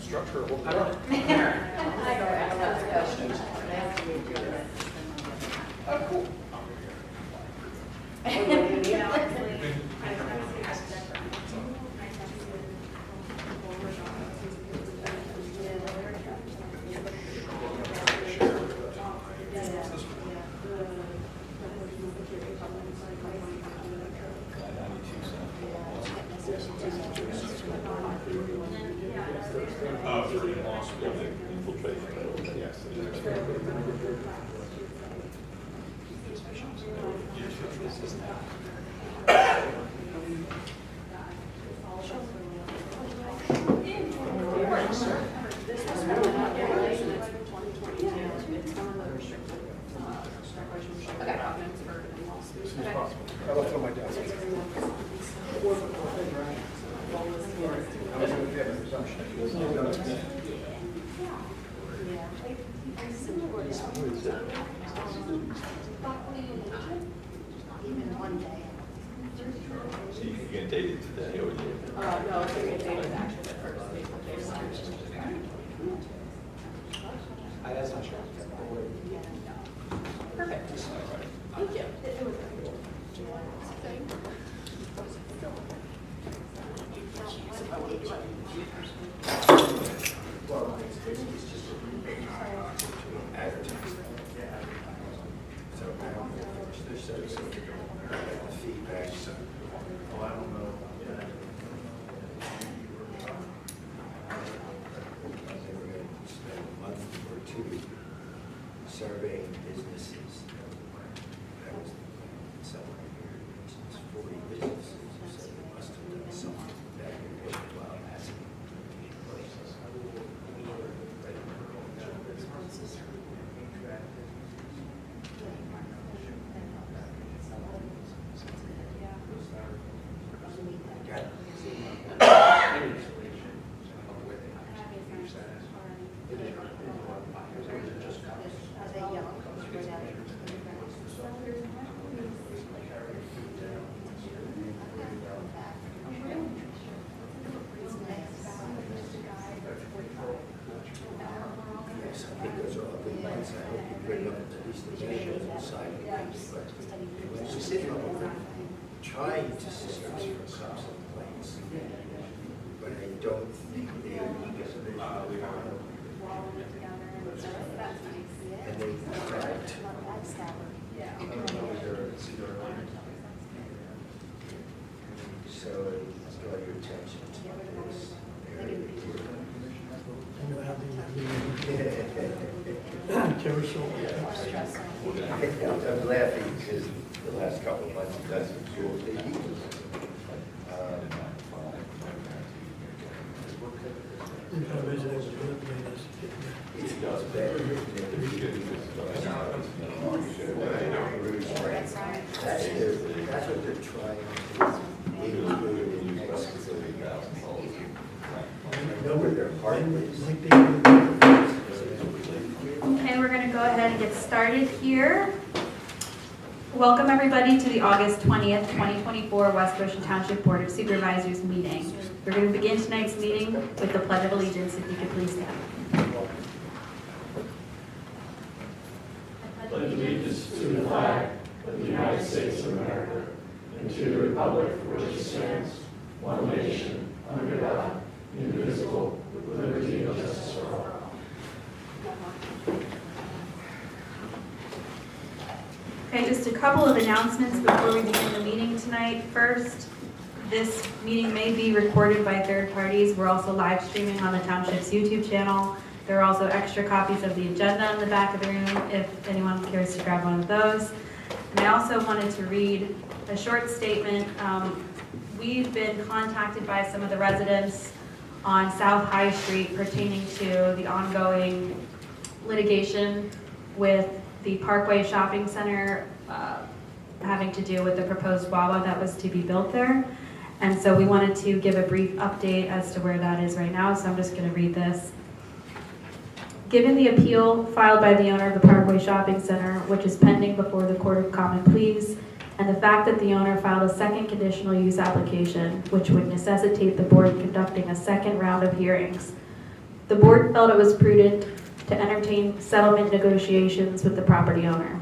structural. I don't Oh, cool. So you can get dated today or you? No, it's going to get dated actually the first That's not sure. Perfect. Thank you. Well, it's just advertising. So I don't know if there's some feedback. So, well, I don't know. I think we're going to spend a month or two surveying businesses. That was somewhere here. It's 40 businesses. So we must have done something back here while asking. Yes, I think those are all good ones. I hope you bring up at least the measures inside of things. But we sit over trying to system for cups and plates, but I don't think they are. And they cracked. So draw your attention to this area I'm laughing because the last couple of months it doesn't feel big. It does better. That's what they're trying to include in excavating. Know where their heart is. Okay, we're going to go ahead and get started here. Welcome everybody to the August 20th, 2024 West Goshen Township Board of Supervisors meeting. We're going to begin tonight's meeting with the Pledge of Allegiance, if you could please stand. Pledge allegiance to the flag of the United States of America and to the republic for which it stands, one nation, under God, indivisible, with liberty and justice for all. Okay, just a couple of announcements before we begin the meeting tonight. First, this meeting may be recorded by third parties. We're also live streaming on the Township's YouTube channel. There are also extra copies of the agenda in the back of the room if anyone cares to grab one of those. And I also wanted to read a short statement. We've been contacted by some of the residents on South High Street pertaining to the ongoing litigation with the Parkway Shopping Center having to do with the proposed Wawa that was to be built there. And so we wanted to give a brief update as to where that is right now, so I'm just going to read this. Given the appeal filed by the owner of the Parkway Shopping Center, which is pending before the Court of Common Pleas, and the fact that the owner filed a second conditional use application, which would necessitate the board conducting a second round of hearings, the board felt it was prudent to entertain settlement negotiations with the property owner.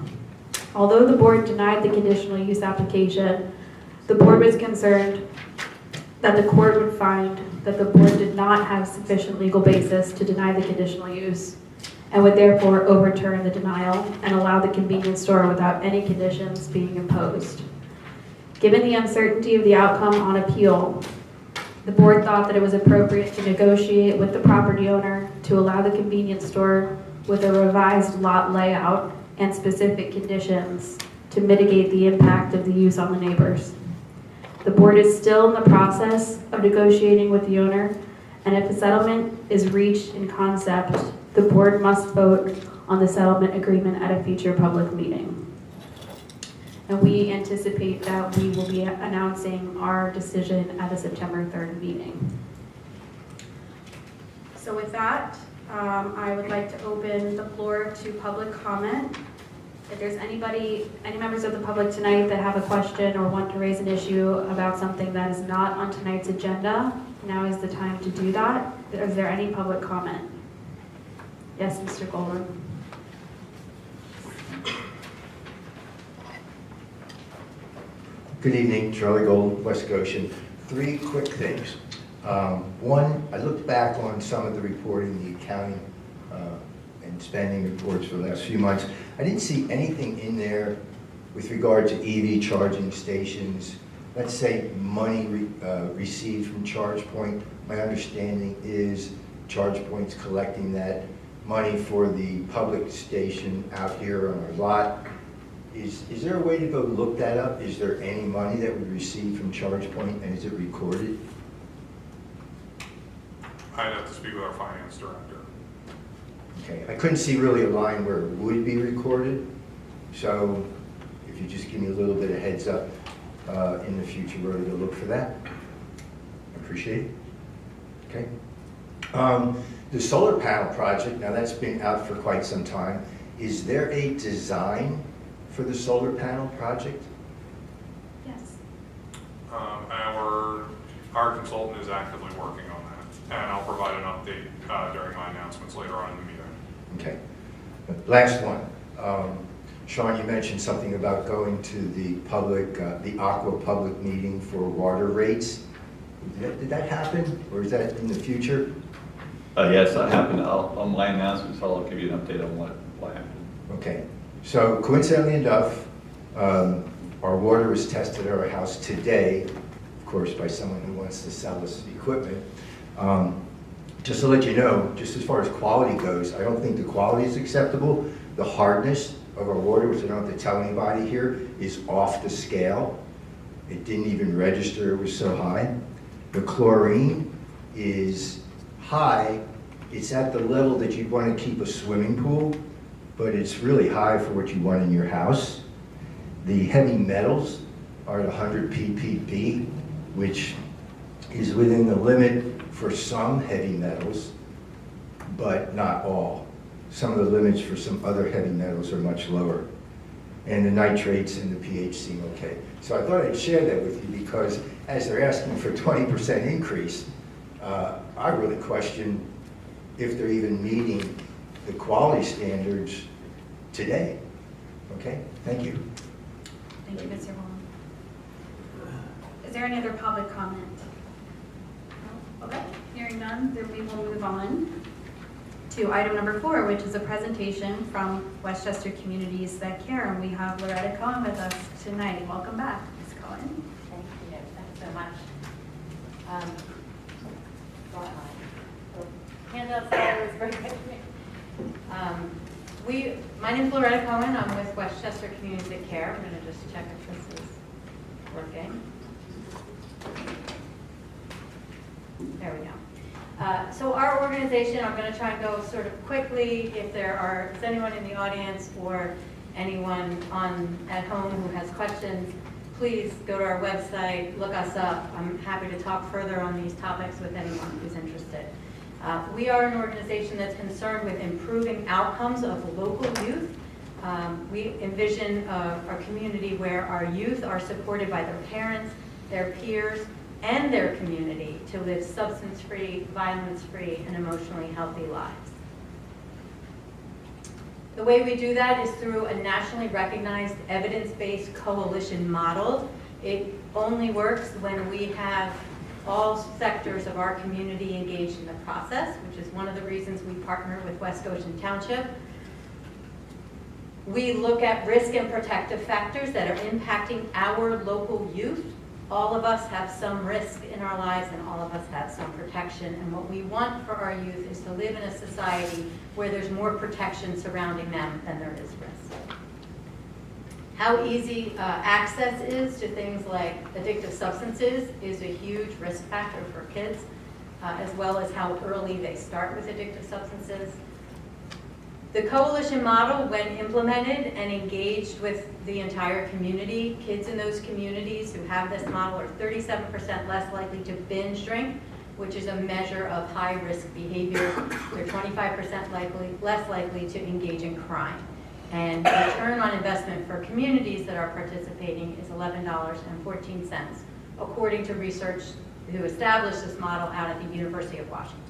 Although the board denied the conditional use application, the board was concerned that the court would find that the board did not have sufficient legal basis to deny the conditional use and would therefore overturn the denial and allow the convenience store without any conditions being imposed. Given the uncertainty of the outcome on appeal, the board thought that it was appropriate to negotiate with the property owner to allow the convenience store with a revised lot layout and specific conditions to mitigate the impact of the use on the neighbors. The board is still in the process of negotiating with the owner, and if a settlement is reached in concept, the board must vote on the settlement agreement at a future public meeting. And we anticipate that we will be announcing our decision at the September 3rd meeting. So with that, I would like to open the floor to public comment. If there's any members of the public tonight that have a question or want to raise an issue about something that is not on tonight's agenda, now is the time to do that. Is there any public comment? Yes, Mr. Golden. Good evening, Charlie Gold, West Goshen. 3 quick things. One, I looked back on some of the reporting, the accounting and spending reports for the last few months. I didn't see anything in there with regard to EV charging stations. Let's say money received from ChargePoint. My understanding is ChargePoint's collecting that money for the public station out here on our lot. Is there a way to go look that up? Is there any money that we received from ChargePoint, and is it recorded? I'd have to speak with our finance director. Okay, I couldn't see really a line where it would be recorded, so if you just give me a little bit of heads up in the future, we're going to look for that. I appreciate it. Okay. The solar panel project, now that's been out for quite some time. Is there a design for the solar panel project? Yes. Our consultant is actively working on that, and I'll provide an update during my announcements later on in the meeting. Okay. Last one. Sean, you mentioned something about going to the public, the Aqua public meeting for water rates. Did that happen, or is that in the future? Yes, that happened. On my announcements, I'll give you an update on what happened. Okay. So coincidentally enough, our water was tested at our house today, of course, by someone who wants to sell us equipment. Just to let you know, just as far as quality goes, I don't think the quality is acceptable. The hardness of our water, which I don't have to tell anybody here, is off the scale. It didn't even register, it was so high. The chlorine is high. It's at the level that you'd want to keep a swimming pool, but it's really high for what you want in your house. The heavy metals are at 100 ppb, which is within the limit for some heavy metals, but not all. Some of the limits for some other heavy metals are much lower. And the nitrates and the pH seem okay. So I thought I'd share that with you because as they're asking for 20% increase, I really question if they're even meeting the quality standards today. Okay, thank you. Thank you, Mr. Holland. Is there any other public comment? No? Okay, hearing none, then we will move on to item number 4, which is a presentation from Westchester Communities That Care, and we have Loretta Cohen with us tonight. Welcome back, Ms. Cohen. Thank you. Thanks so much. Handouts always very good to me. My name is Loretta Cohen. I'm with Westchester Communities That Care. I'm going to just check if this is working. There we go. So our organization, I'm going to try and go sort of quickly. If there's anyone in the audience or anyone at home who has questions, please go to our website, look us up. I'm happy to talk further on these topics with anyone who's interested. We are an organization that's concerned with improving outcomes of local youth. We envision a community where our youth are supported by their parents, their peers, and their community to live substance-free, violence-free, and emotionally healthy lives. The way we do that is through a nationally recognized evidence-based coalition model. It only works when we have all sectors of our community engaged in the process, which is one of the reasons we partner with West Goshen Township. We look at risk and protective factors that are impacting our local youth. All of us have some risk in our lives and all of us have some protection. And what we want for our youth is to live in a society where there's more protection surrounding them than there is risk. How easy access is to things like addictive substances is a huge risk factor for kids, as well as how early they start with addictive substances. The coalition model, when implemented and engaged with the entire community, kids in those communities who have this model are 37% less likely to binge drink, which is a measure of high-risk behavior. They're 25% less likely to engage in crime. And the return on investment for communities that are participating is $11.14, according to research who established this model out at the University of Washington.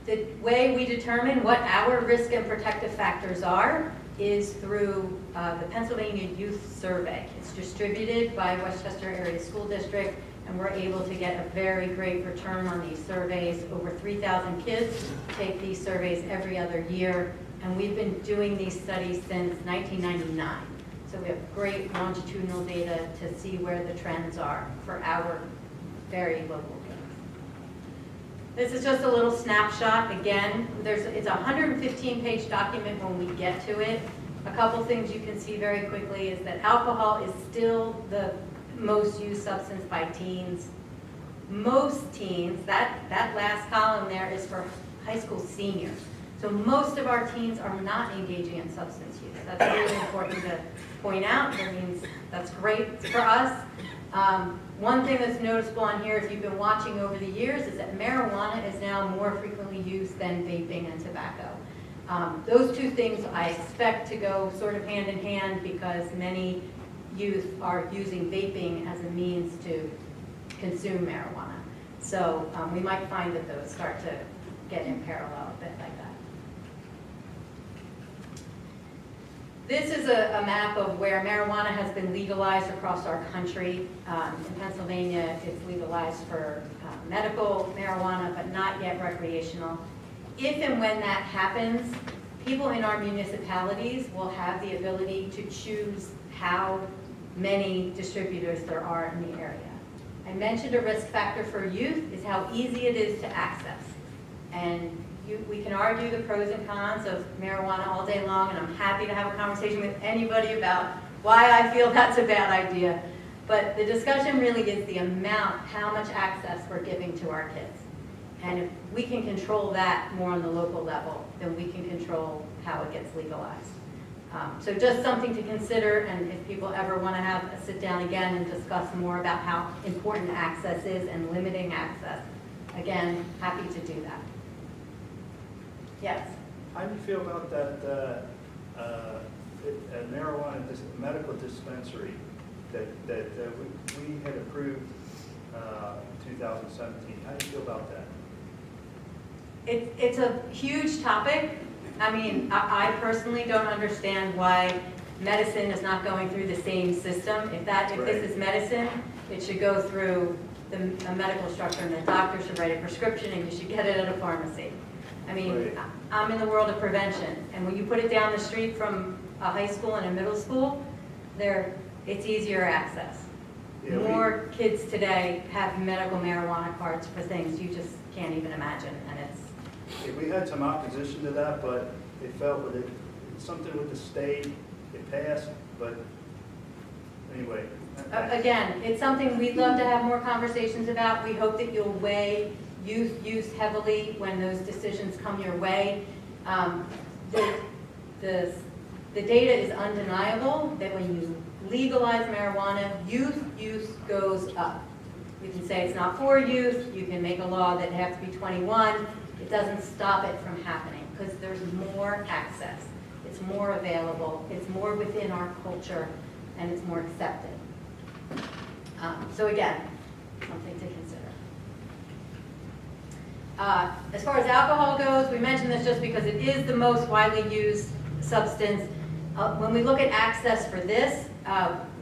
The way we determine what our risk and protective factors are is through the Pennsylvania Youth Survey. It's distributed by Westchester Area School District, and we're able to get a very great return on these surveys. Over 3,000 kids take these surveys every other year, and we've been doing these studies since 1999. So we have great longitudinal data to see where the trends are for our very local kids. This is just a little snapshot. Again, it's a 115-page document when we get to it. A couple things you can see very quickly is that alcohol is still the most used substance by teens. Most teens, that last column there is for high school seniors. So most of our teens are not engaging in substance use. That's really important to point out. That means that's great for us. One thing that's noticeable on here, if you've been watching over the years, is that marijuana is now more frequently used than vaping and tobacco. Those two things I expect to go sort of hand in hand because many youth are using vaping as a means to consume marijuana. So we might find that those start to get in parallel a bit like that. This is a map of where marijuana has been legalized across our country. In Pennsylvania, it's legalized for medical marijuana, but not yet recreational. If and when that happens, people in our municipalities will have the ability to choose how many distributors there are in the area. I mentioned a risk factor for youth is how easy it is to access. And we can argue the pros and cons of marijuana all day long, and I'm happy to have a conversation with anybody about why I feel that's a bad idea. But the discussion really is the amount, how much access we're giving to our kids. And if we can control that more on the local level, then we can control how it gets legalized. So just something to consider, and if people ever want to have a sit down again and discuss more about how important access is and limiting access, again, happy to do that. Yes? How do you feel about that marijuana medical dispensary that we had approved in 2017? How do you feel about that? It's a huge topic. I mean, I personally don't understand why medicine is not going through the same system. If this is medicine, it should go through a medical structure, and the doctor should write a prescription, and you should get it at a pharmacy. I mean, I'm in the world of prevention, and when you put it down the street from a high school and a middle school, it's easier access. Yeah, More kids today have medical marijuana cards for things you just can't even imagine, and we had some opposition to that, but they felt with it, something with the state, it passed, but anyway. Again, it's something we'd love to have more conversations about. We hope that you'll weigh youth use heavily when those decisions come your way. The data is undeniable that when you legalize marijuana, youth use goes up. You can say it's not for youth, you can make a law that it has to be 21, it doesn't stop it from happening because there's more access, it's more available, it's more within our culture. and it's more accepted. So again, something to consider. As far as alcohol goes, we mentioned this just because it is the most widely used substance. When we look at access for this,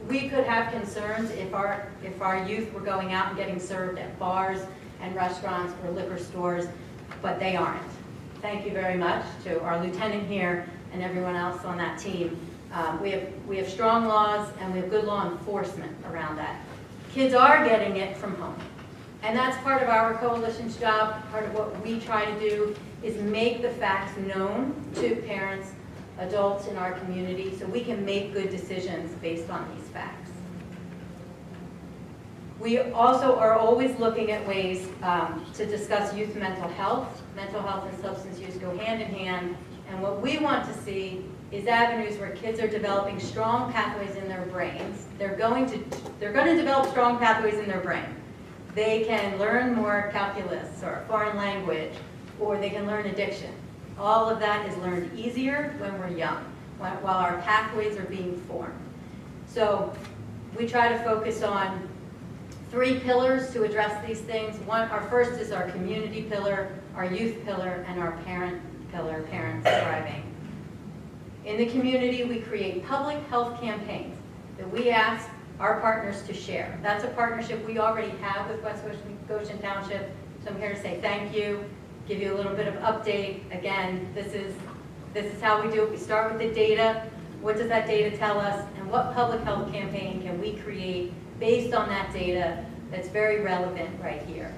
we could have concerns if our youth were going out and getting served at bars and restaurants or liquor stores, but they aren't. Thank you very much to our lieutenant here and everyone else on that team. We have strong laws and we have good law enforcement around that. Kids are getting it from home. And that's part of our coalition's job. Part of what we try to do is make the facts known to parents, adults in our community, so we can make good decisions based on these facts. We also are always looking at ways to discuss youth mental health. Mental health and substance use go hand in hand, and what we want to see is avenues where kids are developing strong pathways in their brains. They're going to develop strong pathways in their brain. They can learn more calculus or a foreign language, or they can learn addiction. All of that is learned easier when we're young, while our pathways are being formed. So we try to focus on 3 pillars to address these things. Our first is our community pillar, our youth pillar, and our parent pillar, parents thriving. In the community, we create public health campaigns that we ask our partners to share. That's a partnership we already have with West Goshen Township, so I'm here to say thank you, give you a little bit of update. Again, this is how we do it. We start with the data. What does that data tell us? And what public health campaign can we create based on that data that's very relevant right here?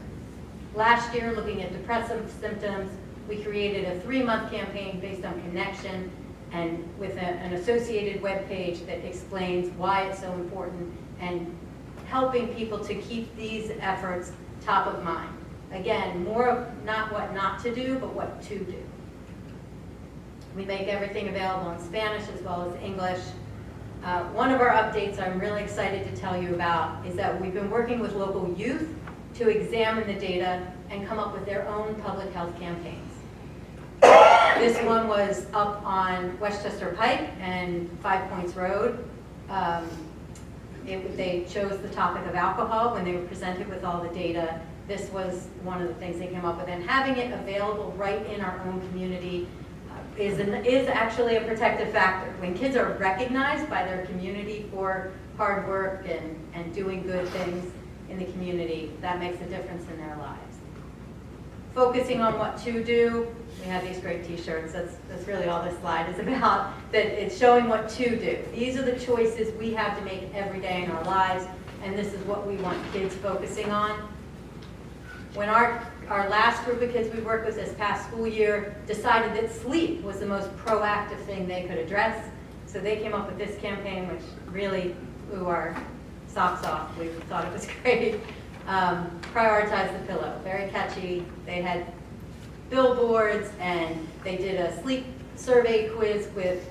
Last year, looking at depressive symptoms, we created a 3-month campaign based on connection and with an associated web page that explains why it's so important and helping people to keep these efforts top of mind. Again, more of not what not to do, but what to do. We make everything available in Spanish as well as English. One of our updates I'm really excited to tell you about is that we've been working with local youth to examine the data and come up with their own public health campaigns. This one was up on Westchester Pike and 5 Points Road. They chose the topic of alcohol when they were presented with all the data. This was one of the things they came up with, and having it available right in our own community is actually a protective factor. When kids are recognized by their community for hard work and doing good things in the community, that makes a difference in their lives. Focusing on what to do, we have these great t-shirts, that's really all this slide is about, that it's showing what to do. These are the choices we have to make every day in our lives, and this is what we want kids focusing on. When our last group of kids we worked with this past school year decided that sleep was the most proactive thing they could address, so they came up with this campaign, which really blew our socks off. We thought it was great. Prioritize the pillow, very catchy. They had billboards and they did a sleep survey quiz with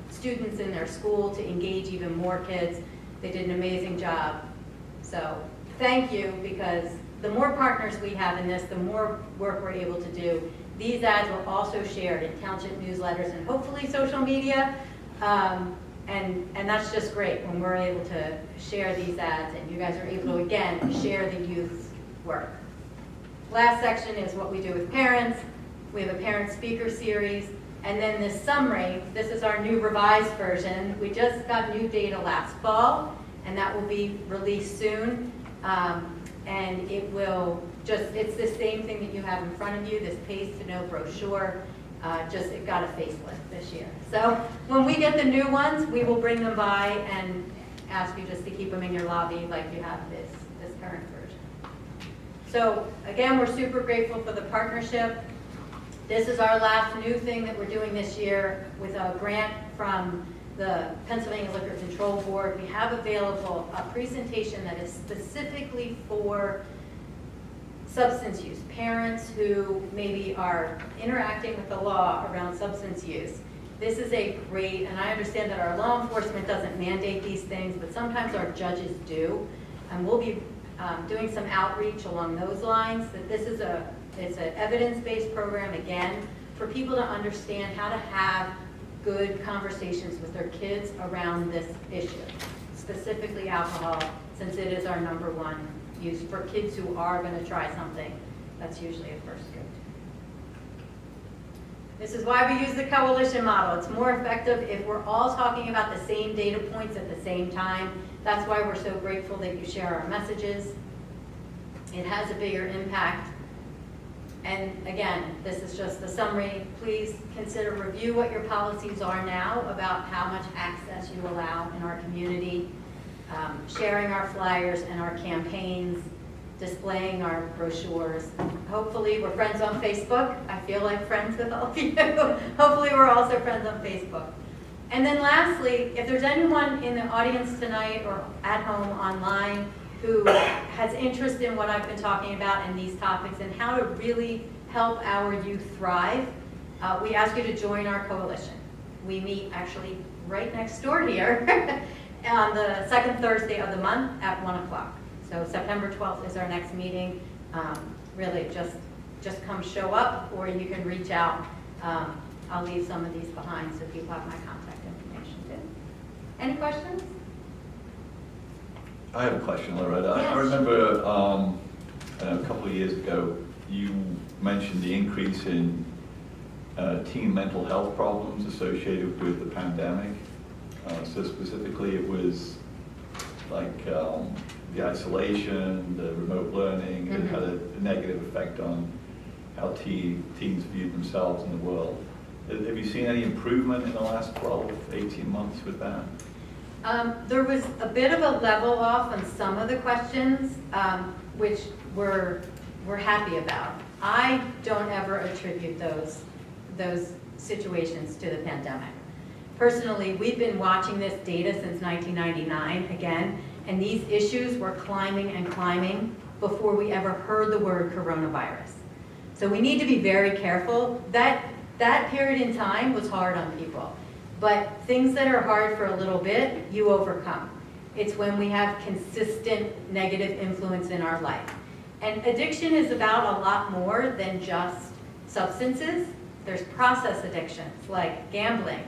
students in their school to engage even more kids. They did an amazing job. So thank you, because the more partners we have in this, the more work we're able to do. These ads were also shared in township newsletters and hopefully social media. And that's just great when we're able to share these ads and you guys are able to, again, share the youth's work. Last section is what we do with parents. We have a parent speaker series. And then this summary, this is our new revised version. We just got new data last fall, and that will be released soon. And it will it's the same thing that you have in front of you, this pays to know brochure. Just it got a facelift this year. So when we get the new ones, we will bring them by and ask you just to keep them in your lobby like you have this current version. So again, we're super grateful for the partnership. This is our last new thing that we're doing this year with a grant from the Pennsylvania Liquor Control Board. We have available a presentation that is specifically for substance use, parents who maybe are interacting with the law around substance use. This is a great, and I understand that our law enforcement doesn't mandate these things, but sometimes our judges do. And we'll be doing some outreach along those lines. That this is it's an evidence-based program, again, for people to understand how to have good conversations with their kids around this issue. specifically alcohol, since it is our #1 use for kids who are going to try something. That's usually a first go-to. This is why we use the coalition model. It's more effective if we're all talking about the same data points at the same time. That's why we're so grateful that you share our messages. It has a bigger impact. And again, this is just the summary. Please consider review what your policies are now about how much access you allow in our community, sharing our flyers and our campaigns, displaying our brochures. Hopefully we're friends on Facebook. I feel like friends with all of you. Hopefully we're also friends on Facebook. And then lastly, if there's anyone in the audience tonight or at home online who has interest in what I've been talking about and these topics and how to really help our youth thrive, we ask you to join our coalition. We meet actually right next door here on the second Thursday of the month at 1 o'clock. So September 12th is our next meeting. Really, just come show up, or you can reach out. I'll leave some of these behind so people have my contact information too. Any questions? I have a question, Loretta. Yes. I remember a couple of years ago, you mentioned the increase in teen mental health problems associated with the pandemic. So specifically, it was like the isolation, the remote learning, it had a negative effect on how teens viewed themselves in the world. Have you seen any improvement in the last 12, 18 months with that? There was a bit of a level off on some of the questions, which we're happy about. I don't ever attribute those situations to the pandemic. Personally, we've been watching this data since 1999 again, and these issues were climbing and climbing before we ever heard the word coronavirus. So we need to be very careful. That period in time was hard on people. But things that are hard for a little bit, you overcome. It's when we have consistent negative influence in our life. And addiction is about a lot more than just substances. There's process addictions like gambling,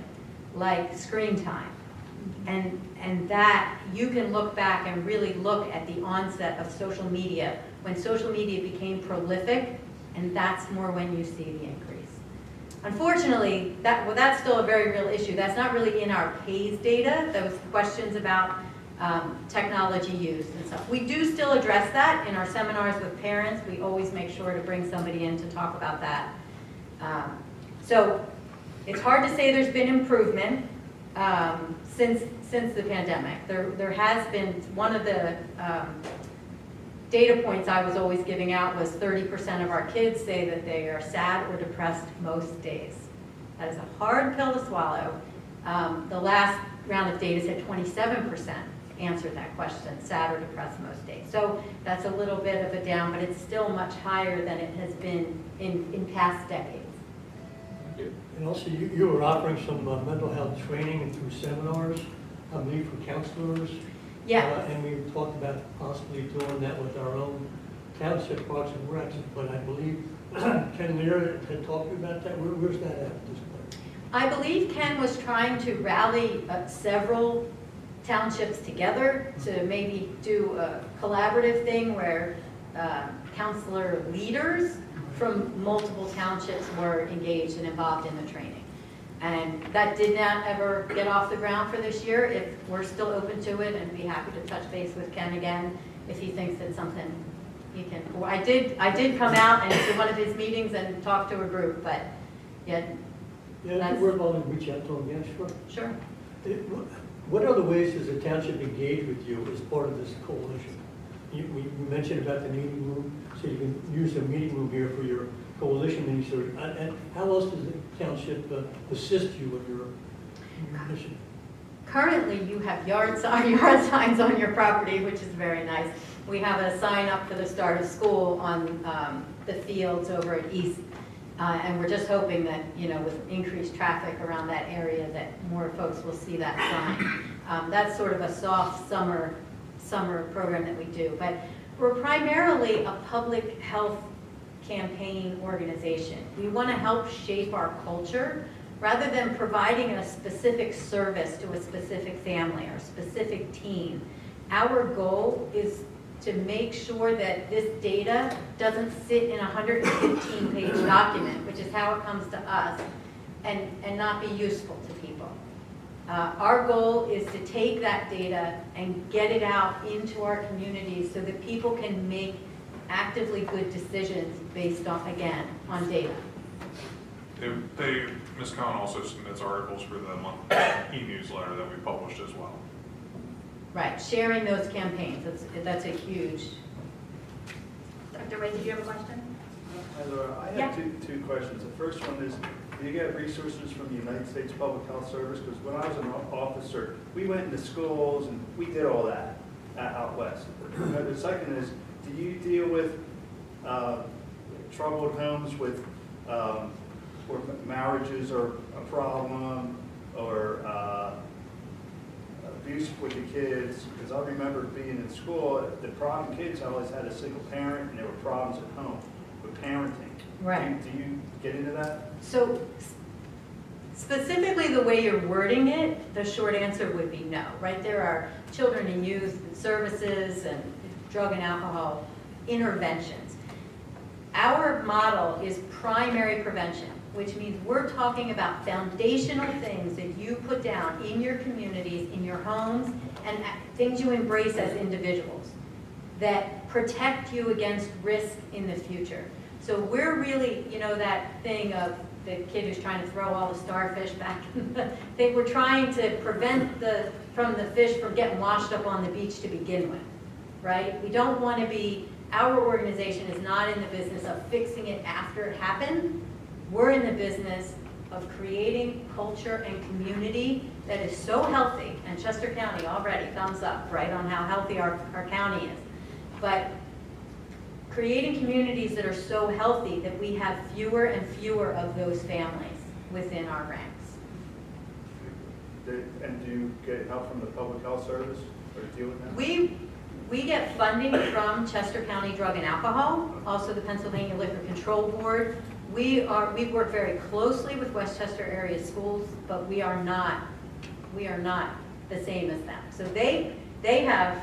like screen time. And that you can look back and really look at the onset of social media, when social media became prolific, and that's more when you see the increase. Unfortunately, that's still a very real issue. That's not really in our PAYS data, those questions about technology use and stuff. We do still address that in our seminars with parents. We always make sure to bring somebody in to talk about that. So it's hard to say there's been improvement since the pandemic. There has been, one of the data points I was always giving out was 30% of our kids say that they are sad or depressed most days. That is a hard pill to swallow. The last round of data said 27% answered that question, sad or depressed most days. So that's a little bit of a down, but it's still much higher than it has been in past decades. And also, you were offering some mental health training through seminars, I believe, for counselors. Yeah. And we talked about possibly doing that with our own township parks and recs, but I believe Ken Lear had talked about that. Where's that at this point? I believe Ken was trying to rally several townships together to maybe do a collaborative thing where counselor leaders from multiple townships were engaged and involved in the training. And that did not ever get off the ground for this year. If we're still open to it, and be happy to touch base with Ken again if he thinks it's something he can. I did come out and to one of his meetings and talk to a group, but yeah. Yeah, we're willing to reach out to him, yeah, sure. Sure. What other ways does the township engage with you as part of this coalition? You mentioned about the meeting room, so you can use the meeting room here for your coalition meetings. And how else does the township assist you with your mission? Currently, you have yard signs on your property, which is very nice. We have a sign up for the start of school on the fields over at East. And we're just hoping that, with increased traffic around that area, that more folks will see that sign. That's sort of a soft summer program that we do. But we're primarily a public health campaign organization. We want to help shape our culture rather than providing a specific service to a specific family or specific team, our goal is to make sure that this data doesn't sit in a 115-page document, which is how it comes to us, and not be useful to people. Our goal is to take that data and get it out into our communities so that people can make actively good decisions based on, again, on data. Ms. Cohen also submits articles for the monthly e-newsletter that we published as well. Right, sharing those campaigns, that's a huge. Dr. Ray, did you have a question? Hi, Laura. I have two questions. The first one is, do you get resources from the United States Public Health Service? Because when I was an officer, we went into schools and we did all that out west. The second is, do you deal with troubled homes with where marriages are a problem, or abuse with the kids? Because I remember being in school, the problem kids always had a single parent, and there were problems at home with parenting. Right. Do you get into that? So specifically the way you're wording it, the short answer would be no, right? There are children and youth services and drug and alcohol interventions. Our model is primary prevention, which means we're talking about foundational things that you put down in your communities, in your homes, and things you embrace as individuals that protect you against risk in the future. So we're really, you know, that thing of the kid who's trying to throw all the starfish back in the thing. We're trying to prevent the fish from getting washed up on the beach to begin with, right? We don't want to be, our organization is not in the business of fixing it after it happened. We're in the business of creating culture and community that is so healthy, and Chester County already, thumbs up, right, on how healthy our county is. But creating communities that are so healthy that we have fewer and fewer of those families within our ranks. And do you get help from the Public Health Service, or deal with that? We get funding from Chester County Drug and Alcohol, also the Pennsylvania Liquor Control Board. We work very closely with Westchester area schools, but we are not the same as them. So they have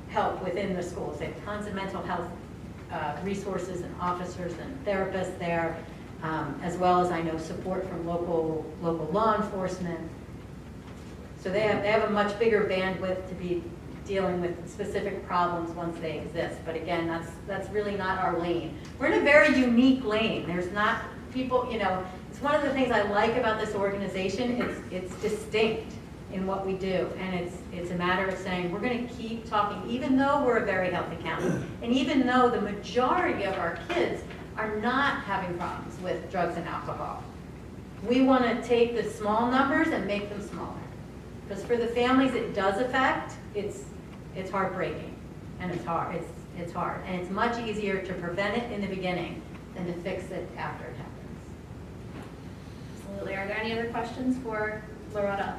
help within the schools. They have tons of mental health resources and officers and therapists there, as well as I know support from local law enforcement. So they have a much bigger bandwidth to be dealing with specific problems once they exist. But again, that's really not our lane. We're in a very unique lane. There's not people, you know, it's one of the things I like about this organization. It's distinct in what we do, and it's a matter of saying we're going to keep talking, even though we're a very healthy county, and even though the majority of our kids are not having problems with drugs and alcohol. We want to take the small numbers and make them smaller, because for the families it does affect, it's heartbreaking, and it's hard, and it's much easier to prevent it in the beginning than to fix it after it happens. Absolutely. Are there any other questions for Loretta?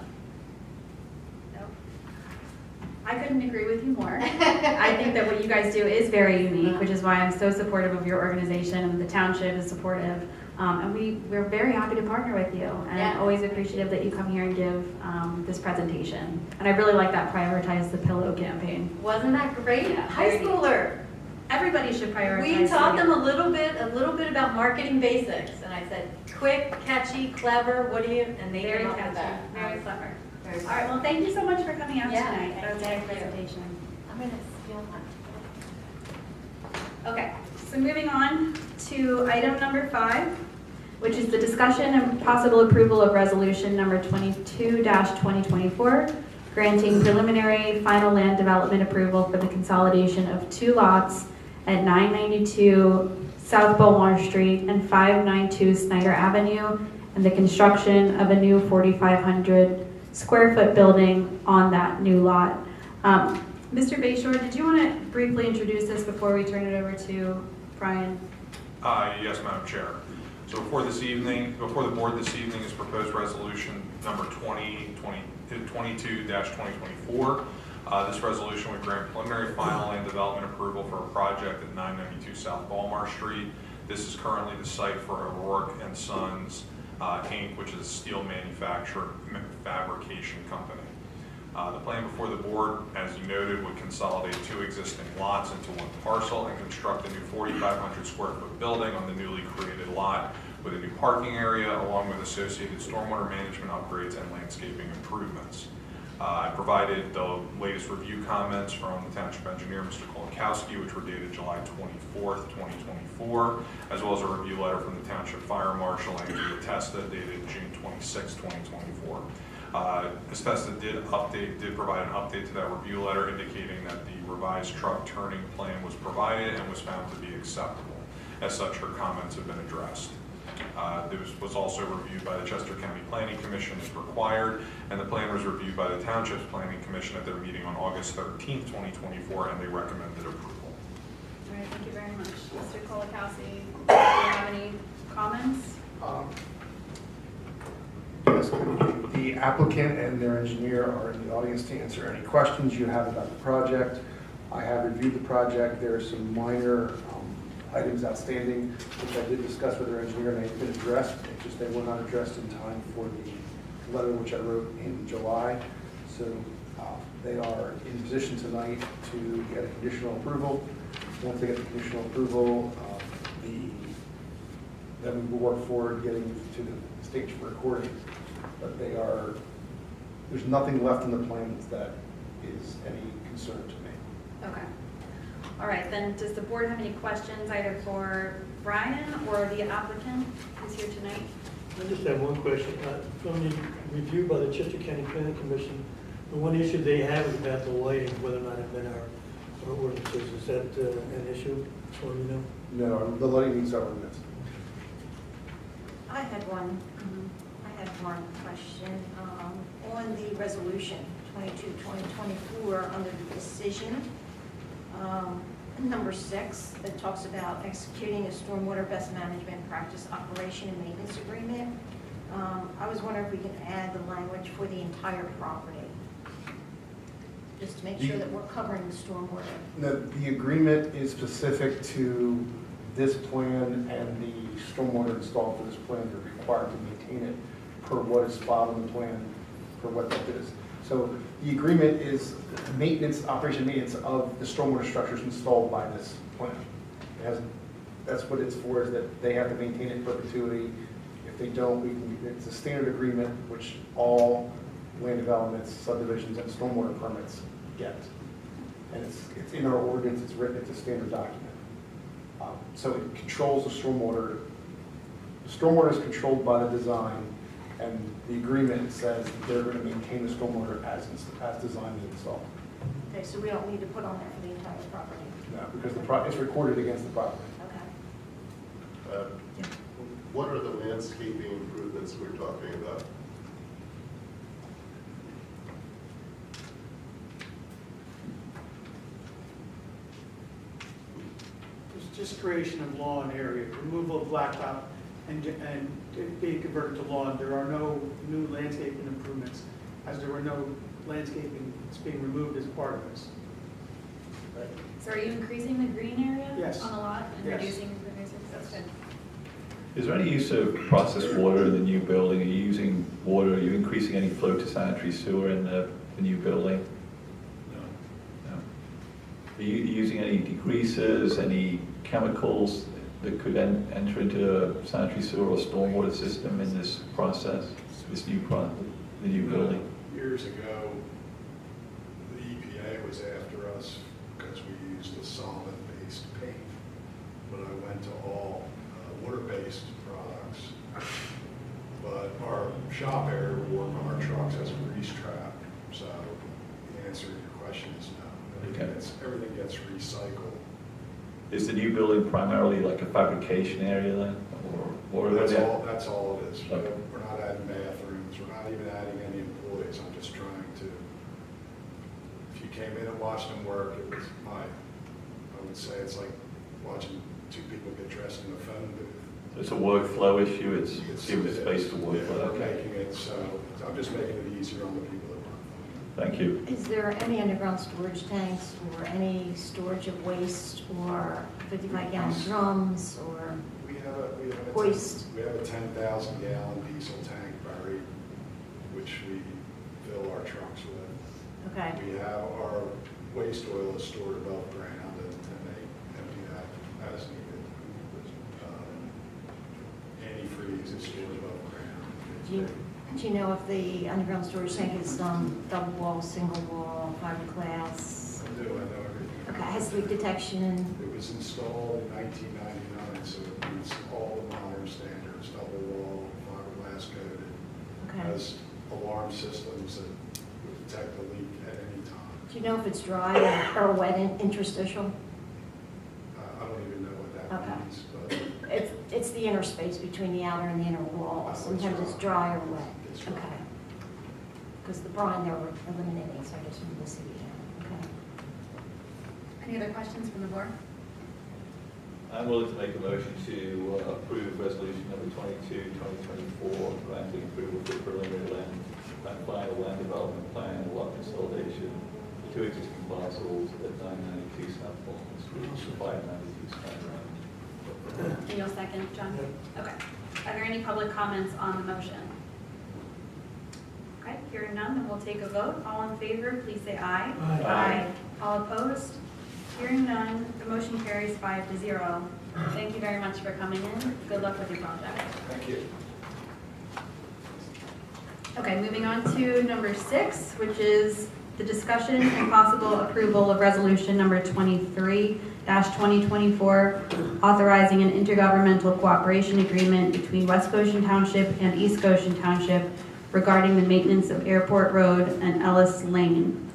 I couldn't agree with you more. I think that what you guys do is very unique, which is why I'm so supportive of your organization, and the township is supportive. And we're very happy to partner with you, and always appreciative that you come here and give this presentation. And I really like that prioritize the pillow campaign. Wasn't that great? Yeah, High schooler. Everybody should prioritize. We taught them a little bit about marketing basics, and I said, quick, catchy, clever. What do you? And they Very came up with catchy, that. very clever. Very All right, well, thank you so much for coming out tonight. Yeah, That was a thank great you. presentation. I'm gonna steal one. Okay, so moving on to item number 5, which is the discussion and possible approval of resolution number 22-2024, granting preliminary final land development approval for the consolidation of 2 lots at 992 South Beaumont Street and 592 Snyder Avenue, and the construction of a new 4,500 square foot building on that new lot. Mr. Bayshore, did you want to briefly introduce this before we turn it over to Brian? Yes, Madam Chair. So before the board this evening is proposed resolution number 22-2024. This resolution would grant preliminary final land development approval for a project at 992 South Balmar Street. This is currently the site for O'Rourke and Sons Inc., which is a steel fabrication company. The plan before the board, as you noted, would consolidate 2 existing lots into 1 parcel and construct a new 4,500 square foot building on the newly created lot with a new parking area along with associated stormwater management upgrades and landscaping improvements. I provided the latest review comments from the township engineer, Mr. Kolakowski, which were dated July 24th, 2024, as well as a review letter from the township fire marshal, Andrea Testa, dated June 26, 2024. Testa did provide an update to that review letter indicating that the revised truck turning plan was provided and was found to be acceptable. As such, her comments have been addressed. This was also reviewed by the Chester County Planning Commission as required, and the plan was reviewed by the Township's Planning Commission at their meeting on August 13th, 2024, and they recommended approval. All right, thank you very much. Mr. Kolakowski, do you have any comments? Yes, the applicant and their engineer are in the audience to answer any questions you have about the project. I have reviewed the project. There are some minor items outstanding, which I did discuss with their engineer, and they've been addressed. It's just they were not addressed in time for the letter which I wrote in July. So they are in position tonight to get a conditional approval. Once they get the conditional approval, then we will work forward getting to the stage for recording. But there's nothing left in the plans that is any concern to me. Okay. All right, then does the board have any questions either for Brian or the applicant who's here tonight? I just have one question. From the review by the Chester County Planning Commission, the one issue they have is about the lighting, whether or not it's been our ordinances. Is that an issue, or you know? No, the lighting meets our ordinance. I had one question. On the resolution 22-2024 under the decision, number 6, that talks about executing a stormwater best management practice operation and maintenance agreement. I was wondering if we can add the language for the entire property, just to make sure that we're covering the stormwater. The agreement is specific to this plan, and the stormwater installed for this plan are required to maintain it per what is filed in the plan for what that is. So the agreement is operation maintenance of the stormwater structures installed by this plan. That's what it's for, is that they have to maintain it in perpetuity. If they don't, it's a standard agreement which all land developments, subdivisions, and stormwater permits get. And it's in our ordinance, it's written, it's a standard document. So it controls the stormwater. The stormwater is controlled by the design, and the agreement says that they're going to maintain the stormwater as designed and installed. Okay, so we don't need to put on there for the entire property. No, because it's recorded against the property. Okay. What are the landscaping improvements we're talking about? It's just creation of lawn area, removal of blacktop, and being converted to lawn. There are no new landscaping improvements, as there were no landscaping that's being removed as part of this. So are you increasing the green area Yes. on the lot and Yes. reducing the nuisance? That's good. Is there any use of processed water in the new building? Are you using water, are you increasing any flow to sanitary sewer in the new building? No. Are you using any degreasers, any chemicals that could enter into a sanitary sewer or stormwater system in this process, the new building? Years ago, the EPA was after us because we used a solvent-based paint. But I went to all water-based products. But our shop area we work on our trucks has a grease trap. So the answer to your question is no. Everything gets recycled. Is the new building primarily like a fabrication area then? Or That's all it is. Okay. We're not adding bathrooms. We're not even adding any employees. I'm just trying to, if you came in and watched them work, it was I would say it's like watching 2 people get dressed in a phone booth. It's a workflow issue, it's giving space to work. We're Okay. making it so, I'm just making it easier on the people that work. Thank you. Is there any underground storage tanks or any storage of waste or 55-gallon drums or? We have hoist? We have a 10,000 gallon diesel tank buried, which we fill our trucks with. Okay. We have our waste oil is stored above ground, and they empty that as needed. Antifreeze is stored above ground. Do you know if the underground storage tank is double wall, single wall, fiberglass? I do, I know everything. Okay, has leak detection? It was installed in 1999, so it meets all the modern standards, double wall, fiberglass coated. Okay. Has alarm systems that would detect a leak at any time. Do you know if it's dry or wet interstitial? I don't even know what that Okay. means, but It's the inner space between the outer and the inner wall. Sometimes it's dry or wet. it's dry. Okay. Because the brine they were eliminating, so I just wanted to see it. Okay. Any other questions from the board? I'm willing to make a motion to approve resolution number 22, 2024, granting approval for preliminary land and final land development plan and lot consolidation, two existing parcels at 992 South Fulton Street, 592 Sky Road. And you'll second, John? Okay. Are there any public comments on the motion? Okay, hearing none, then we'll take a vote. All in favor, please say aye. Aye. All opposed? Hearing none, the motion carries 5-0. Thank you very much for coming in. Good luck with your project. Thank you. Okay, moving on to number 6, which is the discussion and possible approval of resolution number 23-2024, authorizing an intergovernmental cooperation agreement between West Goshen Township and East Goshen Township regarding the maintenance of Airport Road and Ellis Lane.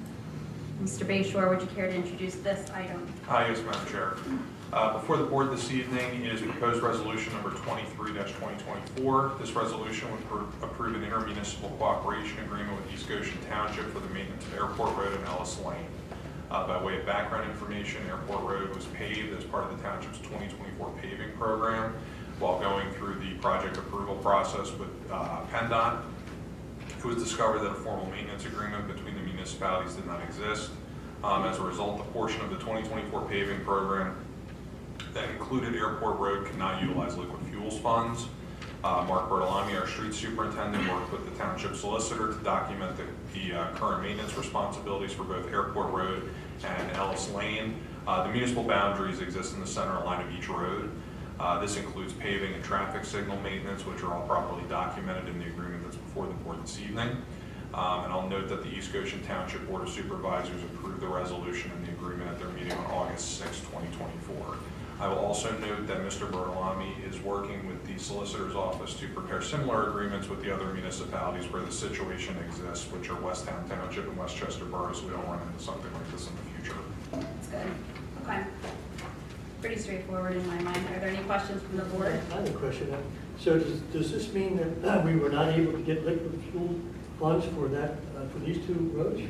Mr. Bayshore, would you care to introduce this item? Yes, Madam Chair. Before the board this evening is proposed resolution number 23-2024. This resolution would approve an intermunicipal cooperation agreement with East Goshen Township for the maintenance of Airport Road and Ellis Lane. By way of background information, Airport Road was paved as part of the township's 2024 paving program. While going through the project approval process with PennDOT, it was discovered that a formal maintenance agreement between the municipalities did not exist. As a result, the portion of the 2024 paving program that included Airport Road could not utilize liquid fuels funds. Mark Bertolami, our street superintendent, worked with the township solicitor to document the current maintenance responsibilities for both Airport Road and Ellis Lane. The municipal boundaries exist in the center line of each road. This includes paving and traffic signal maintenance, which are all properly documented in the agreement that's before the board this evening. And I'll note that the East Goshen Township Board of Supervisors approved the resolution and the agreement at their meeting on August 6, 2024. I will also note that Mr. Bertolami is working with the solicitor's office to prepare similar agreements with the other municipalities where the situation exists, which are Westtown Township and Westchester Borough, so we don't run into something like this in the future. That's good. Okay. Pretty straightforward in my mind. Are there any questions from the board? I have a question. So does this mean that we were not able to get liquid fuel funds for that, for these two roads?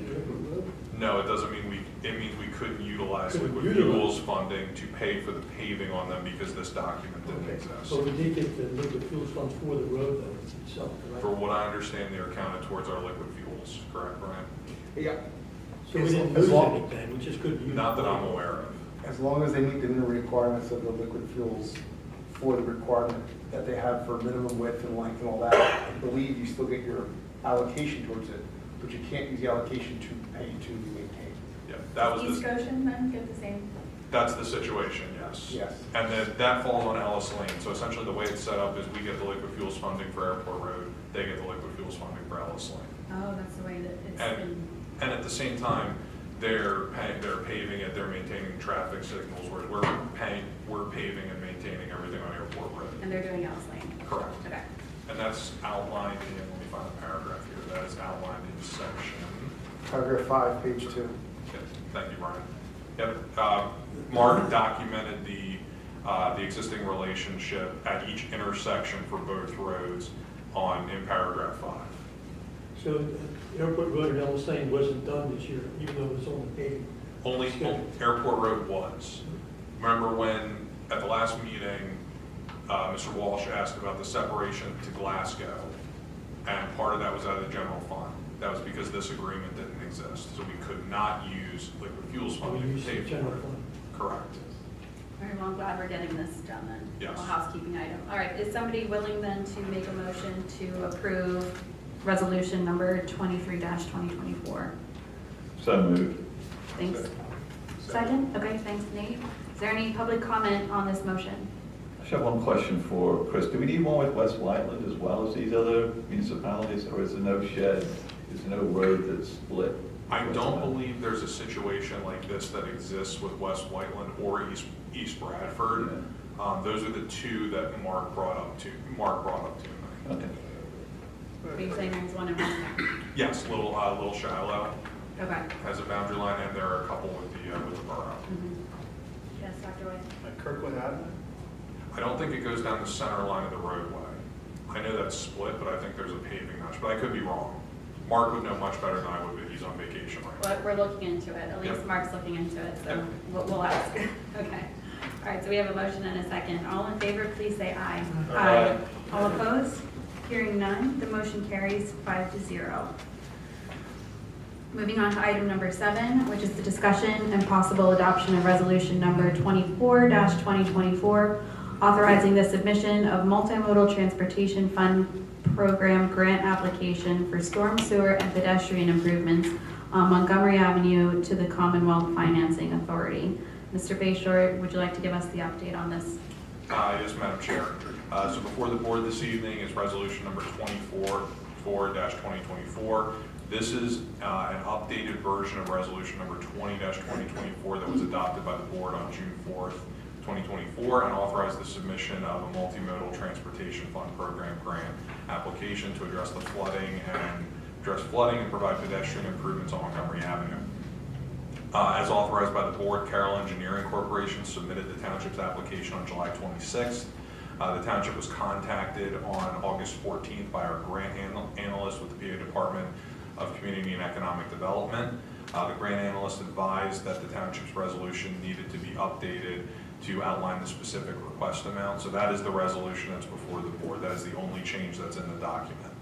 No, it doesn't mean it means we couldn't utilize liquid fuels funding to pay for the paving on them because this document didn't exist. So we did get the liquid fuels funds for the road though itself, correct? For what I understand, they're counted towards our liquid fuels, correct, Brian? Yeah. So we didn't lose anything, we just couldn't use it. Not that I'm aware of. As long as they meet the minimum requirements of the liquid fuels for the requirement that they have for minimum width and length and all that, I believe you still get your allocation towards it, but you can't use the allocation to pay to maintain. Yeah, that was East Goshen then get the same? that's the situation, yes. Yes. And then that falls on Ellis Lane. So essentially the way it's set up is we get the liquid fuels funding for Airport Road, they get the liquid fuels funding for Ellis Lane. Oh, that's the way that it's been. And at the same time, they're paving it, they're maintaining traffic signals, whereas we're paving and maintaining everything on Airport Road. And they're doing Ellis Lane? Correct. Okay. And that's outlined in, let me find the paragraph here, that is outlined in section. Paragraph 5, page 2. Yes, thank you, Brian. Yep, Mark documented the existing relationship at each intersection for both roads in paragraph 5. So Airport Road and Ellis Lane wasn't done this year, even though it was on the paving. Only Airport Road was. Remember when, at the last meeting, Mr. Walsh asked about the separation to Glasgow, and part of that was out of the general fund. That was because this agreement didn't exist, so we could not use liquid fuels funding to pay for it. General fund. Correct. All right, well, I'm glad we're getting this done then. Yes. A housekeeping item. All right, is somebody willing then to make a motion to approve resolution number 23-2024? So moved. Thanks. Second? Okay, thanks, Nate. Is there any public comment on this motion? I just have one question for Chris. Do we need one with West Whiteland as well as these other municipalities, or is there no shed, is there no road that's split? I don't believe there's a situation like this that exists with West Whiteland or East Bradford. Those are the two that Mark brought up to me. Okay. Are you saying there's one in West? Yes, Little Shiloh Okay. has a boundary line, and there are a couple with the borough. Yes, Dr. White? At Kirkland Avenue? I don't think it goes down the center line of the roadway. I know that's split, but I think there's a paving notch, but I could be wrong. Mark would know much better than I would, but he's on vacation right now. Well, we're looking into it. At least Yep. Mark's looking into it, so Yep. we'll ask. Okay. All right, so we have a motion and a second. All in favor, please say aye. Aye. All opposed? Hearing none, the motion carries 5-0. Moving on to item number 7, which is the discussion and possible adoption of resolution number 24-2024, authorizing the submission of multimodal transportation fund program grant application for storm sewer and pedestrian improvements on Montgomery Avenue to the Commonwealth Financing Authority. Mr. Bayshore, would you like to give us the update on this? Yes, Madam Chair. So before the board this evening is resolution number 24-2024. This is an updated version of resolution number 20-2024 that was adopted by the board on June 4th, 2024, and authorized the submission of a multimodal transportation fund program grant application to address flooding and provide pedestrian improvements on Montgomery Avenue. As authorized by the board, Carroll Engineering Corporation submitted the township's application on July 26th. The township was contacted on August 14th by our grant analyst with the PA Department of Community and Economic Development. The grant analyst advised that the township's resolution needed to be updated to outline the specific request amount. So that is the resolution that's before the board. That is the only change that's in the document.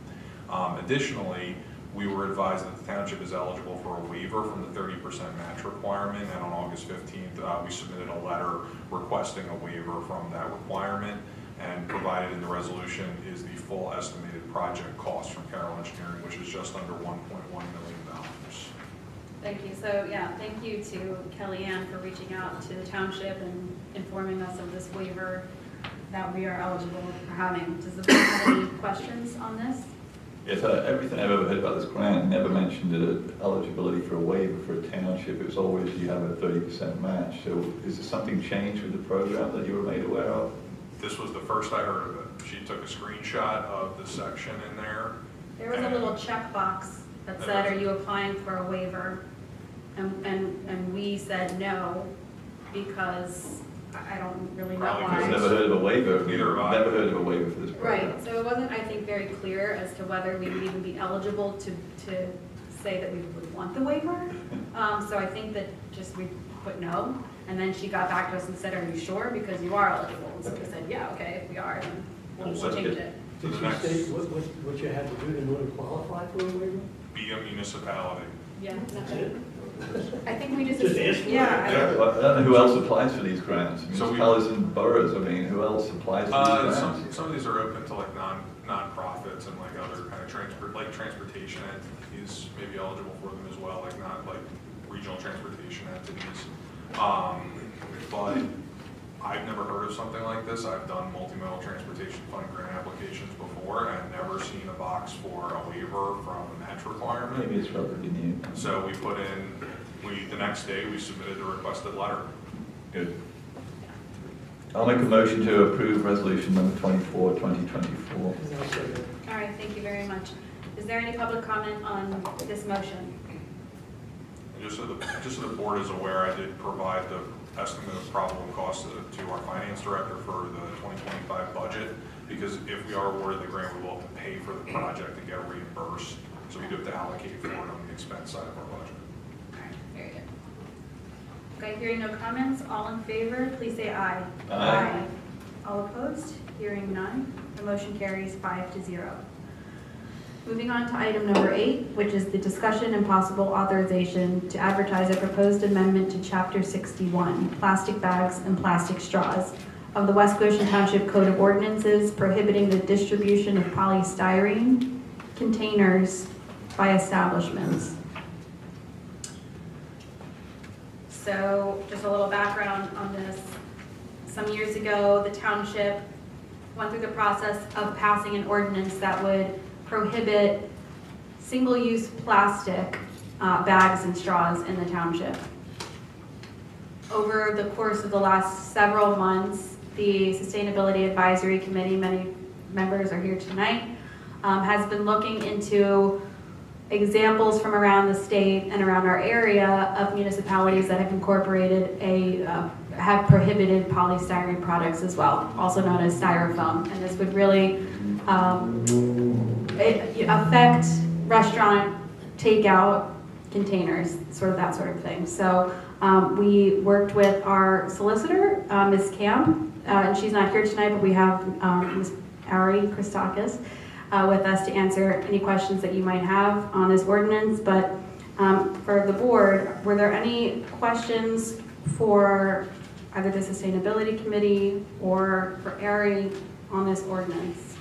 Additionally, we were advised that the township is eligible for a waiver from the 30% match requirement, and on August 15th, we submitted a letter requesting a waiver from that requirement, and provided in the resolution is the full estimated project cost from Carroll Engineering, which is just under $1.1 million. Thank you. So, yeah, thank you to Kellyanne for reaching out to the township and informing us of this waiver that we are eligible for having. Does the board have any questions on this? Yes, everything I've ever heard about this grant never mentioned eligibility for a waiver for a township. It was always you have a 30% match. So is there something changed with the program that you were made aware of? This was the first I heard of it. She took a screenshot of the section in there. There was a little checkbox that said, are you applying for a waiver? And we said no, because I don't really know Probably why. I've never heard of a waiver. Neither have I. Never heard of a waiver for this program. Right, so it wasn't, I think, very clear as to whether we would even be eligible to say that we would want the waiver. So I think that just we put no, and then she got back to us and said, are you sure? Because you are eligible. And so we said, yeah, okay, if we are, then we'll change it. So Did the you next, state what you had to do in order to qualify for a waiver? be a municipality. Yeah. That's it? I think we just. Just ask for it. Yeah. Well, I don't know who else applies for these grants. So we- Municipalities and boroughs, I mean, who else applies for these grants? Some of these are open to like non-profits and like other kind of transportation entities may be eligible for them as well, like not like regional transportation entities. But I've never heard of something like this. I've done multimodal transportation fund grant applications before and never seen a box for a waiver from a match requirement. Maybe it's relatively new. So we put in, the next day we submitted the requested letter. Good. I'll make a motion to approve resolution number 24-2024. And I'll say that. All right, thank you very much. Is there any public comment on this motion? And just so the board is aware, I did provide the estimate of probable cost to our finance director for the 2025 budget, because if we are awarded the grant, we will have to pay for the project and get reimbursed. So we do have to allocate for it on the expense side of our budget. All right, very good. Okay, hearing no comments, all in favor, please say aye. Aye. All opposed? Hearing none, the motion carries 5-0. Moving on to item number 8, which is the discussion and possible authorization to advertise a proposed amendment to Chapter 61, Plastic Bags and Plastic Straws, of the West Goshen Township Code of Ordinances prohibiting the distribution of polystyrene containers by establishments. So just a little background on this. Some years ago, the township went through the process of passing an ordinance that would prohibit single-use plastic bags and straws in the township. Over the course of the last several months, the Sustainability Advisory Committee, many members are here tonight, has been looking into examples from around the state and around our area of municipalities that have incorporated have prohibited polystyrene products as well, also known as styrofoam. And this would really affect restaurant takeout containers, sort of that sort of thing. So we worked with our solicitor, Ms. Camp, and she's not here tonight, but we have Ms. Ari Christakis with us to answer any questions that you might have on this ordinance. But for the board, were there any questions for either the Sustainability Committee or for Ari on this ordinance?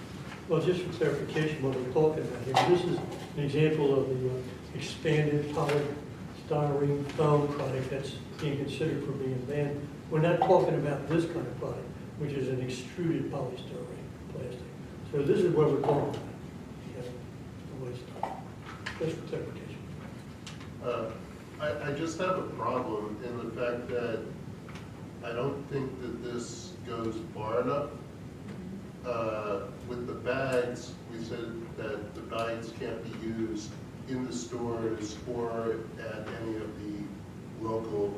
Well, just for clarification, what we're talking about here, this is an example of the expanded polystyrene foam product that's being considered for being banned. We're not talking about this kind of product, which is an extruded polystyrene plastic. So this is what we're talking about. Just for clarification. I just have a problem in the fact that I don't think that this goes far enough. With the bags, we said that the bags can't be used in the stores or at any of the local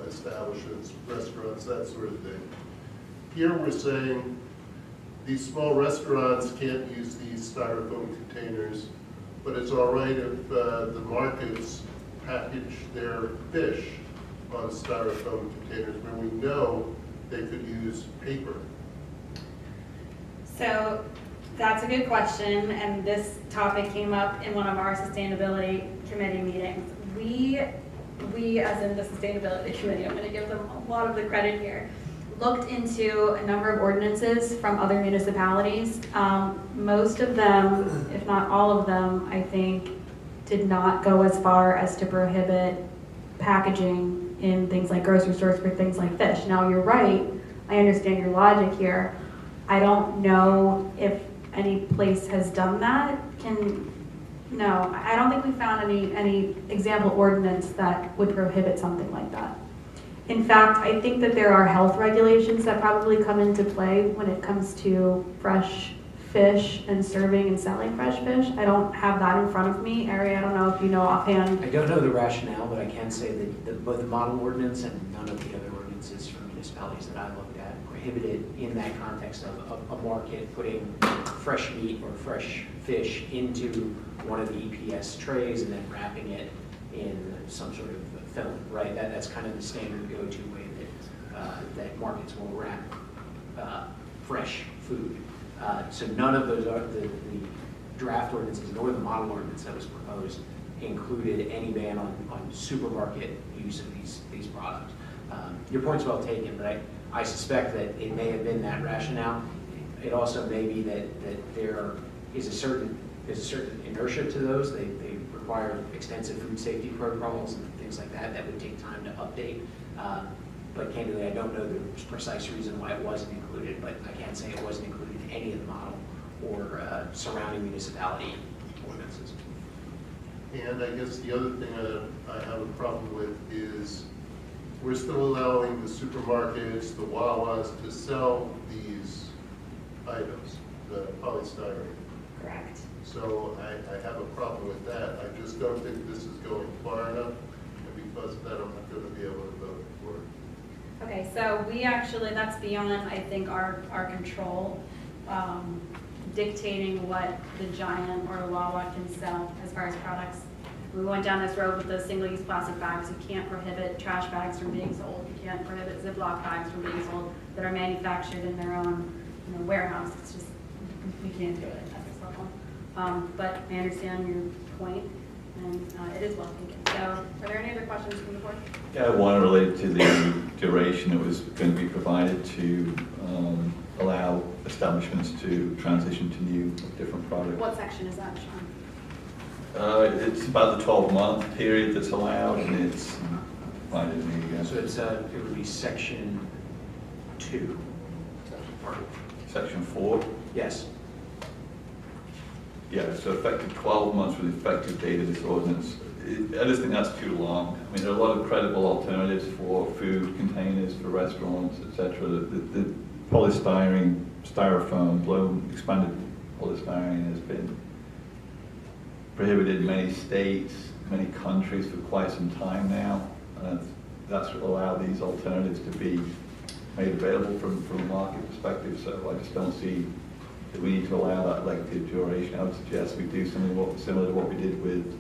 establishments, restaurants, that sort of thing. Here we're saying these small restaurants can't use these styrofoam containers, but it's all right if the markets package their fish on styrofoam containers where we know they could use paper. So that's a good question, and this topic came up in one of our Sustainability Committee meetings. We as in the Sustainability Committee, I'm going to give them a lot of the credit here, looked into a number of ordinances from other municipalities. Most of them, if not all of them, I think, did not go as far as to prohibit packaging in things like grocery stores for things like fish. Now, you're right, I understand your logic here. I don't know if any place has done that. No, I don't think we found any example ordinance that would prohibit something like that. In fact, I think that there are health regulations that probably come into play when it comes to fresh fish and serving and selling fresh fish. I don't have that in front of me. Ari, I don't know if you know offhand. I don't know the rationale, but I can say that both the model ordinance and none of the other ordinances from municipalities that I looked at prohibited in that context of a market putting fresh meat or fresh fish into one of the EPS trays and then wrapping it in some sort of film, right? That's kind of the standard go-to way that markets will wrap fresh food. So none of those are the draft ordinances nor the model ordinance that was proposed included any ban on supermarket use of these products. Your point's well taken, but I suspect that it may have been that rationale. It also may be that there is a certain inertia to those. They require extensive food safety protocols and things like that would take time to update. But candidly, I don't know the precise reason why it wasn't included, but I can't say it wasn't included in any of the model or surrounding municipality ordinances. And I guess the other thing I have a problem with is we're still allowing the supermarkets, the Wawas to sell these items, the polystyrene. Correct. So I have a problem with that. I just don't think this is going far enough, and because of that, I'm not going to be able to vote for it. Okay, so we actually, that's beyond, I think, our control, dictating what the Giant or the Wawa can sell as far as products. We went down this road with the single-use plastic bags. You can't prohibit trash bags from being sold. You can't prohibit Ziploc bags from being sold that are manufactured in their own warehouse. It's just, we can't do it at this level. But I understand your point, and it is well taken. So are there any other questions from the board? Yeah, one related to the duration that was going to be provided to allow establishments to transition to new, different products. What section is that, Sean? It's about the 12-month period that's allowed, and it's provided in the, So it's, it would be section 2. Section 4. Yes. Yeah, so effective 12 months with the effective date of this ordinance. I just think that's too long. I mean, there are a lot of credible alternatives for food containers, for restaurants, etc. The polystyrene, styrofoam, blown, expanded polystyrene has been prohibited in many states, many countries for quite some time now. That's allowed these alternatives to be made available from a market perspective. So I just don't see that we need to allow that lengthy duration. I would suggest we do something similar to what we did with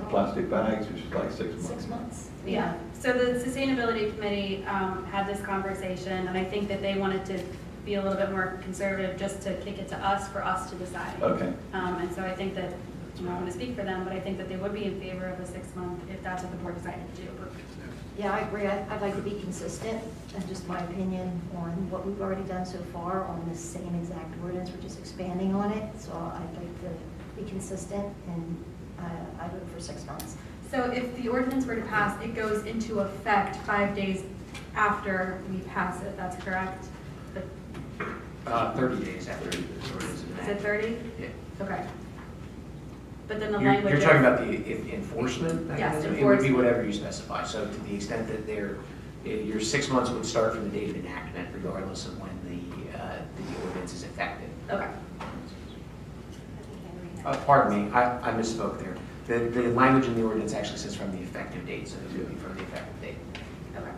plastic bags, which is like 6 months. 6 months. Yeah, so the Sustainability Committee had this conversation, and I think that they wanted to be a little bit more conservative, just to kick it to us, for us to decide. Okay. And so I think that, I'm not going to speak for them, but I think that they would be in favor of a 6 month if that's what the board decided to do. Yeah, I agree. I'd like to be consistent, and just my opinion on what we've already done so far on the same exact ordinance, we're just expanding on it. So I'd like to be consistent, and I vote for 6 months. So if the ordinance were to pass, it goes into effect 5 days after we pass it, that's correct? 30 days after the ordinance is Is it enacted. 30? Yeah. Okay. But then the You're language talking is- about the enforcement mechanism? Yes, It would be enforcement. whatever you specify. So to the extent that your 6 months would start from the date of enactment, regardless of when the ordinance is effective. Okay. Pardon me, I misspoke there. The language in the ordinance actually says from the effective date, so it would be from the effective date. Okay.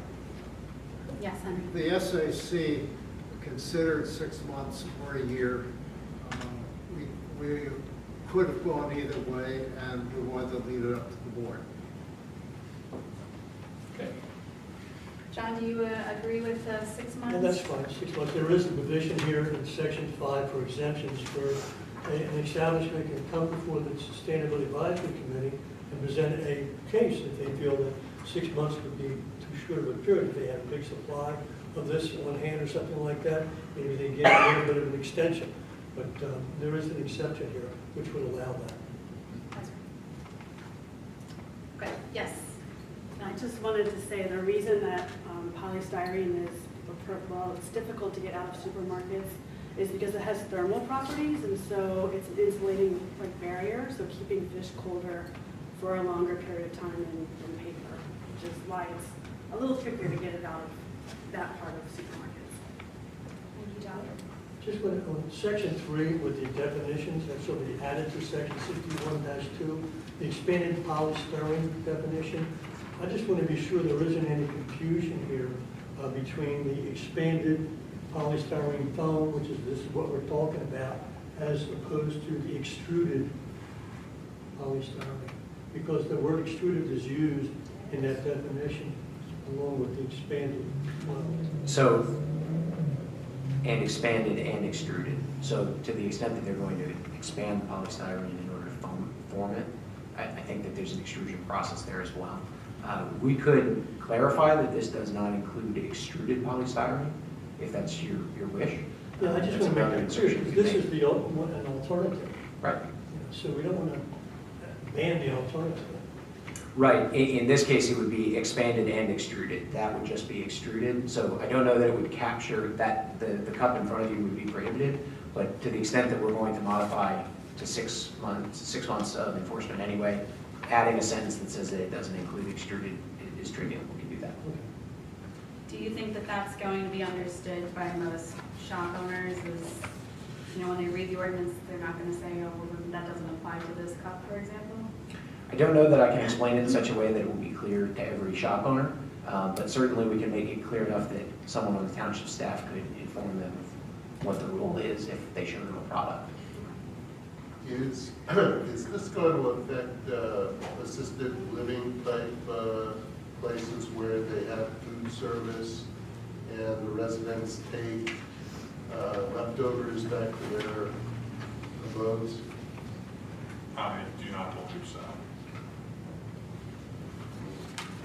Yes, Henry? The SAC considered 6 months or a year. We could have gone either way, and we wanted to leave it up to the board. Okay. John, do you agree with 6 months? And that's fine, 6 months. There is a provision here in section 5 for exemptions where an establishment can come before the Sustainability Advisory Committee and present a case if they feel that 6 months would be too short of a period. If they have a big supply of this on hand or something like that, maybe they get a little bit of an extension. But there is an exception here which would allow that. Okay, yes. I just wanted to say the reason that polystyrene is, well, it's difficult to get out of supermarkets is because it has thermal properties, and so it's an insulating like barrier, so keeping fish colder for a longer period of time than paper, which is why it's a little trickier to get it out of that part of supermarkets. Thank you, John. Just on section 3 with the definitions, that's sort of added to section 61-2, the expanded polystyrene definition. I just want to be sure there isn't any confusion here between the expanded polystyrene foam, which is this is what we're talking about, as opposed to the extruded polystyrene, because the word extruded is used in that definition along with the expanded. So, and expanded and extruded. So to the extent that they're going to expand polystyrene in order to form it, I think that there's an extrusion process there as well. We could clarify that this does not include extruded polystyrene, if that's your wish. Yeah, I just That's want to another make it clear, insertion because we this make. is an alternative. Right. So we don't want to ban the alternative. Right, in this case, it would be expanded and extruded. That would just be extruded. So I don't know that it would capture that, the cup in front of you would be prohibited, but to the extent that we're going to modify to 6 months of enforcement anyway, adding a sentence that says that it doesn't include extruded is trivial. We can do that. Do you think that that's going to be understood by most shop owners as, when they read the ordinance, they're not going to say, oh, well, that doesn't apply to this cup, for example? I don't know that I can explain it in such a way that it will be clear to every shop owner, but certainly we can make it clear enough that someone on the township staff could inform them of what the rule is if they show them a product. Is this going to affect assisted living type places where they have food service and the residents take leftovers back to their abodes? I do not believe so.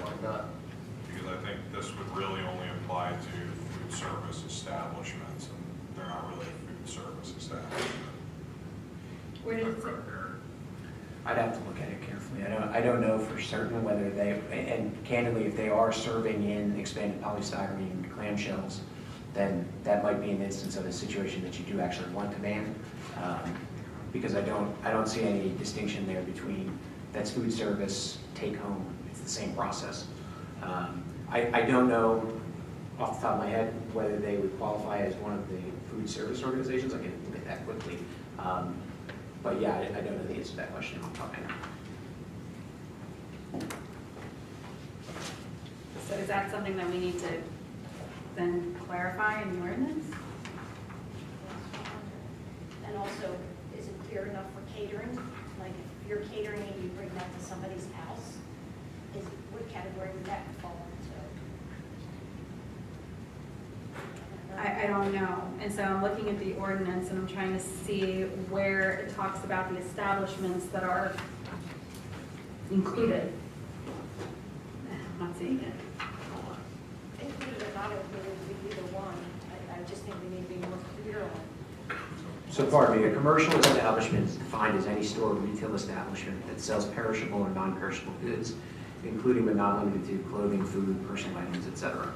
Why not? Because I think this would really only apply to food service establishments, and they're not really a food service establishment. Where did it say? I'd have to look at it carefully. I don't know for certain whether they, and candidly, if they are serving in expanded polystyrene clamshells, then that might be an instance of a situation that you do actually want to ban. Because I don't see any distinction there between that's food service, take home, it's the same process. I don't know off the top of my head whether they would qualify as one of the food service organizations. I can look at that quickly. But yeah, I don't know the answer to that question off the top of my head. So is that something that we need to then clarify in the ordinance? And also, is it clear enough for catering? Like, if you're catering and you bring that to somebody's house, what category would that fall into? I don't know. And so I'm looking at the ordinance and I'm trying to see where it talks about the establishments that are included. I'm not seeing it. Included or not included would be either one. I just think we need to be more clear on. So pardon me, a commercial establishment is defined as any store or retail establishment that sells perishable or non-perishable goods, including but not limited to clothing, food, personal items, etc.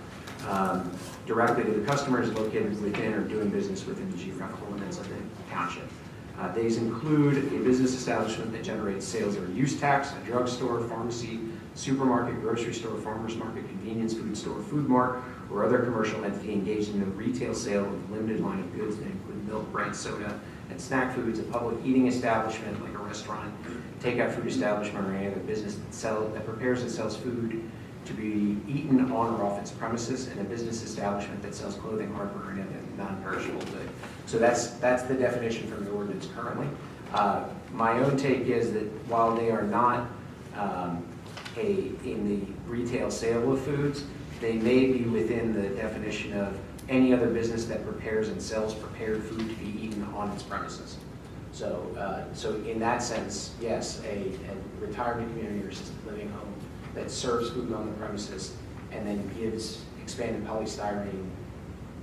Directly to the customers located within or doing business within the geographical limits of the township. These include a business establishment that generates sales or use tax, a drugstore, pharmacy, supermarket, grocery store, farmer's market, convenience food store, food mart, or other commercial entity engaged in the retail sale of a limited line of goods that include milk, bread, soda, and snack foods, a public eating establishment like a restaurant, takeout food establishment, or any other business that prepares and sells food to be eaten on or off its premises, and a business establishment that sells clothing, hardware, and other non-perishable goods. So that's the definition from the ordinance currently. My own take is that while they are not in the retail sale of foods, they may be within the definition of any other business that prepares and sells prepared food to be eaten on its premises. So, so in that sense, yes, a retirement community or assisted living home that serves food on the premises and then gives expanded polystyrene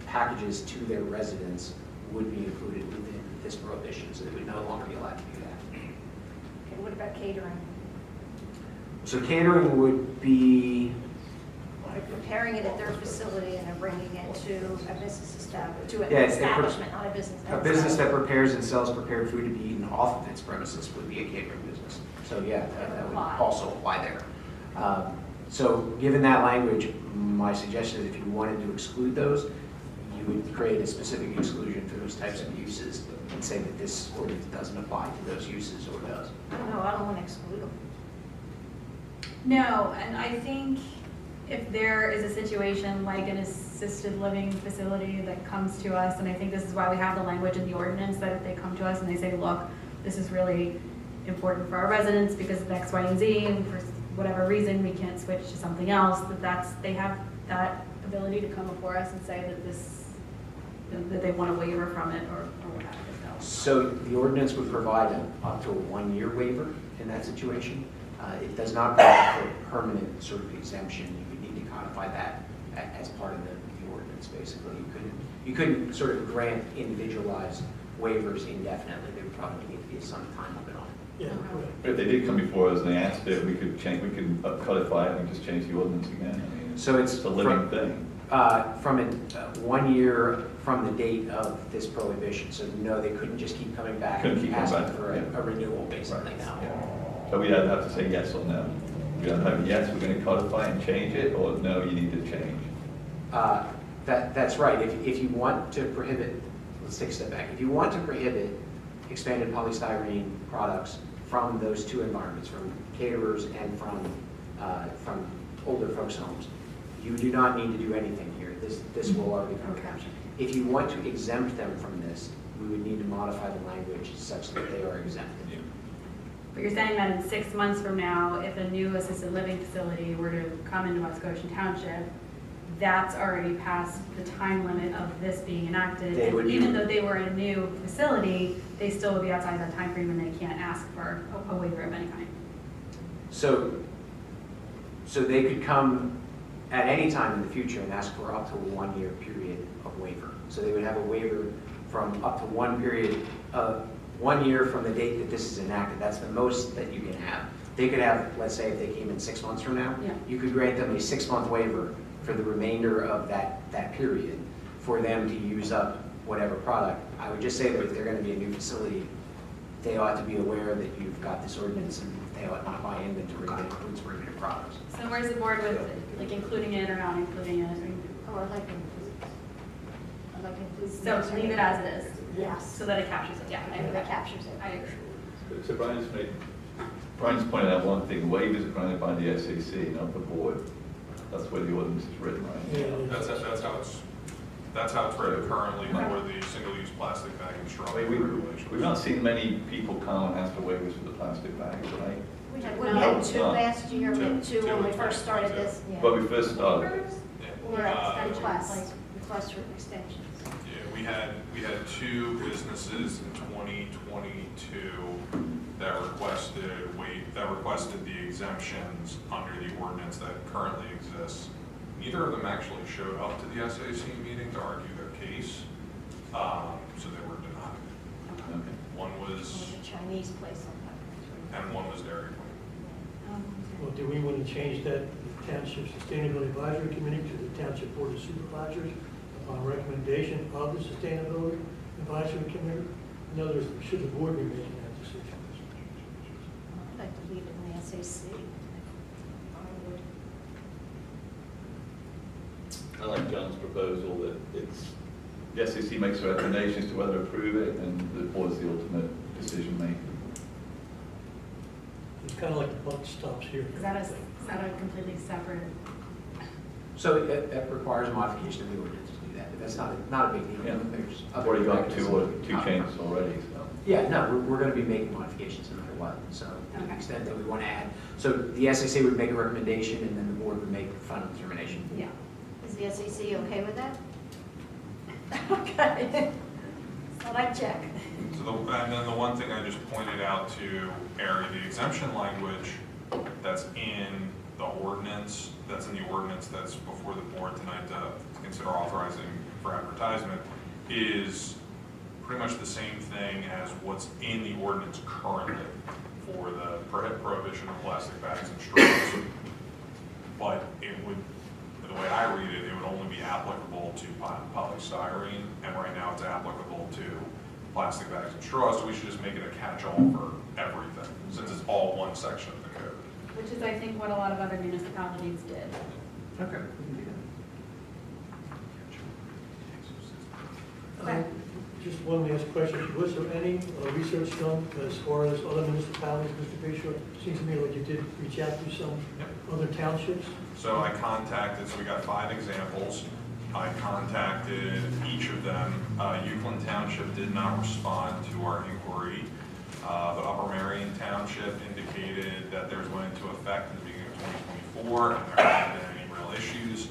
packages to their residents would be included within this prohibition, so they would no longer be allowed to do that. Okay, what about catering? So catering would be, Like preparing it at their facility and then bringing it to a business establishment, to an Yeah, establishment, not a business. a business that prepares and sells prepared food to be eaten off of its premises would be a catering business. So yeah, that would also apply there. So given that language, my suggestion is if you wanted to exclude those, you would create a specific exclusion for those types of uses and say that this ordinance doesn't apply to those uses or does. No, I don't want to exclude them. No, and I think if there is a situation like an assisted living facility that comes to us, and I think this is why we have the language in the ordinance, that if they come to us and they say, look, this is really important for our residents because of X, Y, and Z, and for whatever reason we can't switch to something else, they have that ability to come before us and say that they want a waiver from it or what have you. So the ordinance would provide up to a 1-year waiver in that situation. It does not provide for a permanent sort of exemption. You would need to codify that as part of the ordinance, basically. You couldn't sort of grant individualized waivers indefinitely. There would probably need to be some time limit on it. Yeah, But if they did come before us and they asked it, we could codify it and just change the ordinance again. I mean, So it's a living thing. From 1 year from the date of this prohibition. So no, they couldn't just keep coming back Couldn't and keep coming asking back, for yeah. a renewal basically now. So we'd have to say yes or no. We'd have to have yes, we're going to codify and change it, or no, you need to change. That's right. If you want to prohibit, let's take a step back. If you want to prohibit expanded polystyrene products from those two environments, from caterers and from older folks' homes, you do not need to do anything here. This will already come down. If you want to exempt them from this, we would need to modify the language such that they are exempted. But you're saying that in 6 months from now, if a new assisted living facility were to come into West Goshen Township, that's already past the time limit of this being enacted. They would And be- even though they were a new facility, they still would be outside that time frame, and they can't ask for a waiver of any kind. So they could come at any time in the future and ask for up to a 1-year period of waiver. So they would have a waiver from up to 1 year from the date that this is enacted. That's the most that you can have. They could have, let's say if they came in 6 months from now, Yeah. you could grant them a 6-month waiver for the remainder of that period for them to use up whatever product. I would just say that if they're going to be a new facility, they ought to be aware that you've got this ordinance and they ought not buy inventory that includes prohibited products. So where's the board with, like, including it or not including it? Oh, I like include. I like include. So leave it as it is, Yes. so that it captures it, yeah. I agree. That captures it. I agree. So Brian's pointed out one thing, waivers are granted by the SAC, not the board. That's where the ordinance is written, right? Yeah. That's how it's written currently for the single-use plastic bag and straw regulations. We've not seen many people come and ask for waivers for the plastic bags, right? We No. had 2 No. last year, we had 2 when we Two. first started this. Yeah. When we first started. Yeah, requests for extensions. Yeah, we had 2 businesses in 2022 that requested the exemptions under the ordinance that currently exists. Neither of them actually showed up to the SAC meeting to argue their case, so they were denied. Okay. One There's was, a Chinese place on that. and one was Dairy Queen. Well, do we want to change that Township Sustainability Advisory Committee to the Township Board of Supervisors upon recommendation of the Sustainability Advisory Committee? In other words, should the board be making that decision? I'd like to leave it in the SAC. I would. I like John's proposal that the SEC makes recommendations to whether to approve it, and the board's the ultimate decision maker. It's kind of like the buck stops here. Is that a completely separate? So that requires a modification of the ordinance to do that, but that's not a big deal. Yeah. There's I've other already got mechanisms. two changes already, so. Yeah, no, we're going to be making modifications no matter what, so to the Okay. extent that we want to add. So the SAC would make a recommendation, and then the board would make the final determination. Yeah. Is the SEC okay with that? Okay. Thought I'd check. So and then the one thing I just pointed out to Ari, the exemption language that's in the ordinance, that's before the board tonight to consider authorizing for advertisement, is pretty much the same thing as what's in the ordinance currently for the prohibition of plastic bags and straws. But it would, the way I read it, it would only be applicable to polystyrene, and right now it's applicable to plastic bags and straws, so we should just make it a catch-all for everything, since it's all one section of the code. Which is, I think, what a lot of other municipalities did. Okay. Okay. Just one last question. Was there any research done as far as other municipalities, Mr. Bishop? Seems to me like you did reach out to some other townships. So I contacted, so we got 5 examples. I contacted each of them. Euclid Township did not respond to our inquiry, but Upper Marion Township indicated that there's going into effect in the beginning of 2024, and there haven't been any real issues.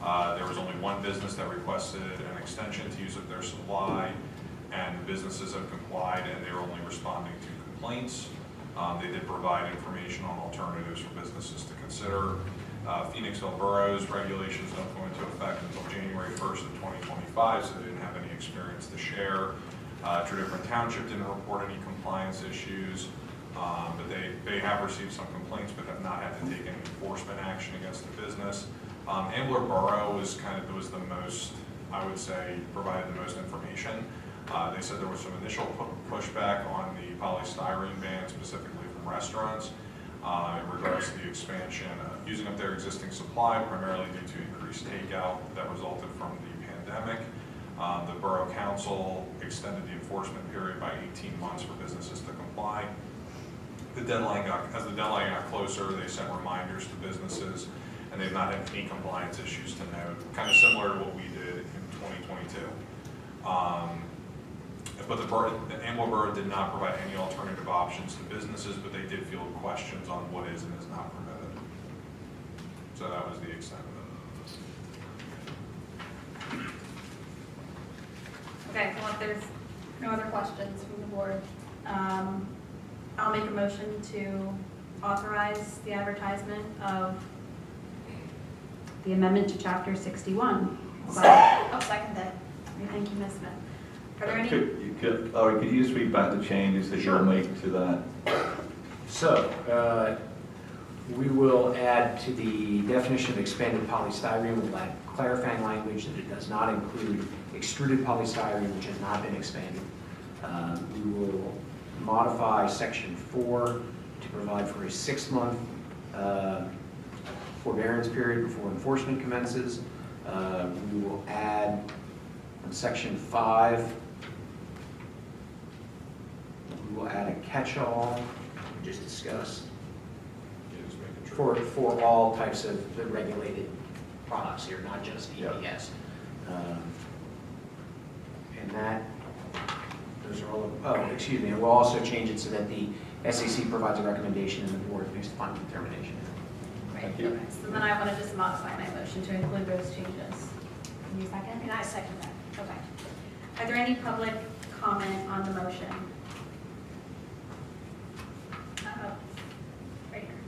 There was only one business that requested an extension to use of their supply, and the businesses have complied, and they were only responding to complaints. They did provide information on alternatives for businesses to consider. Phoenixville Borough's regulations don't go into effect until January 1st of 2025, so they didn't have any experience to share. Different Township didn't report any compliance issues, but they have received some complaints but have not had to take any enforcement action against the business. Ambler Borough was the most, I would say, provided the most information. They said there was some initial pushback on the polystyrene ban, specifically from restaurants, in regards to the expansion, using up their existing supply, primarily due to increased takeout that resulted from the pandemic. The Borough Council extended the enforcement period by 18 months for businesses to comply. As the deadline got closer, they sent reminders to businesses, and they've not had any compliance issues to note, kind of similar to what we did in 2022. But the Ambler Borough did not provide any alternative options to businesses, but they did field questions on what is and is not permitted. So that was the extent of it. Okay, well, if there's no other questions from the board, I'll make a motion to authorize the advertisement of the amendment to chapter 61. I'll second that. Thank you, Ms. Smith. Are there any? Could you just read back the changes that you'll make to that? So, we will add to the definition of expanded polystyrene, we'll add clarifying language that it does not include extruded polystyrene, which has not been expanded. We will modify section 4 to provide for a 6-month forbearance period before enforcement commences. We will add in section 5, we will add a catch-all, we just discussed, for all types of the regulated products here, not just EPS. And that, those are all, excuse me, and we'll also change it so that the SEC provides a recommendation and the board makes the final determination. Thank you. So then I want to just modify my motion to include those changes. Can you second? And I second that. Okay. Are there any public comment on the motion? Right here.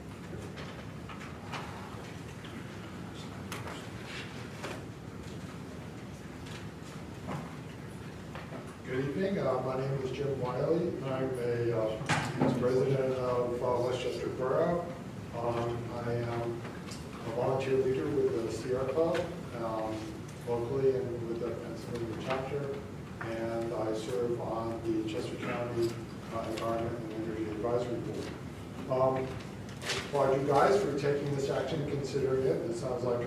Good evening. My name is Jim Wiley. I'm a resident of Westchester Borough. I am a volunteer leader with the Sierra Club, locally and with the Pennsylvania chapter, and I serve on the Chester County Environment and Energy Advisory Board. Applaud you guys for taking this action and considering it. It sounds like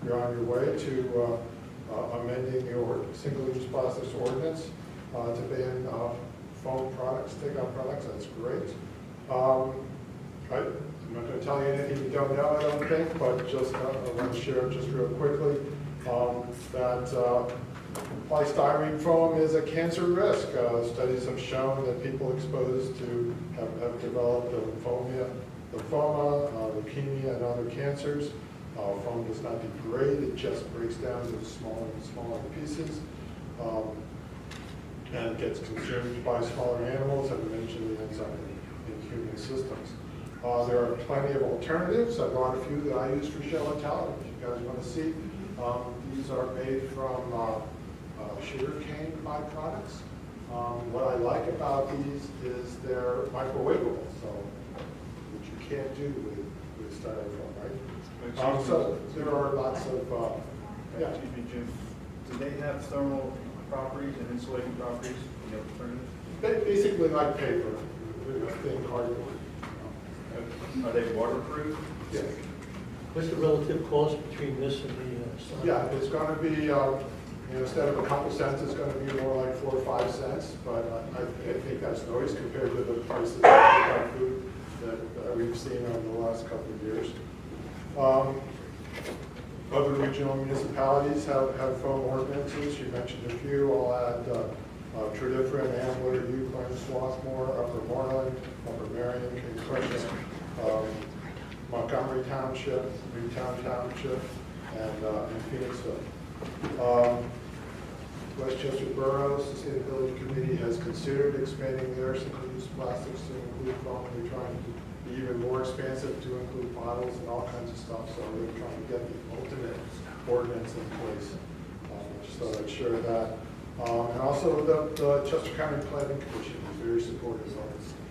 you're on your way to amending your single-use plastics ordinance to ban foam products, takeout products. That's great. I'm not going to tell you anything you don't know, I don't think, but just I want to share just real quickly that polystyrene foam is a cancer risk. Studies have shown that people exposed to have developed lymphoma, leukemia, and other cancers. Foam does not degrade, it just breaks down to smaller and smaller pieces. And gets consumed by smaller animals and eventually ends up in human systems. There are plenty of alternatives. I brought a few that I use for show and tell, if you guys want to see. These are made from sugarcane byproducts. What I like about these is they're microwavable, so which you can't do with styrofoam, right? So there are lots of, yeah. Excuse me, Jim, do they have thermal properties and insulating properties? The alternatives? Basically like paper, thin cardboard. Are they waterproof? Yes. What's the relative cost between this and the sign? Yeah, it's going to be, instead of a couple cents, it's going to be more like 4 or 5 cents. But I think that's noise compared to the prices of food that we've seen over the last couple of years. Other regional municipalities have foam ordinances. You mentioned a few. I'll add Tredyffrin, Ambler, Euclid, Swarthmore, Upper Moreland, Upper Marion, Kings Quay, Montgomery Township, Newtown Township, and Phoenixville. Westchester Borough Sustainability Committee has considered expanding their single-use plastics to include foam. They're trying to be even more expansive to include bottles and all kinds of stuff. So they're trying to get the ultimate ordinance in place. Just thought I'd share that. And also the Chester County Planning Commission is very supportive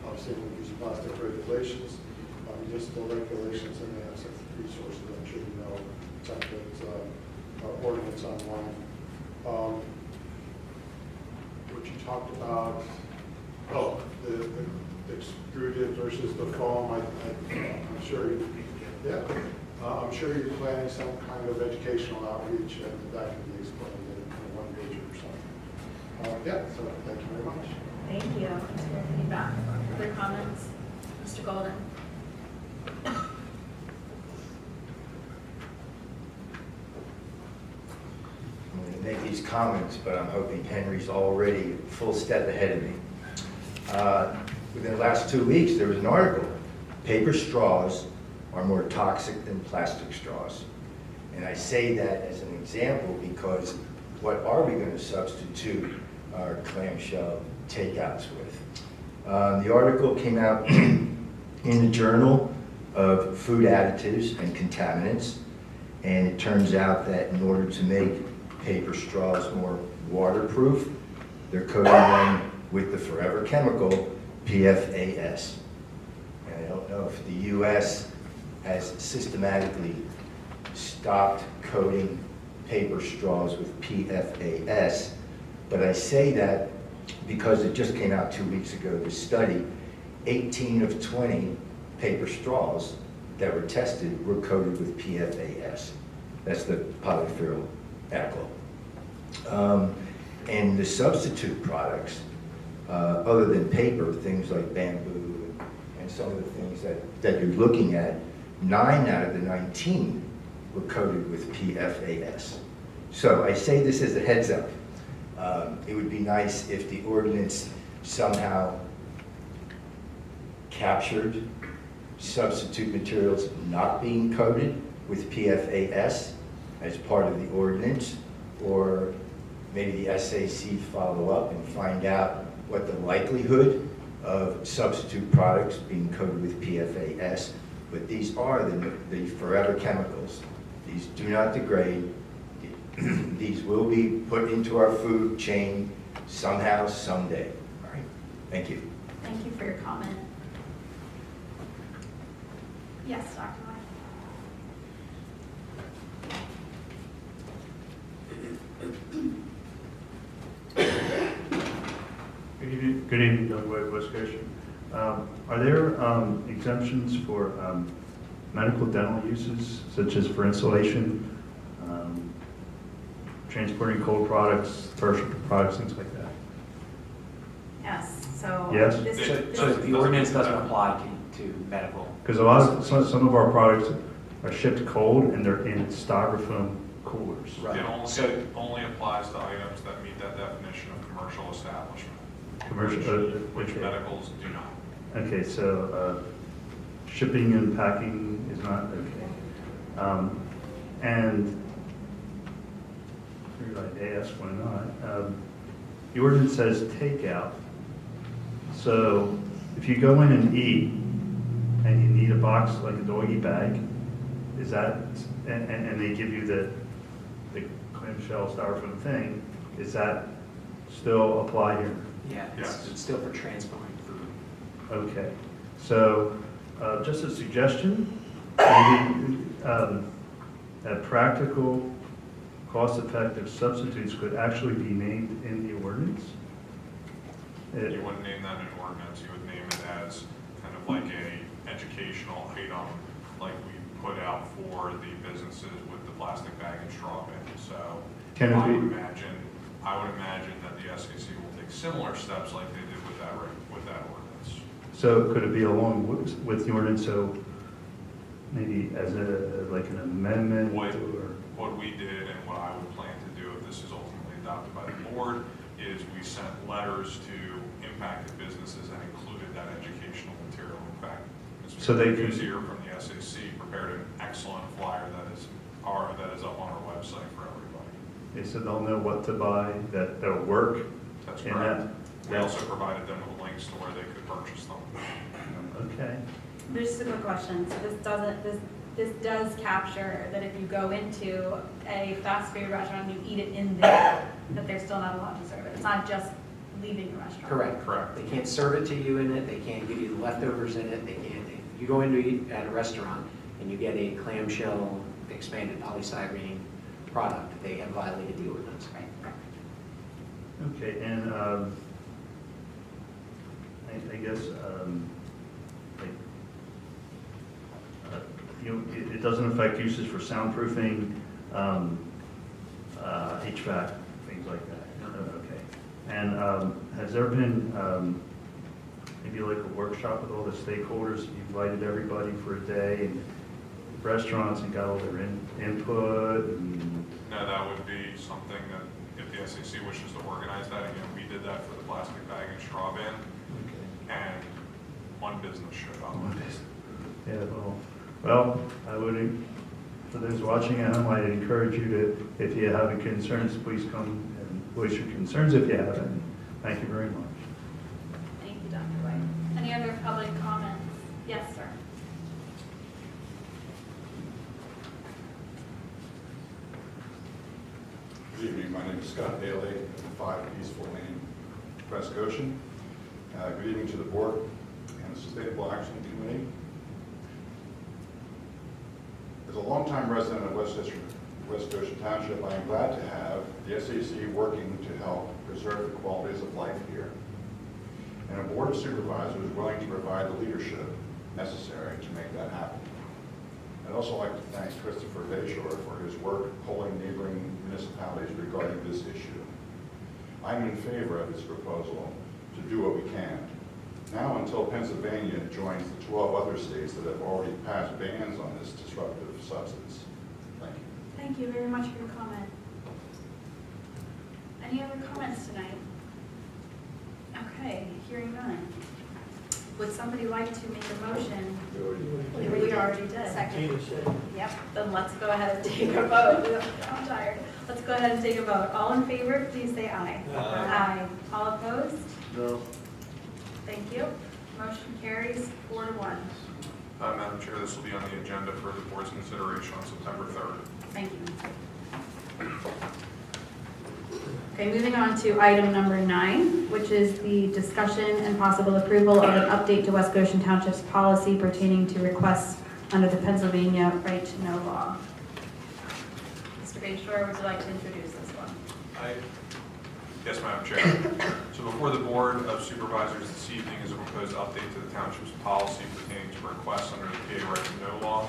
of single-use plastic regulations, municipal regulations, and they have some resources I'm sure you know, templates, ordinance online. What you talked about, the extruded versus the foam, I'm sure I'm sure you're planning some kind of educational outreach, and that can be explained in one page or something. So thank you very much. Thank you. Thanks for your feedback. Other comments? Mr. Golden? I'm going to make these comments, but I'm hoping Henry's already a full step ahead of me. Within the last 2 weeks, there was an article, paper straws are more toxic than plastic straws. And I say that as an example because what are we going to substitute our clamshell takeouts with. The article came out in the Journal of Food Additives and Contaminants, and it turns out that in order to make paper straws more waterproof, they're coating them with the forever chemical PFAS. And I don't know if the U.S. has systematically stopped coating paper straws with PFAS, but I say that because it just came out 2 weeks ago, this study, 18 of 20 paper straws that were tested were coated with PFAS. That's the polyphenol alkyl. And the substitute products, other than paper, things like bamboo and some of the things that you're looking at, 9 out of the 19 were coated with PFAS. So I say this as a heads up. It would be nice if the ordinance somehow captured substitute materials not being coated with PFAS as part of the ordinance, or maybe the SAC follow up and find out what the likelihood of substitute products being coated with PFAS. But these are the forever chemicals. These do not degrade. These will be put into our food chain somehow, someday. All right, thank you. Thank you for your comment. Yes, Dr. White. Good evening, Doug White, West Goshen. Are there exemptions for medical dental uses, such as for insulation, transporting cold products, personal products, things like that? Yes, so. Yes? So the ordinance doesn't apply to medical. Because a lot of, some of our products are shipped cold and they're in styrofoam coolers. Right. It only applies to items that meet that definition of commercial establishment. Which medicals do not. Okay, so shipping and packing is not okay. And I ask why not. The ordinance says takeout. So if you go in and eat and you need a box like a doggy bag, is that, and they give you the clamshell styrofoam thing, is that still apply here? Yeah, it's still for transporting food. Okay, so just a suggestion, maybe that practical, cost-effective substitutes could actually be named in the ordinance. You wouldn't name that in ordinance, you would name it as kind of like a educational item, like we put out for the businesses with the plastic bag and straw bin. So I would imagine that the SAC will take similar steps like they did with that ordinance. So could it be along with the ordinance, so maybe as like an amendment? What we did and what I would plan to do if this is ultimately adopted by the board is we sent letters to impacted businesses and included that educational material. In fact, Mr. Buzier from the SAC prepared an excellent flyer that is up on our website for everybody. They said they'll know what to buy, that'll work. That's correct. We also provided them with links to where they could purchase them. Okay. There's just a quick question. So this does capture that if you go into a fast food restaurant and you eat it in there, that they're still not allowed to serve it. It's not just leaving the restaurant. Correct. They can't serve it to you in it. They can't give you the leftovers in it. They can't. If you go in to eat at a restaurant and you get a clamshell expanded polystyrene product, they have violated the ordinance. Right. Okay, and I guess it doesn't affect uses for soundproofing, HVAC, things like that. Okay. And has there been maybe like a workshop with all the stakeholders? You invited everybody for a day and restaurants and got all their input? And... No, that would be something that if the SAC wishes to organize that, again, we did that for the plastic bag and straw bin. Okay. And one business showed up. Yeah, well, I would, for those watching at home, I'd encourage you to, if you have any concerns, please come and voice your concerns if you have any. Thank you very much. Thank you, Dr. White. Any other public comments? Yes, sir. Good evening, my name is Scott Bailey, 5 Peaceful Lane, West Goshen. Good evening to the board and the Sustainable Action Committee. As a longtime resident of West Goshen Township, I am glad to have the SAC working to help preserve the qualities of life here, and a board of supervisors willing to provide the leadership necessary to make that happen. I'd also like to thank Christopher Bayshore for his work polling neighboring municipalities regarding this issue. I'm in favor of his proposal to do what we can. Now until Pennsylvania joins the 12 other states that have already passed bans on this disruptive substance. Thank you. Thank you very much for your comment. Any other comments tonight? Okay, hearing none. Would somebody like to make a motion? We already did. Gina said. Yep, then let's go ahead and take a vote. I'm tired. Let's go ahead and take a vote. All in favor, please say aye. Aye. All opposed? No. Thank you. Motion carries 4-1. Madam Chair, this will be on the agenda for the board's consideration on September 3rd. Thank you. Okay, moving on to item number 9, which is the discussion and possible approval of an update to West Goshen Township's policy pertaining to requests under the Pennsylvania Right to Know law. Mr. Bayshore, would you like to introduce this one? Yes, Madam Chair. So before the Board of Supervisors this evening is a proposed update to the Township's policy pertaining to requests under the PA Right to Know law.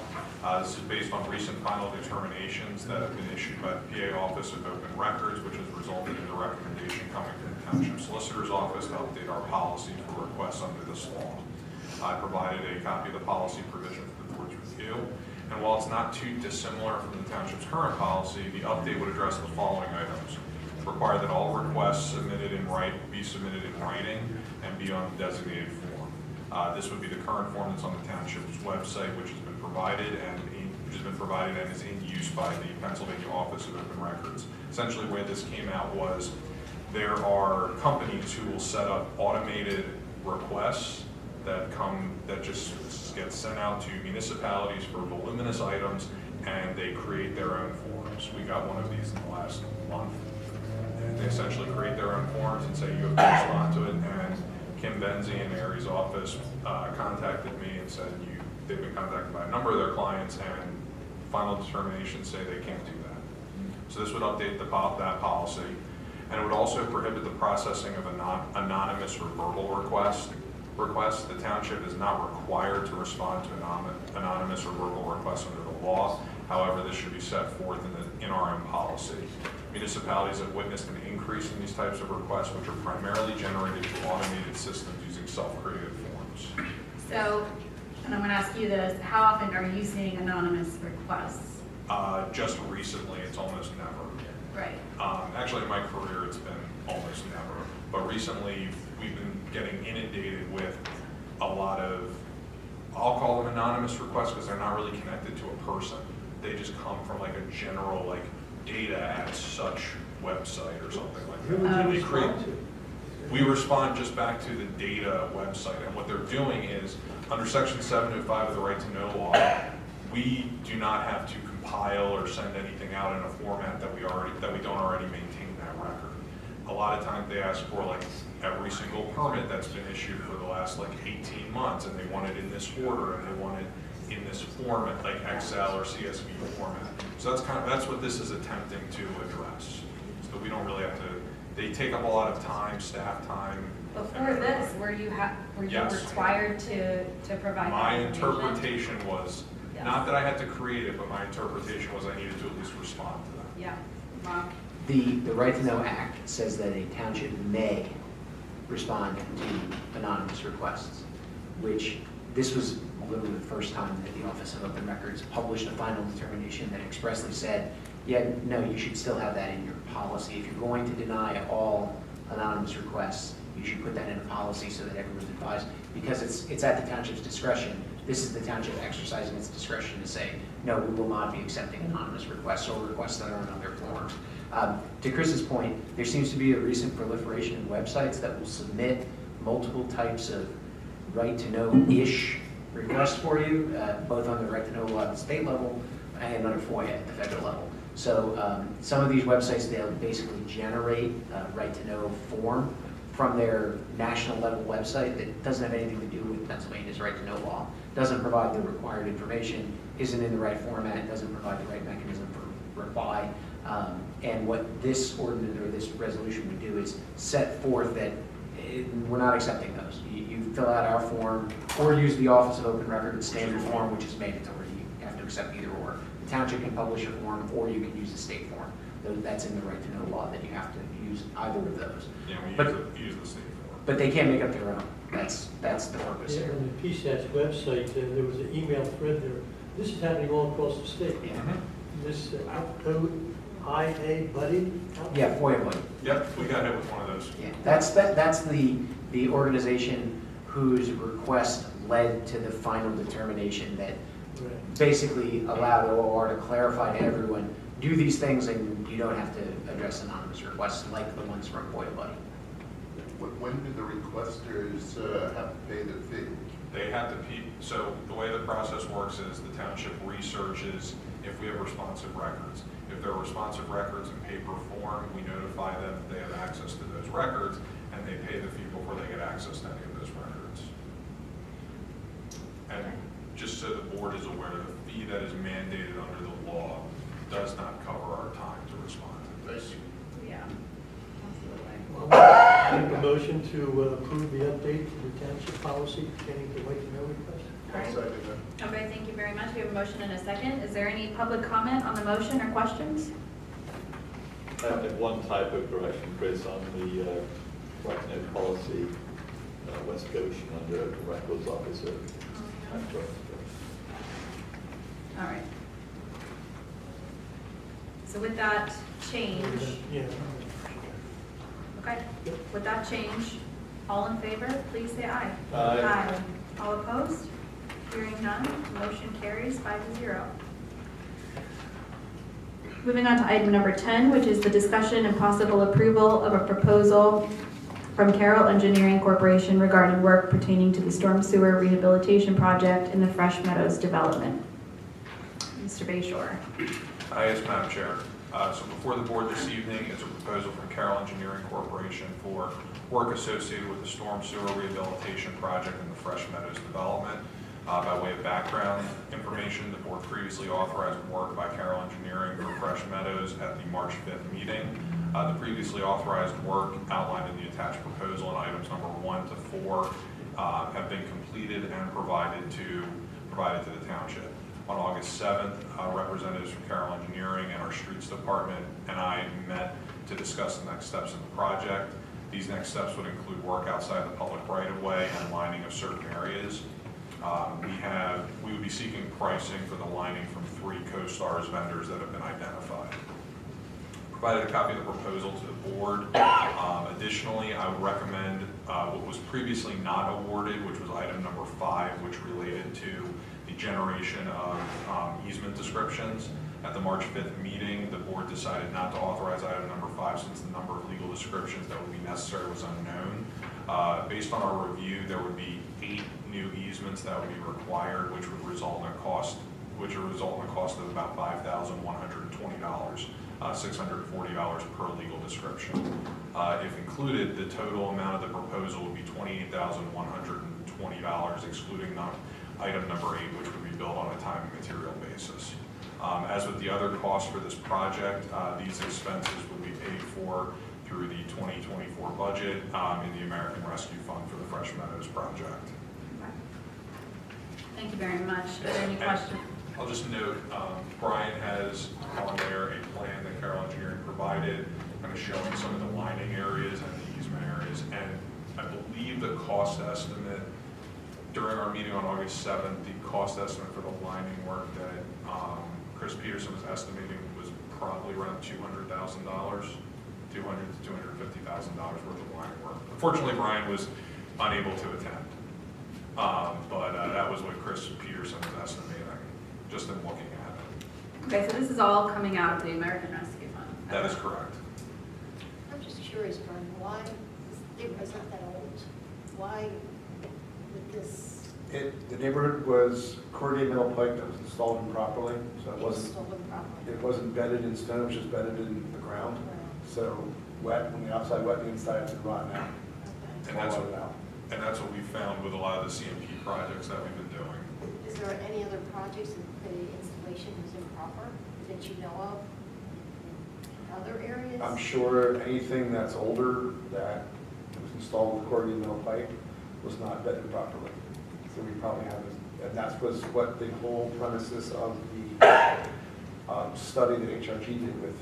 This is based on recent final determinations that have been issued by the PA Office of Open Records, which has resulted in a recommendation coming from the Township Solicitor's Office to update our policy for requests under this law. I provided a copy of the policy provision for the Board's review, and while it's not too dissimilar from the Township's current policy, the update would address the following items. Require that all requests submitted be submitted in writing and be on the designated form. This would be the current form that's on the Township's website, which has been provided and is in use by the Pennsylvania Office of Open Records. Essentially, where this came out was there are companies who will set up automated requests that just get sent out to municipalities for voluminous items, and they create their own forms. We got one of these in the last month. They essentially create their own forms and say you have to respond to it, and Kim Benzie in Aries' office contacted me and said they've been contacted by a number of their clients, and final determinations say they can't do that. So this would update that policy, and it would also prohibit the processing of anonymous or verbal requests. The Township is not required to respond to anonymous or verbal requests under the law. However, this should be set forth in our own policy. Municipalities have witnessed an increase in these types of requests, which are primarily generated through automated systems using self-created forms. So, and I'm going to ask you this, how often are you seeing anonymous requests? Just recently, it's almost never. Right. Actually, in my career, it's been almost never. But recently, we've been getting inundated with a lot of, I'll call them anonymous requests because they're not really connected to a person. They just come from like a general, like, data at such website or something like that. We respond just back to the data website, and what they're doing is, under Section 705 of the Right to Know law, we do not have to compile or send anything out in a format that we don't already maintain that record. A lot of times they ask for like every single permit that's been issued for the last like 18 months, and they want it in this order, and they want it in this format, like Excel or CSV format. So that's what this is attempting to address. So we don't really have to, they take up a lot of time, staff time. Before this, were you Yes. required to provide My that information? interpretation was, Yes. not that I had to create it, but my interpretation was I needed to at least respond to that. Yeah. Rob? The Right to Know Act says that a township may respond to anonymous requests, which this was literally the first time that the Office of Open Records published a final determination that expressly said, yeah, no, you should still have that in your policy. If you're going to deny all anonymous requests, you should put that in a policy so that everyone's advised, because it's at the township's discretion. This is the township exercising its discretion to say, no, we will not be accepting anonymous requests or requests that are in other forms. To Chris's point, there seems to be a recent proliferation of websites that will submit multiple types of right-to-know-ish requests for you, both on the right-to-know law at the state level and under FOIA at the federal level. So some of these websites, they'll basically generate a right-to-know form from their national level website that doesn't have anything to do with Pennsylvania's right-to-know law, doesn't provide the required information, isn't in the right format, doesn't provide the right mechanism for reply. And what this ordinance or this resolution would do is set forth that we're not accepting those. You fill out our form or use the Office of Open Record standard form, which is mandatory. You have to accept either or. The township can publish a form or you can use the state form. That's in the right-to-know law that you have to use either of those. Yeah, we use the state form. But they can't make up their own. That's the purpose Yeah, here. on the PSAT's website, there was an email thread there. This is happening all across the state. Yeah. This IA Buddy? Yeah, FOIA Buddy. Yep, we got hit with one of those. Yeah, that's the organization whose request led to the final determination that basically allowed OOR to clarify to everyone, do these things and you don't have to address anonymous requests like the ones from FOIA Buddy. When do the requesters have to pay the fee? They have to so the way the process works is the township researches if we have responsive records. If there are responsive records in paper form, we notify them that they have access to those records, and they pay the fee before they get access to any of those records. And just so the board is aware, the fee that is mandated under the law does not cover our time to respond to this. Yeah. Make a motion to approve the update to the township policy pertaining to right-to-know requests. All right. Okay, thank you very much. We have a motion and a second. Is there any public comment on the motion or questions? I have one type of correction, Chris, on the right-to-know policy, West Goshen under the records officer. All right. So with that change, Yeah. okay, with that change, all in favor, please say aye. Aye. All opposed? Hearing none, motion carries 5-0. Moving on to item number 10, which is the discussion and possible approval of a proposal from Carroll Engineering Corporation regarding work pertaining to the storm sewer rehabilitation project in the Fresh Meadows development. Mr. Bayshore. Yes, Madam Chair. So before the board this evening is a proposal from Carroll Engineering Corporation for work associated with the storm sewer rehabilitation project in the Fresh Meadows development. By way of background information, the board previously authorized work by Carroll Engineering for Fresh Meadows at the March 5th meeting. The previously authorized work outlined in the attached proposal in items number 1 to 4 have been completed and provided to the township. On August 7th, representatives from Carroll Engineering and our Streets Department and I met to discuss the next steps in the project. These next steps would include work outside the public right-of-way and lining of certain areas. We would be seeking pricing for the lining from 3 CoStarz vendors that have been identified. Provided a copy of the proposal to the board. Additionally, I would recommend what was previously not awarded, which was item number 5, which related to the generation of easement descriptions. At the March 5th meeting, the board decided not to authorize item number 5 since the number of legal descriptions that would be necessary was unknown. Based on our review, there would be 8 new easements that would be required, which would result in a cost of about $5,120, $640 per legal description. If included, the total amount of the proposal would be $28,120, excluding item number 8, which would be billed on a time and material basis. As with the other costs for this project, these expenses would be paid for through the 2024 budget in the American Rescue Fund for the Fresh Meadows project. Thank you very much. Are there any questions? I'll just note, Brian has on there a plan that Carroll Engineering provided, kind of showing some of the lining areas and the easement areas. And I believe the cost estimate during our meeting on August 7th, the cost estimate for the lining work that Chris Peterson was estimating was probably around $200,000, $200,000 to $250,000 worth of lining work. Unfortunately, Brian was unable to attend. But that was what Chris Peterson was estimating, just in looking at it. Okay, so this is all coming out of the American Rescue Fund. That is correct. I'm just curious, Vern, why, it's not that old, why would this The neighborhood was corrugated metal pipe that was installed improperly, so it be wasn't, installed improperly? it wasn't bedded in stone, it was just bedded in the ground. So wet, when the outside wet, the inside had rotten out. And that's what we found with a lot of the CMP projects that we've been doing. Is there any other projects that the installation was improper that you know of in other areas? I'm sure anything that's older that was installed with corrugated metal pipe was not vetted properly. So we probably have, and that was what the whole premises of the study that HRG did with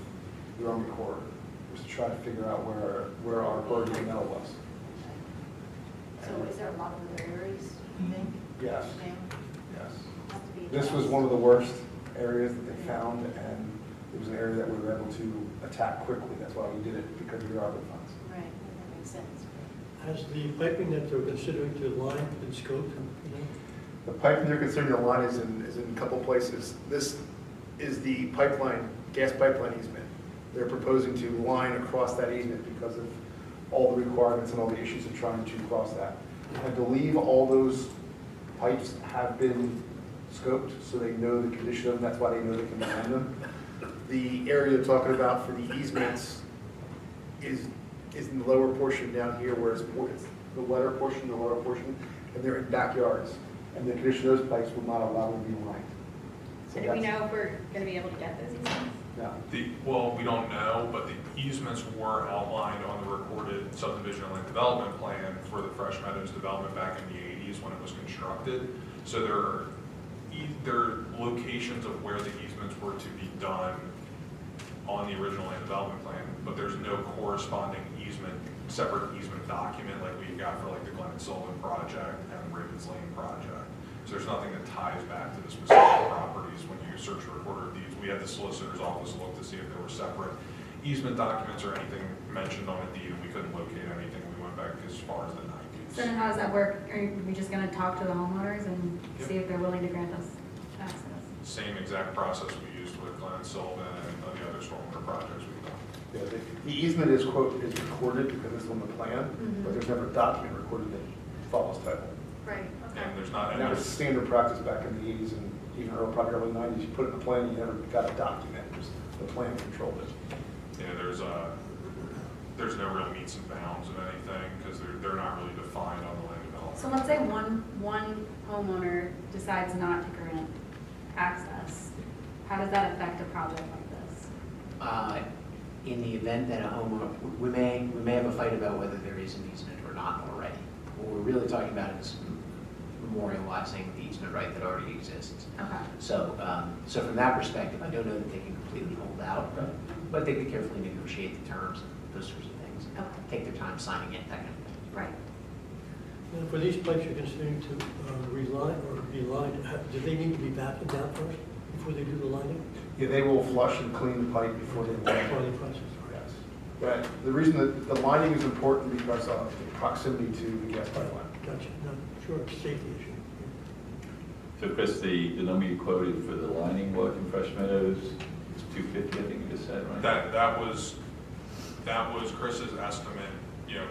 the Army Corps, was to try to figure out where our corrugated metal was. So is there a lot of other areas, you think? Yes, Yeah. yes. Have to be This was addressed? one of the worst areas that they found, and it was an area that we were able to attack quickly. That's why we did it, because of the ARPA funds. Right, that makes sense. Has the piping that they're considering to line been scoped? The piping they're considering to line is in a couple places. This is the pipeline, gas pipeline easement. They're proposing to line across that easement because of all the requirements and all the issues of trying to cross that. I believe all those pipes have been scoped, so they know the condition of them, that's why they know they can line them. The area they're talking about for the easements is in the lower portion down here, where it's the wetter portion, the lower portion, and they're in backyards. And the condition of those pipes will not allow them to be lined. So do we know if we're going to be able to get those easements? No. Well, we don't know, but the easements were outlined on the recorded subdivision and land development plan for the Fresh Meadows development back in the 80s when it was constructed. So there are locations of where the easements were to be done on the original land development plan, but there's no corresponding separate easement document like we got for like the Glen and Sullivan project and Ravens Lane project. So there's nothing that ties back to the specific properties when you search for recorder of deeds. We had the solicitor's office look to see if there were separate easement documents or anything mentioned on a deed, and we couldn't locate anything. We went back as far as the 90s. So then how does that work? Are we just going to talk to the homeowners and see if they're willing to grant us access? Same exact process we used with Glen and Sullivan and the other stormwater projects we've done. Yeah, the easement is, quote, is recorded because it's on the plan, but there's never a document recorded that follows title. Right, okay. And there's not And any. that was standard practice back in the 80s and even probably early 90s. You put it in the plan, you never got a document, just the plan controlled it. Yeah, there's no real meets and bounds of anything because they're not really defined on the land development. So let's say one homeowner decides not to grant access. How does that affect a project like this? In the event that a homeowner, we may have a fight about whether there is an easement or not already. What we're really talking about is memorializing the easement right that already exists. Okay. So, so from that perspective, I don't know that they can completely hold out, but they could carefully negotiate the terms and those sorts of things. Okay. Take their time signing it, that kind of thing. Right. And for these pipes you're considering to reline or be lined, do they need to be battened down first before they do the lining? Yeah, they will flush and clean the pipe before they line. Part of the process. Yes. But the reason that the lining is important because of the proximity to the gas pipeline. Gotcha. No, sure, it's a safety issue. So Chris, the number you quoted for the lining work in Fresh Meadows is $250, I think you just said, right? That was Chris's estimate,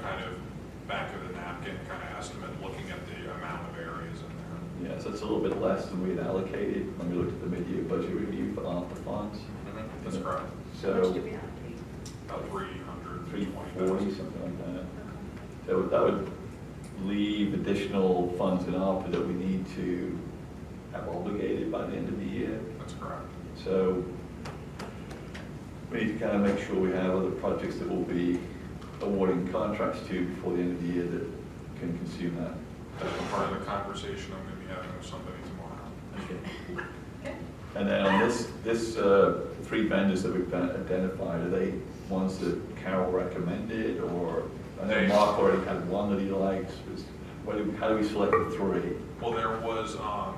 kind of back of the napkin kind of estimate, looking at the amount of areas in there. Yeah, so it's a little bit less than we had allocated when we looked at the mid-year budget review for ARPA funds. That's correct. How much So do we allocate? About 340, something like that. So that would leave additional funds in ARPA that we need to have obligated by the end of the year. That's correct. So we need to kind of make sure we have other projects that we'll be awarding contracts to before the end of the year that can consume that. That's part of the conversation I'm going to be having with somebody tomorrow. Okay. And then on this 3 vendors that we've identified, are they ones that Carol recommended, or I know Mark already had one that he likes? How do we select the 3? Well, there was, I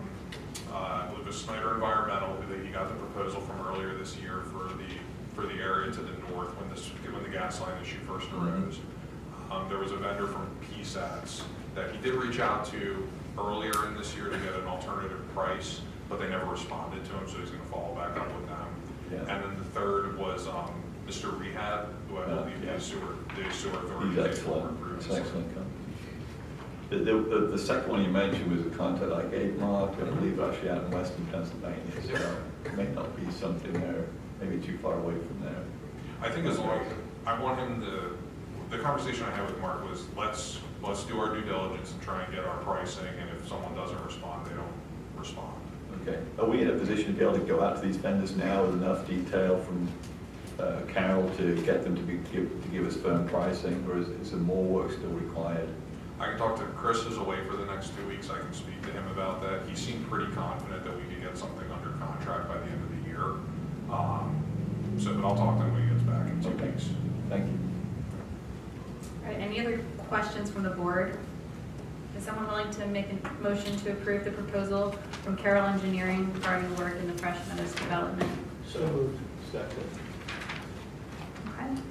believe it was Snyder Environmental, who he got the proposal from earlier this year for the area to the north when the gas line issue first arose. There was a vendor from PSATs that he did reach out to earlier in this year to get an alternative price, but they never responded to him, so he's going to follow back up with them. Yeah. And then the third was Mr. Rehab, who I believe Yeah. the sewer authority. He's did excellent. forward It's through. excellent company. The second one you mentioned was a contact I gave Mark, I believe actually out in western Pennsylvania, so it may not be something there, maybe too far away from there. I think as long as, I want him to, the conversation I had with Mark was, let's do our due diligence and try and get our pricing, and if someone doesn't respond, they don't respond. Okay. Are we in a position to be able to go out to these vendors now with enough detail from Carol to get them to give us firm pricing, or is there more work still required? I can talk to Chris, who's away for the next 2 weeks. I can speak to him about that. He seemed pretty confident that we could get something under contract by the end of the year. But I'll talk to him when he gets back in 2 weeks. Thank you. All right, any other questions from the board? Is someone willing to make a motion to approve the proposal from Carroll Engineering regarding work in the Fresh Meadows development? So moved. Second. Okay.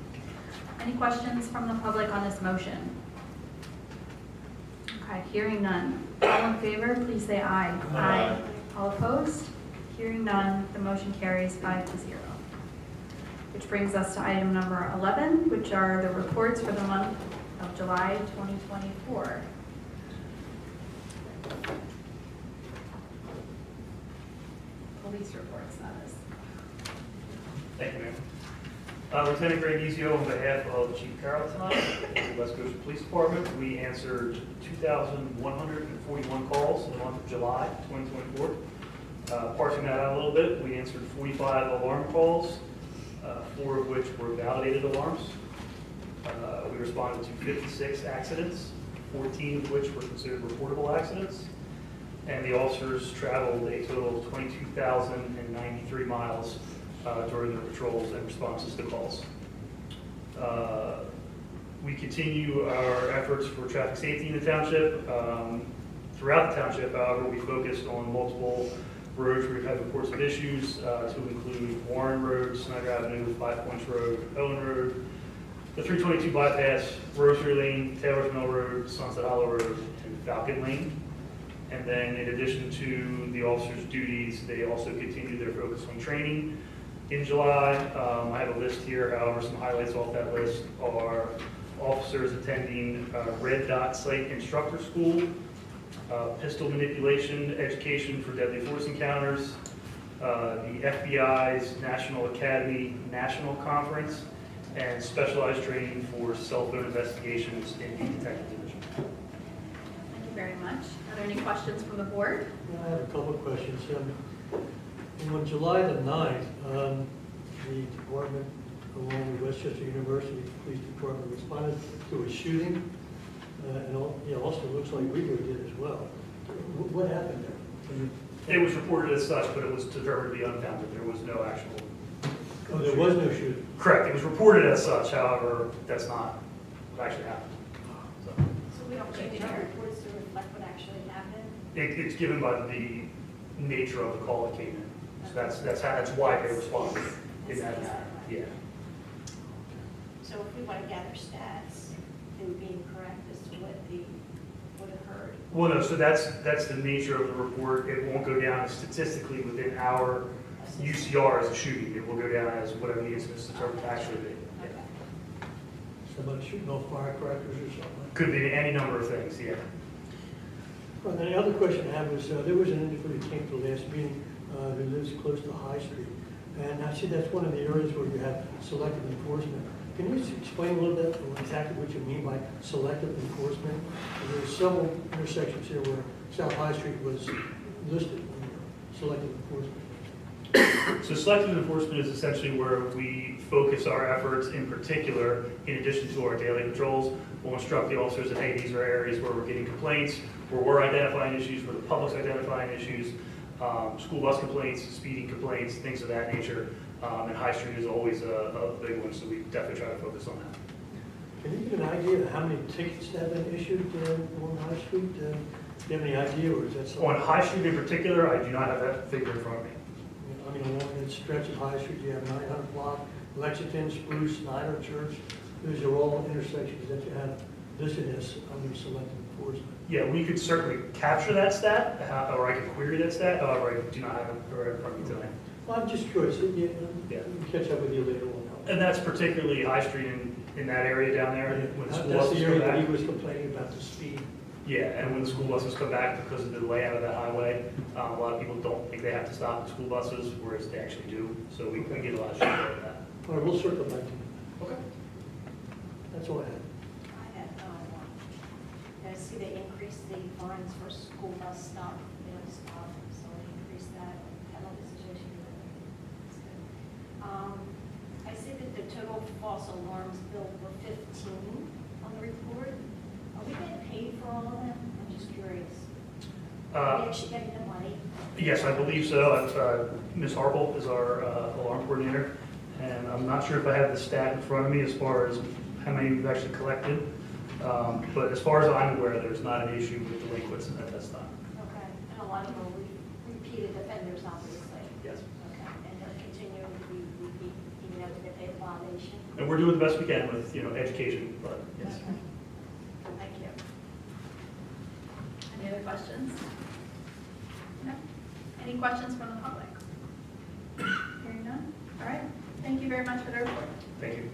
Any questions from the public on this motion? Okay, hearing none. All in favor, please say aye. Aye. All opposed? Hearing none, the motion carries 5-0. Which brings us to item number 11, which are the reports for the month of July 2024. Police reports, that is. Thank you, ma'am. Lieutenant Greg Ezio, on behalf of Chief Carroll tonight, the West Goshen Police Department, we answered 2,141 calls in the month of July 2024. Parsing that out a little bit, we answered 45 alarm calls, 4 of which were validated alarms. We responded to 56 accidents, 14 of which were considered reportable accidents. And the officers traveled a total of 22,093 miles during the patrols and responses to calls. We continue our efforts for traffic safety in the township. Throughout the township, however, we focused on multiple roads where we've had reports of issues, to include Warren Road, Snyder Avenue, Five Points Road, Owen Road, the 322 bypass, Rosary Lane, Taylor's Mill Road, Sunset Hollow Road, and Falcon Lane. And then in addition to the officers' duties, they also continue their focus on training. In July, I have a list here, however, some highlights off that list are officers attending Red Dot Site Instructor School, pistol manipulation education for deadly force encounters, the FBI's National Academy National Conference, and specialized training for cell phone investigations in the Detective Division. Thank you very much. Are there any questions from the board? I have a couple of questions. On July the 9th, the department, along with Westchester University Police Department, responded to a shooting, and also looks like Rico did as well. What happened there? It was reported as such, but it was determined to be unfounded. There was no actual. Oh, there was no shooting? Correct. It was reported as such, however, that's not what actually happened. So we don't change our reports to reflect what actually happened? It's given by the nature of the call that came in. So that's why they responded in that manner. Yeah. So if we want to gather stats, it would be incorrect as to what occurred. Well, no, so that's the nature of the report. It won't go down statistically within our UCR as a shooting. It will go down as whatever the incident is determined to actually be. Yeah. Somebody shooting off firecrackers or something? Could be any number of things, yeah. Well, the other question I have was, there was an individual who came to the last meeting who lives close to High Street. And I see that's one of the areas where you have selective enforcement. Can you explain a little bit exactly what you mean by selective enforcement? There are several intersections here where South High Street was listed under selective enforcement. So selective enforcement is essentially where we focus our efforts in particular, in addition to our daily patrols. We'll instruct the officers that, hey, these are areas where we're getting complaints, where we're identifying issues, where the public's identifying issues, school bus complaints, speeding complaints, things of that nature. And High Street is always a big one, so we definitely try to focus on that. Can you give an idea of how many tickets have been issued on High Street? Do you have any idea, or is that something? On High Street in particular, I do not have that figure in front of me. I mean, along that stretch of High Street, you have 900 Block, Lexington, Spruce, Snyder, Church. Those are all intersections that you have listed as under selective enforcement. Yeah, we could certainly capture that stat, or I could query that stat. However, I do not have it right in front of me tonight. Well, I'm just curious. You can catch up with you later on. And that's particularly High Street in that area down there, when the school That's buses the come area that back. he was complaining about the speed. Yeah, and when the school buses come back, because of the layout of that highway, a lot of people don't think they have to stop the school buses, whereas they actually do. So we get a lot of shit out of that. All right, we'll circle back to you. Okay. That's all I have. I see they increased the fines for school bus stop, so they increased that, penalties associated with it. I see that the total false alarms billed were 15 on the report. Are we getting paid for all of them? I'm just curious. Are we actually getting the money? Yes, I believe so. Ms. Harple is our alarm coordinator, and I'm not sure if I have the stat in front of me as far as how many we've actually collected. But as far as I'm aware, there's not an issue with delinquents at this time. Okay, and a lot of them are repeated offenders, obviously. Yes. Okay, and they're continuing to be repeat, even though they pay a violation. And we're doing the best we can with, education, but yes. Okay. Thank you. Any other questions? No? Any questions from the public? Hearing none? All right, thank you very much for the report. Thank you.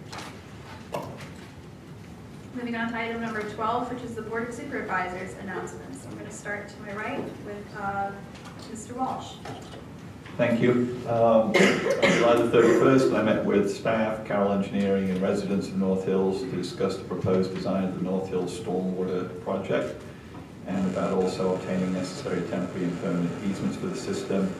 Moving on to item number 12, which is the Board of Supervisors announcements. I'm going to start to my right with Mr. Walsh. Thank you. On July the 31st, I met with staff, Carroll Engineering, and residents of North Hills to discuss the proposed design of the North Hills Stormwater Project and about also obtaining necessary temporary and permanent easements for the system.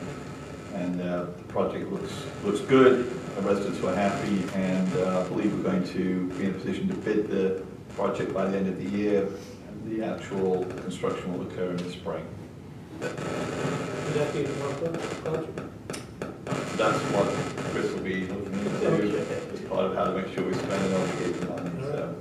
And the project looks good. The residents were happy, and I believe we're going to be in a position to bid the project by the end of the year. And the actual construction will occur in the spring. Would that be the project? That's what Chris will be looking into as part of how to make sure we spend it on the money. So.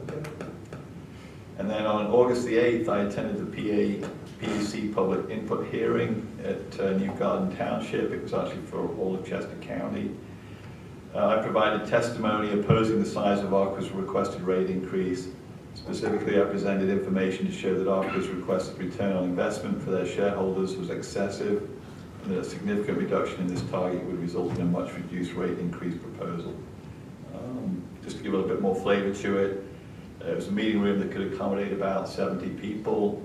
And then on August the 8th, I attended the PUC public input hearing at Goshen Township. It was actually for all of Chester County. I provided testimony opposing the size of ARCA's requested rate increase. Specifically, I presented information to show that ARCA's requested return on investment for their shareholders was excessive, and that a significant reduction in this target would result in a much reduced rate increase proposal. Just to give a little bit more flavor to it, it was a meeting room that could accommodate about 70 people.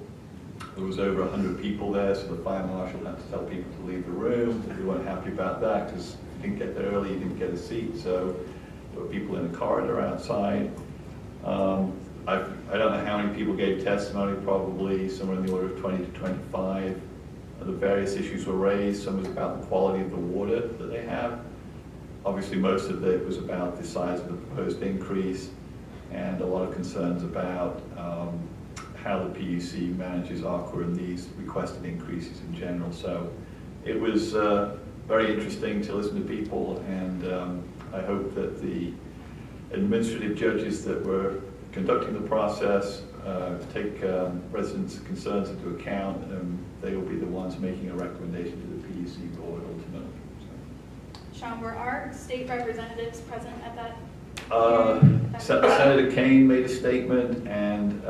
There was over 100 people there, so the fire marshal had to tell people to leave the room. They weren't happy about that because if you didn't get there early, you didn't get a seat. So there were people in the corridor outside. I don't know how many people gave testimony, probably somewhere in the order of 20 to 25. The various issues were raised. Some was about the quality of the water that they have. Obviously, most of it was about the size of the proposed increase, and a lot of concerns about how the PUC manages ARCA and these requested increases in general. So it was very interesting to listen to people, and I hope that the administrative judges that were conducting the process take residents' concerns into account, and they will be the ones making a recommendation to the PUC board ultimately. So. Sean, were our state representatives present at that? Senator Kane made a statement, and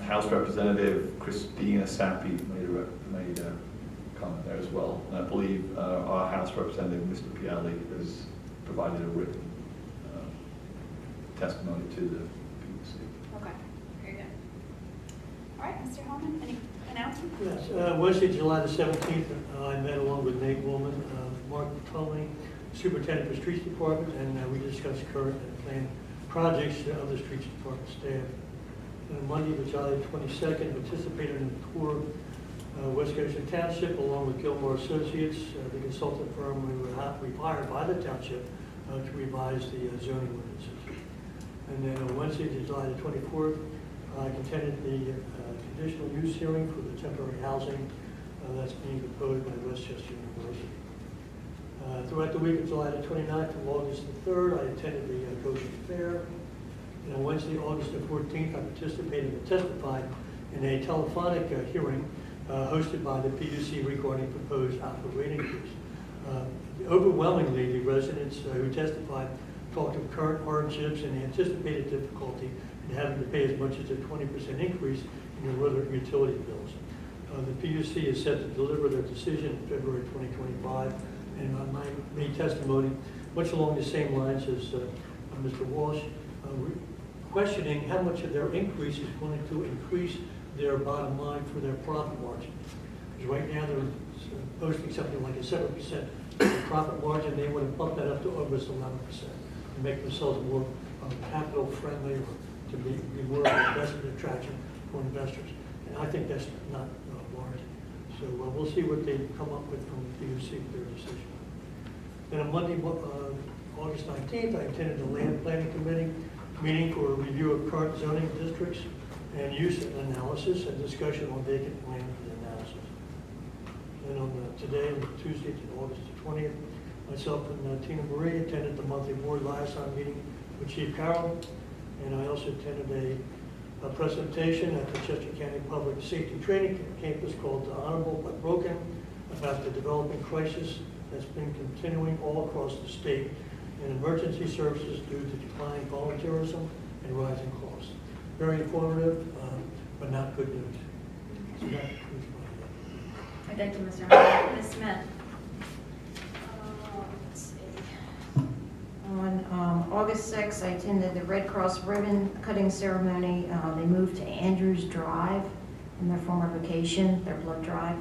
House Representative Christina Sappi made a comment there as well. And I believe our House Representative, Mr. Piali, has provided a written testimony to the PUC. Okay, very good. All right, Mr. Hellman, any announcements? Yes, Wednesday, July the 17th, I met along with Nate Woolman, Mark Tully, Superintendent for Streets Department, and we discussed current and planned projects of the Streets Department staff. And Monday, July 22nd, participated in a tour of West Goshen Township along with Gilmore Associates, the consultant firm who were hired by the township to revise the zoning ordinances. And then on Wednesday, July the 24th, I attended the conditional use hearing for the temporary housing that's being proposed by Westchester University. Throughout the week of July the 29th to August the 3rd, I attended the Goshen Fair. And on Wednesday, August the 14th, I participated and testified in a telephonic hearing hosted by the PUC regarding proposed ARCA rate increase. Overwhelmingly, the residents who testified talked of current hardships and anticipated difficulty in having to pay as much as a 20% increase in their other utility bills. The PUC is set to deliver their decision in February 2025, and my main testimony much along the same lines as Mr. Walsh, questioning how much of their increase is going to increase their bottom line for their profit margin. Because right now they're posting something like a 7% profit margin. They want to bump that up to almost 11% and make themselves more capital friendly, or to be more of an investment attraction for investors. And I think that's not warranted. So we'll see what they come up with from the DOC for their decision. And on Monday, August 19th, I attended the Land Planning Committee meeting for a review of current zoning districts and use analysis and discussion on vacant land analysis. And on today, Tuesday, August 20th, myself and Tina Marie attended the monthly board liaison meeting with Chief Carroll, and I also attended a presentation at the Chester County Public Safety Training Campus called Honorable But Broken, about the developing crisis that's been continuing all across the state in emergency services due to declining volunteerism and rising costs. Very informative, but not good news. So that concludes my Thank you, Mr. Hunter. Ms. Smith. Let's see. On August 6th, I attended the Red Cross ribbon cutting ceremony. They moved to Andrews Drive in their former location, their blood drive.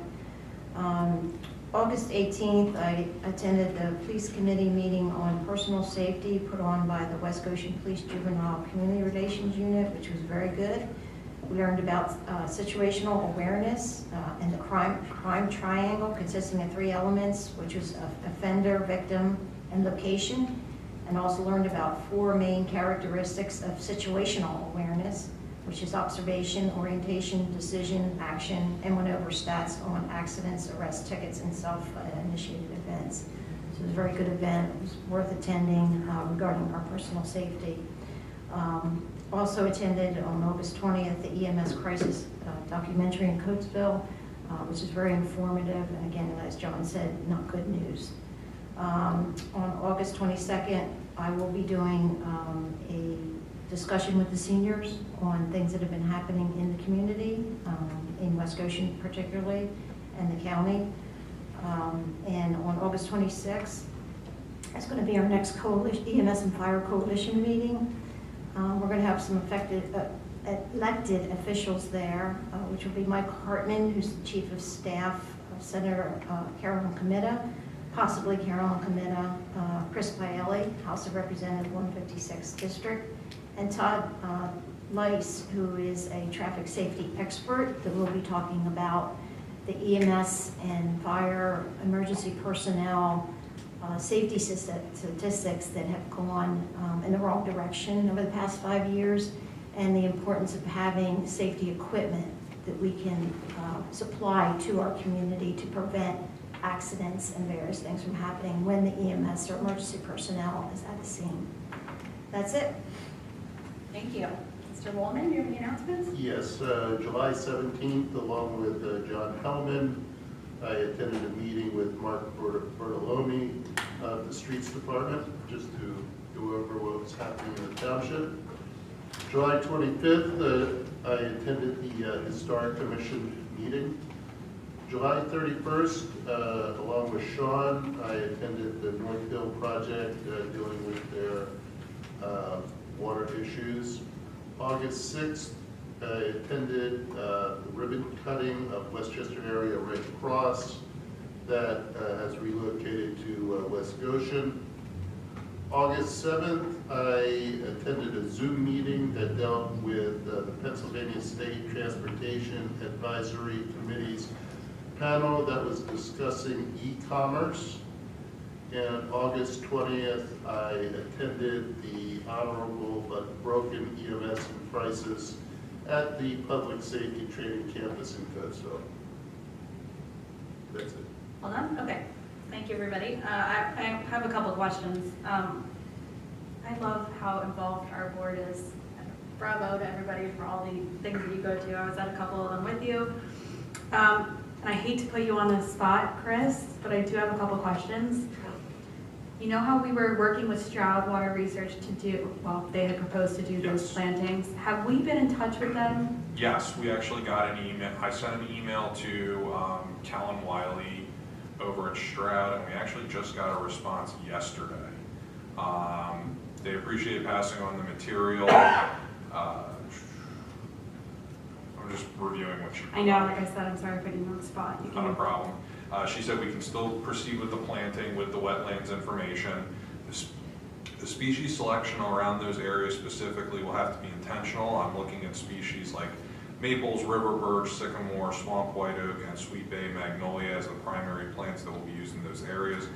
August 18th, I attended the Police Committee meeting on personal safety put on by the West Goshen Police Juvenile Community Relations Unit, which was very good. We learned about situational awareness and the crime triangle consisting of 3 elements, which was offender, victim, and location, and also learned about 4 main characteristics of situational awareness, which is observation, orientation, decision, action, and went over stats on accidents, arrest tickets, and self-initiated events. So it was a very good event. It was worth attending regarding our personal safety. Also attended on August 20th the EMS crisis documentary in Coatesville, which is very informative, and again, as John said, not good news. On August 22nd, I will be doing a discussion with the seniors on things that have been happening in the community, in West Goshen particularly, and the county. And on August 26th, that's going to be our next coalition, EMS and Fire Coalition meeting. We're going to have some elected officials there, which will be Mike Hartman, who's the Chief of Staff of Senator Carolyn Comita, possibly Carolyn Comita, Chris Paelli, House of Representatives 156th District, and Todd Lice, who is a traffic safety expert that will be talking about the EMS and fire emergency personnel safety statistics that have gone in the wrong direction over the past 5 years, and the importance of having safety equipment that we can supply to our community to prevent accidents and various things from happening when the EMS or emergency personnel is at the scene. That's it. Thank you. Mr. Woolman, do you have any announcements? Yes, July 17th, along with John Hellman, I attended a meeting with Mark Bertolome of the Streets Department, just to go over what was happening in the township. July 25th, I attended the Historic Commission meeting. July 31st, along with Sean, I attended the North Hill project dealing with their water issues. August 6th, I attended the ribbon cutting of Westchester Area Red Cross that has relocated to West Goshen. August 7th, I attended a Zoom meeting that dealt with the Pennsylvania State Transportation Advisory Committee's panel that was discussing e-commerce. And August 20th, I attended the Honorable But Broken EMS and Crisis at the Public Safety Training Campus in Coatesville. That's it. Well done. Okay. Thank you, everybody. I have a couple of questions. I love how involved our board is. Bravo to everybody for all the things that you go to. I was at a couple of them with you. And I hate to put you on the spot, Chris, but I do have a couple questions. You know how we were working with Stroud Water Research to do, well, they had proposed to do those plantings. Have we been in touch with them? Yes, we actually got an email. I sent an email to Callan Wiley over at Stroud, and we actually just got a response yesterday. They appreciate passing on the material. I'm just reviewing what she. I know, like I said, I'm sorry putting you on the spot. You Not a can, problem. She said we can still proceed with the planting with the wetlands information. The species selection around those areas specifically will have to be intentional. I'm looking at species like maples, river birch, sycamore, swamp white oak, and sweet bay magnolia as the primary plants that will be used in those areas,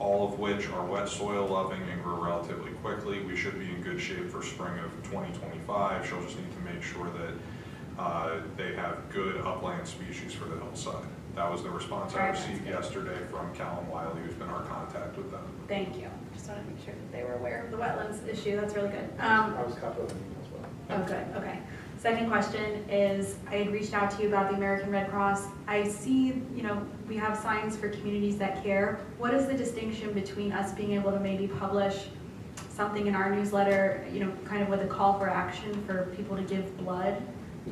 all of which are wet soil loving and grow relatively quickly. We should be in good shape for spring of 2025. She'll just need to make sure that they have good upland species for the hillside. That was the response I received yesterday from Callum Wiley, who's been our contact with them. thank you. Just wanted to make sure that they were aware of the wetlands issue. That's really good. I was copied as well. Oh, good, okay. Second question is, I had reached out to you about the American Red Cross. I see, we have signs for communities that care. What is the distinction between us being able to maybe publish something in our newsletter, kind of with a call for action for people to give blood?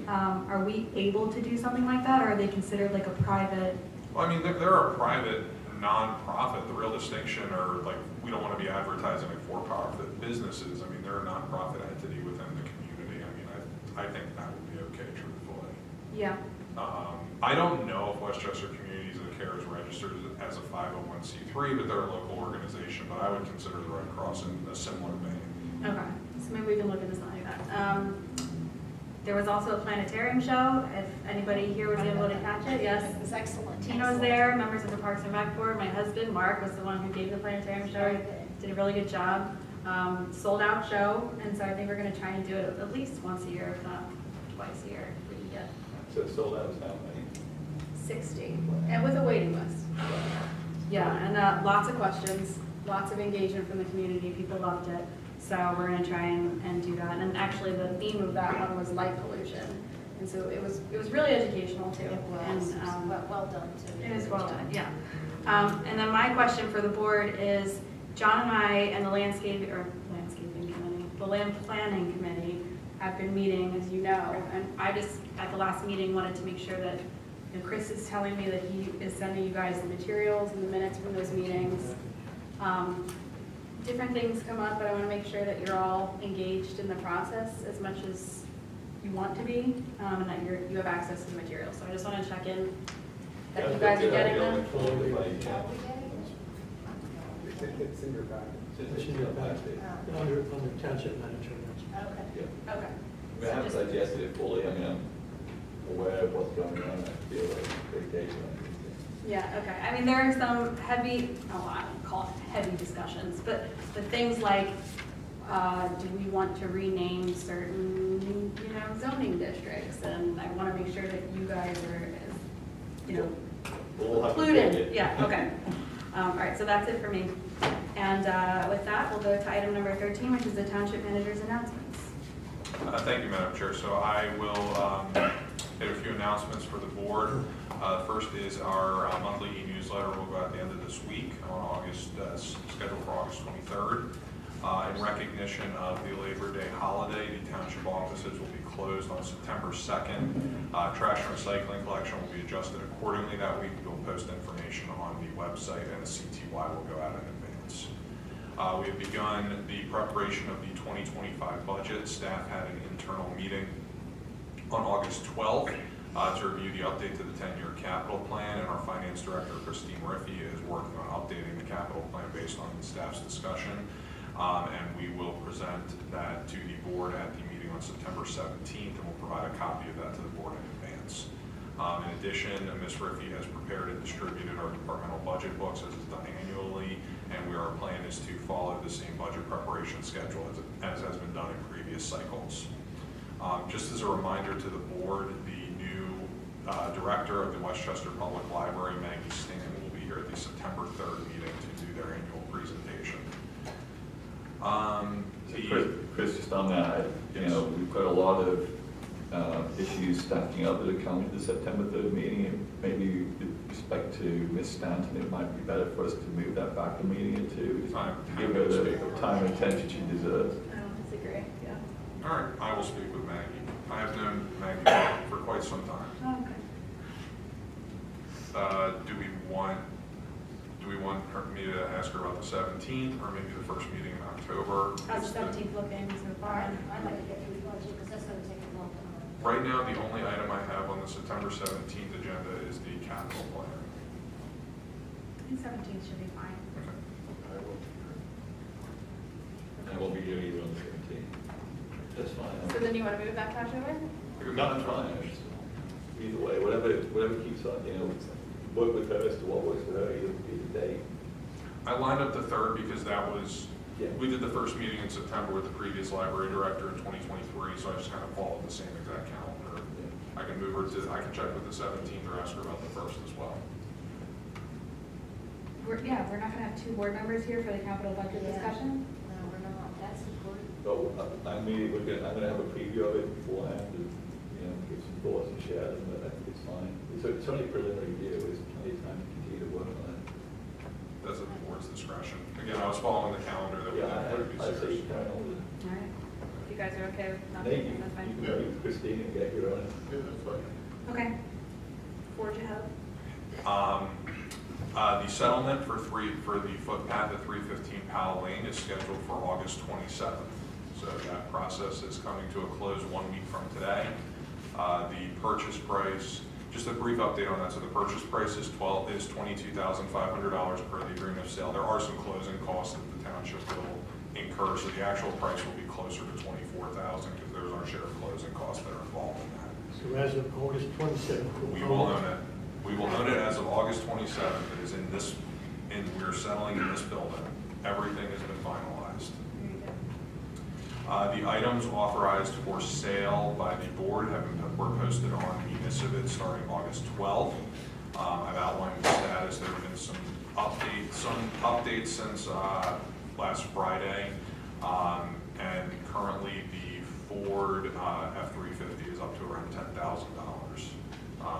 Are we able to do something like that, or are they considered like a private? Well, I mean, they're a private nonprofit. The real distinction are like, we don't want to be advertising like for-profit businesses. I mean, they're a nonprofit entity within the community. I mean, I think that would be okay, truthfully. Yeah. I don't know if Westchester Communities of Care is registered as a 501c3, but they're a local organization, but I would consider the Red Cross in a similar vein. Okay, so maybe we can look into something like that. There was also a planetarium show, if anybody here was able to catch it, yes. It was excellent. Tina was there, members of the Parks and Rec Board. My husband, Mark, was the one who gave the planetarium show. He did a really good job. Sold out show, and so I think we're gonna try and do it at least once a year, if not twice a year, if we can get So it's sold out how many? 60, and with a waiting list. Yeah, and lots of questions, lots of engagement from the community, people loved it. So we're gonna try and do that. And actually the theme of that one was light pollution. And so it was really educational too. It was, And, well done too. it is well done, yeah. And then my question for the board is, John and I and the landscaping committee, the land planning committee have been meeting, as you know, and I just, at the last meeting, wanted to make sure that, Chris is telling me that he is sending you guys the materials and the minutes from those meetings. Different things come up, but I want to make sure that you're all engaged in the process as much as you want to be, and that you have access to the materials. So I just want to check in that you guys are getting them. It's in your packet. It's in your packet, under township manager. Okay. Okay. I haven't digested it fully. I mean, I'm aware of what's going on. I feel like vacation. Yeah, okay. I mean, there are some heavy, I don't call it heavy discussions, but things like, do we want to rename certain, zoning districts? And I want to make sure that you guys are, We'll have to included. take it. Yeah, okay. All right, so that's it for me. And with that, we'll go to item number 13, which is the township manager's announcements. Thank you, Madam Chair. So I will hit a few announcements for the board. First is our monthly e-newsletter will go out at the end of this week on August, scheduled for August 23rd. In recognition of the Labor Day holiday, the township offices will be closed on September 2nd. Trash and recycling collection will be adjusted accordingly that week. We'll post information on the website, and the CTY will go out in advance. We have begun the preparation of the 2025 budget. Staff had an internal meeting on August 12th to review the update to the 10-year capital plan, and our finance director, Christine Riffey, is working on updating the capital plan based on the staff's discussion. And we will present that to the board at the meeting on September 17th, and we'll provide a copy of that to the board in advance. In addition, Ms. Riffey has prepared and distributed our departmental budget books as is done annually, and our plan is to follow the same budget preparation schedule as has been done in previous cycles. Just as a reminder to the board, the new director of the Westchester Public Library, Maggie Stanton, will be here at the September 3rd meeting to do their annual presentation. Chris, just on that, we've got a lot of issues stacking up that are coming to the September 3rd meeting. And maybe with respect to Ms. Stanton, it might be better for us to move that back a meeting or two to give her the time and attention she deserves. I don't disagree, yeah. All right, I will speak with Maggie. I have known Maggie for quite some time. Oh, okay. Do we we want me to ask her about the 17th or maybe the first meeting in October? How's the 17th looking, Mr. Barnes? I'd like to get through the budget because that's going to take a long time. Right now, the only item I have on the September 17th agenda is the capital plan. I think 17th should be fine. Okay. I won't be here either on the 17th. That's fine. So then you want to move it back to October? No, that's fine. Either way, whatever keeps on, work with her as to what works for her, either day. I lined up the 3rd because that was, Yeah. we did the first meeting in September with the previous library director in 2023, so I just kind of followed the same exact calendar. I can move her to, I can check with the 17th or ask her about the 1st as well. We're not going to have 2 board members here for the capital budget discussion? No, we're not. That's important. So I'm gonna have a preview of it beforehand and, give some thoughts and share them, but I think it's fine. It's only a preliminary view, there's plenty of time to continue to work on it. That's at the board's discretion. Again, I was following the calendar that we had in previous I say years. kind of, All right. If you guys are okay with not Nate, taking, that's fine. you can meet Christine and get your own. Yeah, that's fine. Okay. Forge ahead. The settlement for the footpath at 315 Powell Lane is scheduled for August 27th. So that process is coming to a close 1 week from today. The purchase price, just a brief update on that. So the purchase price is $22,500 per the agreement of sale. There are some closing costs that the township will incur, so the actual price will be closer to $24,000 because there's our share of closing costs that are involved in that. So as of August 27th. We will own it. We will own it as of August 27th. It is in this, and we're settling in this building. Everything has been finalized. The items authorized for sale by the board were posted on Municipid starting August 12th. I've outlined the status. There have been some updates since last Friday, and currently the Ford F-350 is up to around $10,000.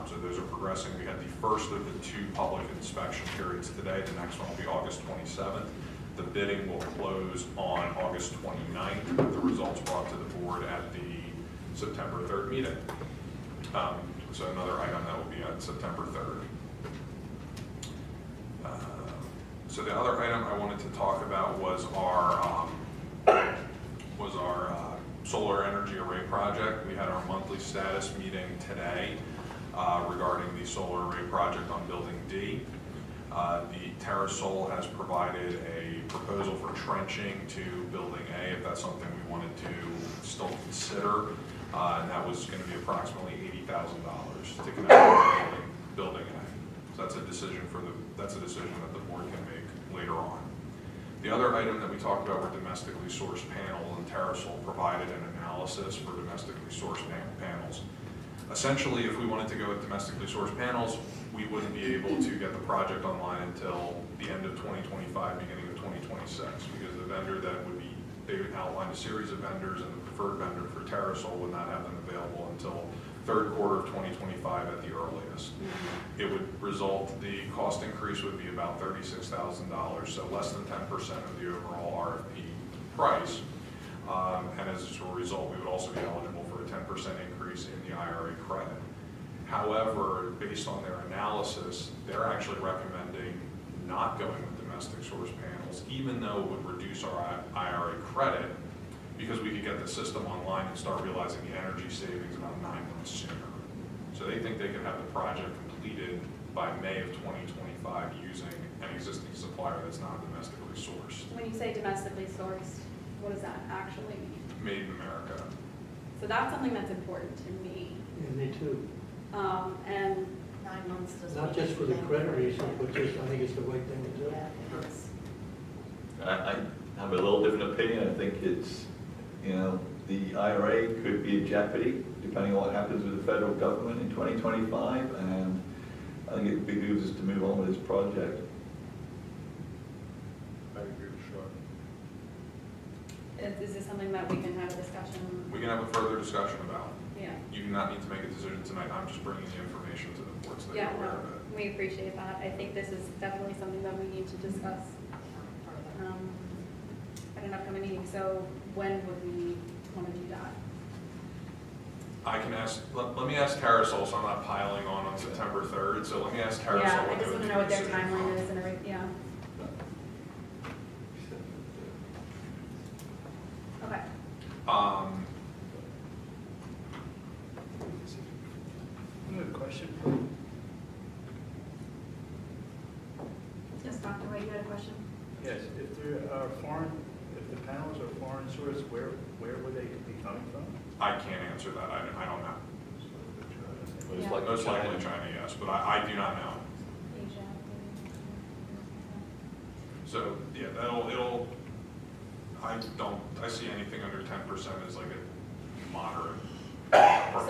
So those are progressing. We had the first of the 2 public inspection periods today. The next one will be August 27th. The bidding will close on August 29th, with the results brought to the board at the September 3rd meeting. So another item that will be on September 3rd. So the other item I wanted to talk about was our solar energy array project. We had our monthly status meeting today regarding the solar array project on Building D. The TerraSol has provided a proposal for trenching to Building A, if that's something we wanted to still consider, and that was going to be approximately $80,000 to connect Building A. So that's a decision that the board can make later on. The other item that we talked about were domestically sourced panels, and TerraSol provided an analysis for domestically sourced panels. Essentially, if we wanted to go with domestically sourced panels, we wouldn't be able to get the project online until the end of 2025, beginning of 2026, because the vendor that would be, they would outline a series of vendors, and the preferred vendor for TerraSol would not have them available until 3rd quarter of 2025 at the earliest. It would result, the cost increase would be about $36,000, so less than 10% of the overall RFP price. And as a result, we would also be eligible for a 10% increase in the IRA credit. However, based on their analysis, they're actually recommending not going with domestic source panels, even though it would reduce our IRA credit, because we could get the system online and start realizing the energy savings about 9 months sooner. So they think they could have the project completed by May of 2025 using an existing supplier that's not domestically sourced. When you say domestically sourced, what does that actually mean? Made in America. So that's something that's important to me. Yeah, me too. And 9 months doesn't. Not just for the credit reason, but just, I think it's the right thing to do. Yeah, it is. I have a little different opinion. I think it's, the IRA could be in jeopardy depending on what happens with the federal government in 2025, and I think it behooves us to move on with this project. I agree with Sean. is this something that we can have a discussion? We can have a further discussion about. Yeah. You do not need to make a decision tonight. I'm just bringing the information to the board so that Yeah, you're aware no, of it. we appreciate that. I think this is definitely something that we need to discuss at an upcoming meeting. So when would we want to do that? I can ask, let me ask Carousel, so I'm not piling on September 3rd, so let me ask Carousel. Yeah, I what just they want would to know what their consider. timeline is and everything, yeah. Okay. Good question. Yes, Dr. White, you had a question? Yes, if there are foreign, if the panels are foreign source, where would they be coming from? I can't answer that, I don't know. Most Yeah. Most likely China, yes, but I do not know. Asia. So, yeah, I see anything under 10% as like a moderate.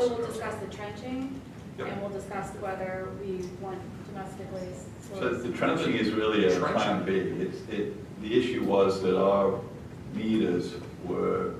So we'll discuss the trenching, Yep. and we'll discuss whether we want domestic waste. So the trenching is really a plan B. The issue was that our meters were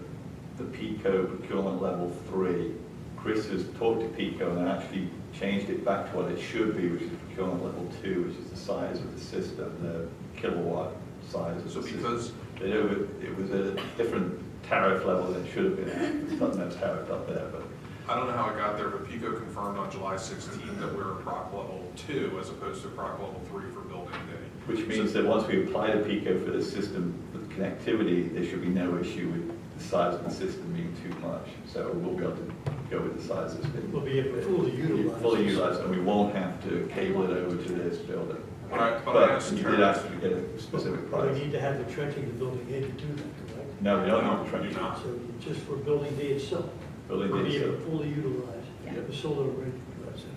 the PICO procurement level 3. Chris has talked to PICO and actually changed it back to what it should be, which is procurement level 2, which is the size of the system, the kilowatt size of the system. Because it was a different tariff level than it should have been at. It's not no tariff up there, but I don't know how it got there, but PICO confirmed on July 16th that we're a PROC level 2 as opposed to PROC level 3 for building day. which means that once we apply the PICO for the system with connectivity, there should be no issue with the size of the system being too much. So we'll be able to go with the size that's been We'll be able to fully utilize. fully utilized, and we won't have to cable it over to this building. But I But asked you did Terrence- ask to get a specific But we price. need to have the trenching to building A to do that, correct? No, we don't No, need to you do trench. not. So just for building D itself. Building D We'll be able itself. to fully utilize the solar array.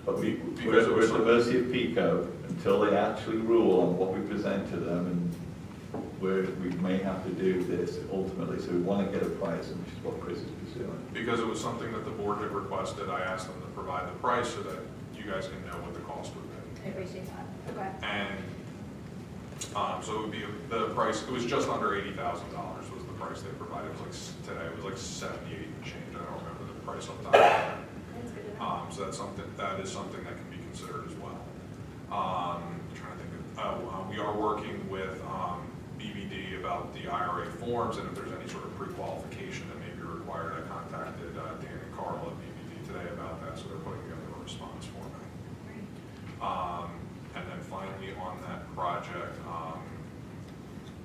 But we're Because it was at the mercy of PICO until they actually rule on what we present to them, and we may have to do this ultimately. So we want to get a price, which is what Chris is pursuing. Because it was something that the board had requested, I asked them to provide the price so that you guys can know what the cost would be. I appreciate that. Okay. And so it would be the price, it was just under $80,000 was the price they provided. It was like, today, it was like 78 and change. I don't remember the price off the top of my head. That's good to know. So that is something that can be considered as well. Trying to think of, we are working with BBD about the IRA forms, and if there's any sort of pre-qualification that may be required, I contacted Dan and Carl at BBD today about that, so they're putting together a response for me. And then finally on that project,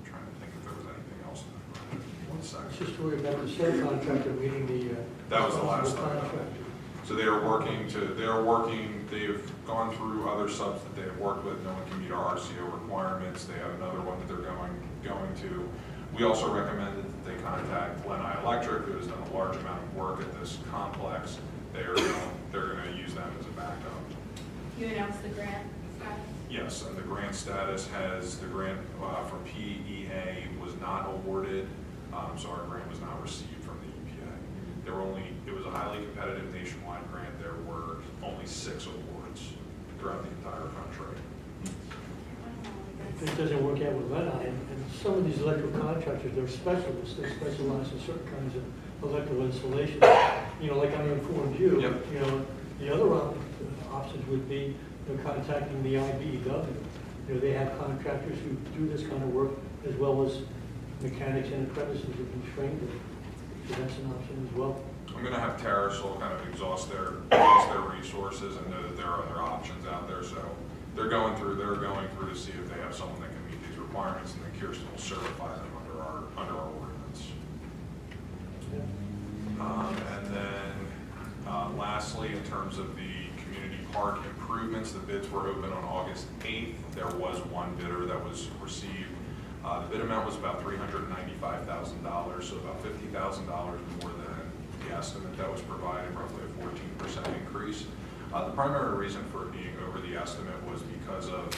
trying to think if there was anything else. One Let's second. just worry about the subcontractor meeting the. That was the last responsible item. contractor. So they've gone through other subs that they have worked with, no one can meet our RCO requirements, they have another one that they're going to. We also recommended that they contact Lenai Electric, who has done a large amount of work at this complex. They're going to use them as a backup. You announced the grant status? Yes, and the grant status the grant from PEA was not awarded, so our grant was not received from the EPA. It was a highly competitive nationwide grant. There were only 6 awards throughout the entire country. If it doesn't work out with Lenai, and some of these electrical contractors, they're specialists, they specialize in certain kinds of electrical installation. Like I informed you, Yep. The other options would be contacting the IBEW. They have contractors who do this kind of work, as well as mechanics and apprentices who can train them. So that's an option as well. I'm going to have Terrasol kind of exhaust their resources and know that there are other options out there. So they're going through to see if they have someone that can meet these requirements, and then Kirsten will certify them under our ordinance. And then lastly, in terms of the community park improvements, the bids were open on August 8th. There was one bidder that was received. The bid amount was about $395,000, so about $50,000 more than the estimate that was provided, roughly a 14% increase. The primary reason for it being over the estimate was because of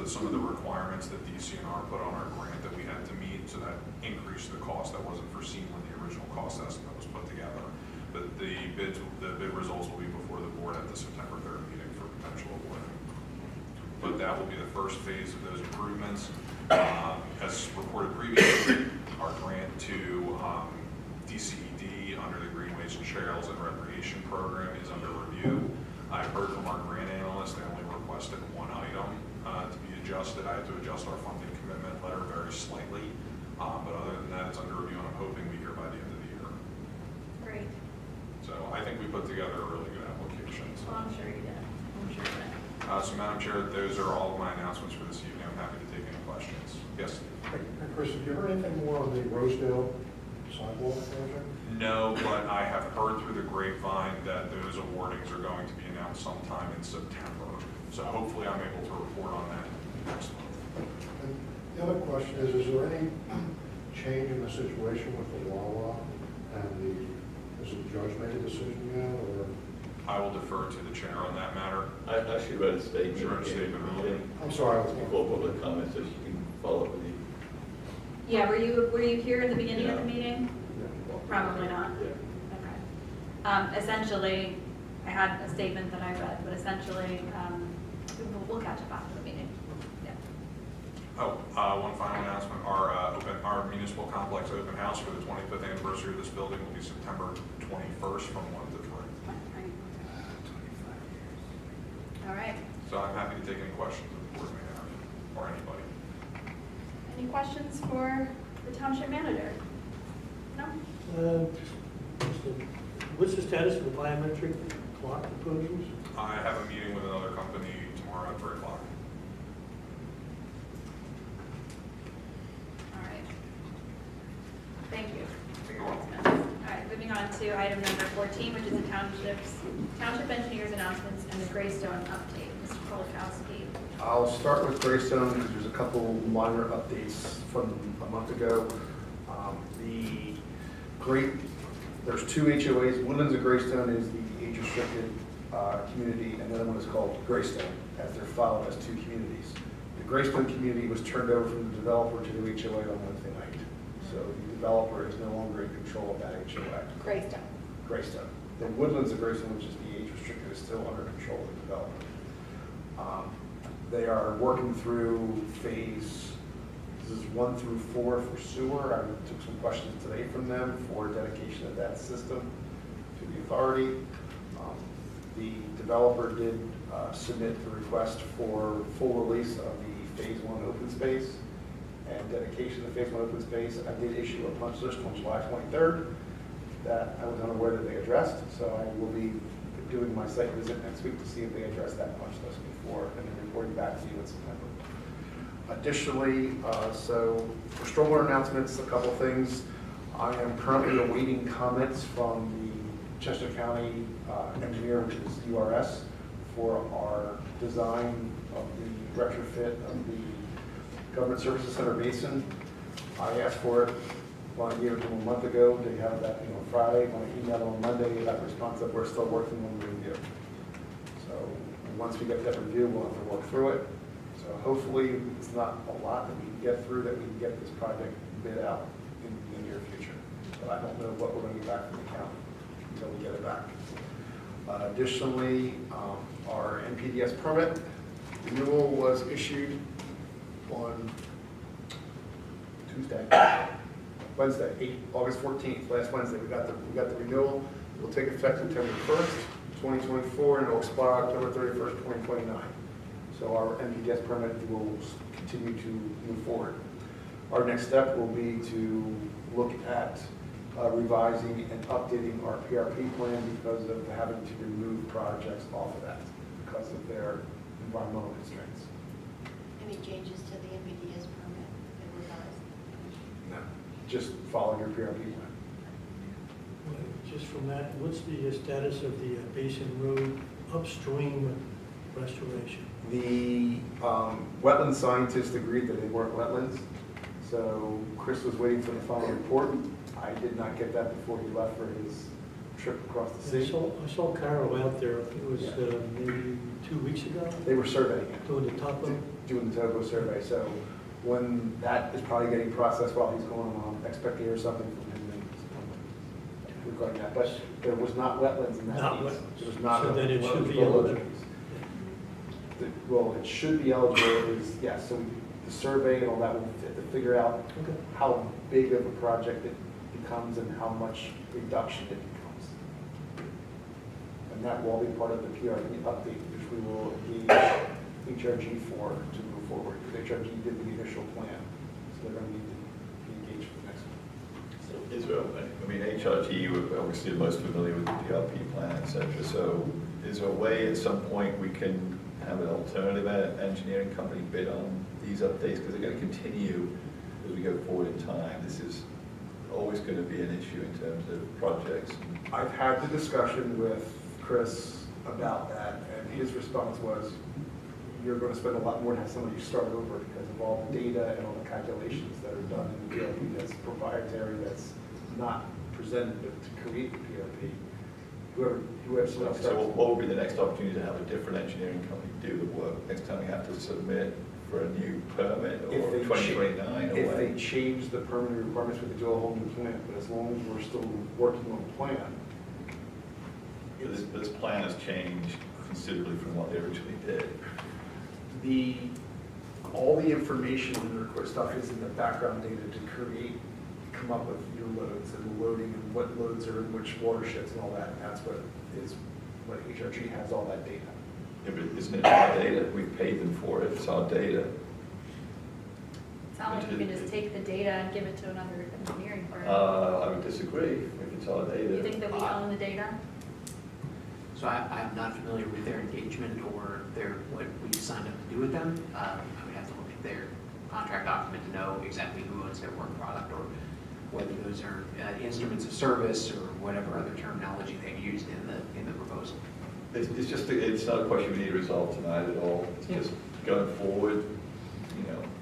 some of the requirements that DCNR put on our grant that we had to meet, so that increased the cost that wasn't foreseen when the original cost estimate was put together. But the bid results will be before the board at the September 3rd meeting for potential award. But that will be the first phase of those improvements. As reported previously, our grant to DCED under the Greenways and Trails and Recreation Program is under review. I've heard from our grant analyst, they only requested one item to be adjusted. I had to adjust our funding commitment letter very slightly. But other than that, it's under review, and I'm hoping we hear by the end of the year. Great. think we put together a really good application. So. Well, I'm sure you did. I'm sure you did. So Madam Chair, those are all of my announcements for this evening. I'm happy to take any questions. Yes? Hey, Chris, have you heard anything more on the Rosedale sidewalk project? No, but I have heard through the grapevine that those awardings are going to be announced sometime in September. So hopefully I'm able to report on that next month. And the other question is there any change in the situation with the Wawa and has the judge made a decision yet, or? I will defer to the chair on that matter. I actually read a statement. Sure, statement. I'm sorry, I was before public comment, so she can follow up with you. Yeah, were you here at the beginning of the meeting? Yeah. Probably not. Yeah. Okay. Essentially, I had a statement that I read, but essentially, we'll catch up after the meeting. Yeah. Oh, one final announcement. Our municipal complex open house for the 25th anniversary of this building will be September 21st from 1 to 3. All right. So I'm happy to take any questions that the board may have, or anybody. Any questions for the township manager? No? What's the status of the biometric clock proposals? I have a meeting with another company tomorrow at 3 o'clock. All right. Thank you for your announcements. All right, moving on to item number 14, which is the township engineers announcements and the Greystone update. Mr. Polakowski. I'll start with Greystone because there's a couple minor updates from a month ago. There's two HOAs. Woodlands of Greystone is the age-restricted community, and the other one is called Greystone, as they're filed as two communities. The Greystone community was turned over from the developer to the HOA on Wednesday night. So the developer is no longer in control of that HOA. Greystone. The Woodlands of Greystone, which is the age-restricted, is still under control of the developer. They are working through phase, this is 1 through 4 for sewer. I took some questions today from them for dedication of that system to the authority. The developer did submit the request for full release of the phase 1 open space and dedication of the phase 1 open space. I did issue a punch list on July 23rd that I was unaware that they addressed, so I will be doing my site visit next week to see if they address that punch list before and then reporting back to you in September. Additionally, so for stormwater announcements, a couple things. I am currently awaiting comments from the Chester County engineer, which is URS, for our design of the retrofit of the Government Services Center basin. I asked for it when I gave it to them a month ago. They have that Friday. When I emailed them on Monday, they got a response that we're still working on the review. So once we get that review, we'll have to work through it. So hopefully it's not a lot that we can get through, that we can get this project bid out in the near future. But I don't know what we're going to get back from the county until we get it back. Additionally, our NPDS permit renewal was issued on Wednesday, August 14th, last Wednesday. We got the renewal. It will take effect September 1st, 2024, and it will expire October 31st, 2029. So our NPDS permit will continue to move forward. Our next step will be to look at revising and updating our PRP plan because of having to remove projects off of that because of their environmental constraints. Any changes to the NPDS permit that revised? No, just follow your PRP plan. Just from that, what's the status of the Basin Road upstream restoration? The wetland scientists agreed that they weren't wetlands, so Chris was waiting for the final report. I did not get that before he left for his trip across the sea. I saw Carol out there, I think it was maybe 2 weeks ago. They were surveying it. Doing the topo? Doing the topo survey, so when that is probably getting processed while he's going on, expect to hear something from him regarding that. But there was not wetlands in that piece. There was not. So then it should be eligible. Well, it should be eligible, yes, so the survey and all that, we'll have to figure out how big of a project it becomes and how much reduction it becomes. And that will all be part of the PRP update, which we will engage HRG for to move forward. Because HRG did the initial plan, so they're going to need to be engaged for the next one. So Israel, I mean, HRG, we're obviously the most familiar with the PRP plan, et cetera. So is there a way at some point we can have an alternative engineering company bid on these updates? Because they're going to continue as we go forward in time. This is always going to be an issue in terms of projects. I've had the discussion with Chris about that, and his response was, you're going to spend a lot more to have somebody start over because of all the data and all the calculations that are done in the PRP that's proprietary, that's not presented to create the PRP. Whoever So what would be the next opportunity to have a different engineering company do the work? Next time we have to submit for a new permit or 2029 or if what? they change the permanent requirements, we could do a whole new plan, but as long as we're still working on the plan. This plan has changed considerably from what they originally did. All the information in the record stuff is in the background data to come up with your loads and loading and what loads are in which watersheds and all that. And that's what HRG has all that data. Yeah, but isn't it our data? We paid them for it. It's our data. It's not like you can just take the data and give it to another engineering firm. I would disagree if it's our data. You think that we own the data? So I'm not familiar with their engagement or what we signed up to do with them. I would have to look at their contract document to know exactly who owns their work product or whether those are instruments of service or whatever other terminology they've used in the proposal. It's not a question we need to resolve tonight at all. It's just going forward,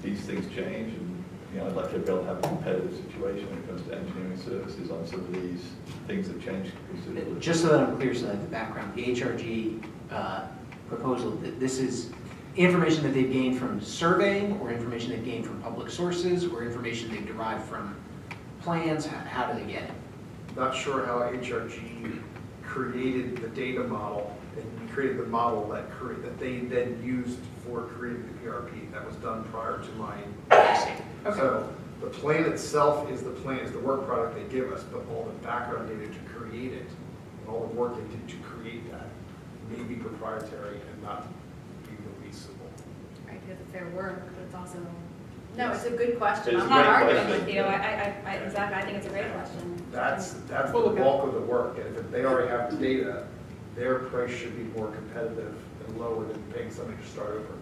these things change, and I'd like to be able to have a competitive situation when it comes to engineering services on some of these things that change considerably. Just so that I'm clear, so that the background, the HRG proposal, this is information that they've gained from surveying, or information they've gained from public sources, or information they've derived from plans. How do they get it? Not sure how HRG created the data model, and created the model that they then used for creating the PRP. That was done prior to mine. Okay. So the plan itself is the work product they give us, but all the background data to create it, and all the work they did to create that, may be proprietary and not be releasable. Right, because it's their work, but it's also, no, Yes. it's a good question. It's I'm a not great arguing question. with you. Exactly, I think it's a great question. That's the bulk of the work, and if they already have the data, their price should be more competitive and lower than paying somebody to start over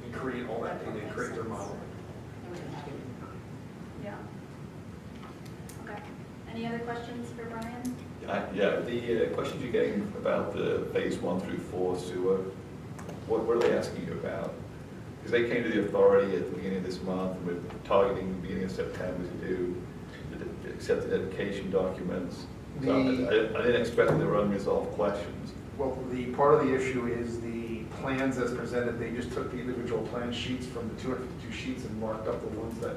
and create all that data and create their model. Yeah. Okay. Any other questions for Brian? Yeah, the questions you're getting about the phase 1 through 4 sewer, what are they asking you about? Because they came to the authority at the beginning of this month, and we're targeting the beginning of September to do accept the dedication documents. So I didn't expect there were unresolved questions. Well, the part of the issue is the plans as presented, they just took the individual plan sheets from the 252 sheets and marked up the ones that,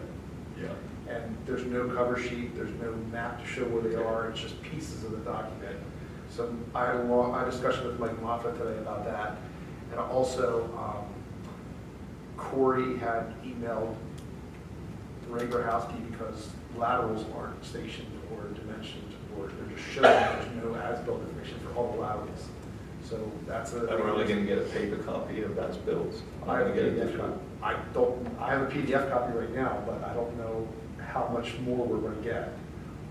and there's no cover sheet, there's no map to show where they are, it's just pieces of the document. So I had a discussion with Mike Moffett today about that, and also Corey had emailed Ray Grahowski because laterals aren't stationed or dimensioned, or they're just showing there's no as-built information for all the laterals. So that's I'm really going to get a paper copy of those bills. I have a PDF copy. I have a PDF copy right now, but I don't know how much more we're going to get.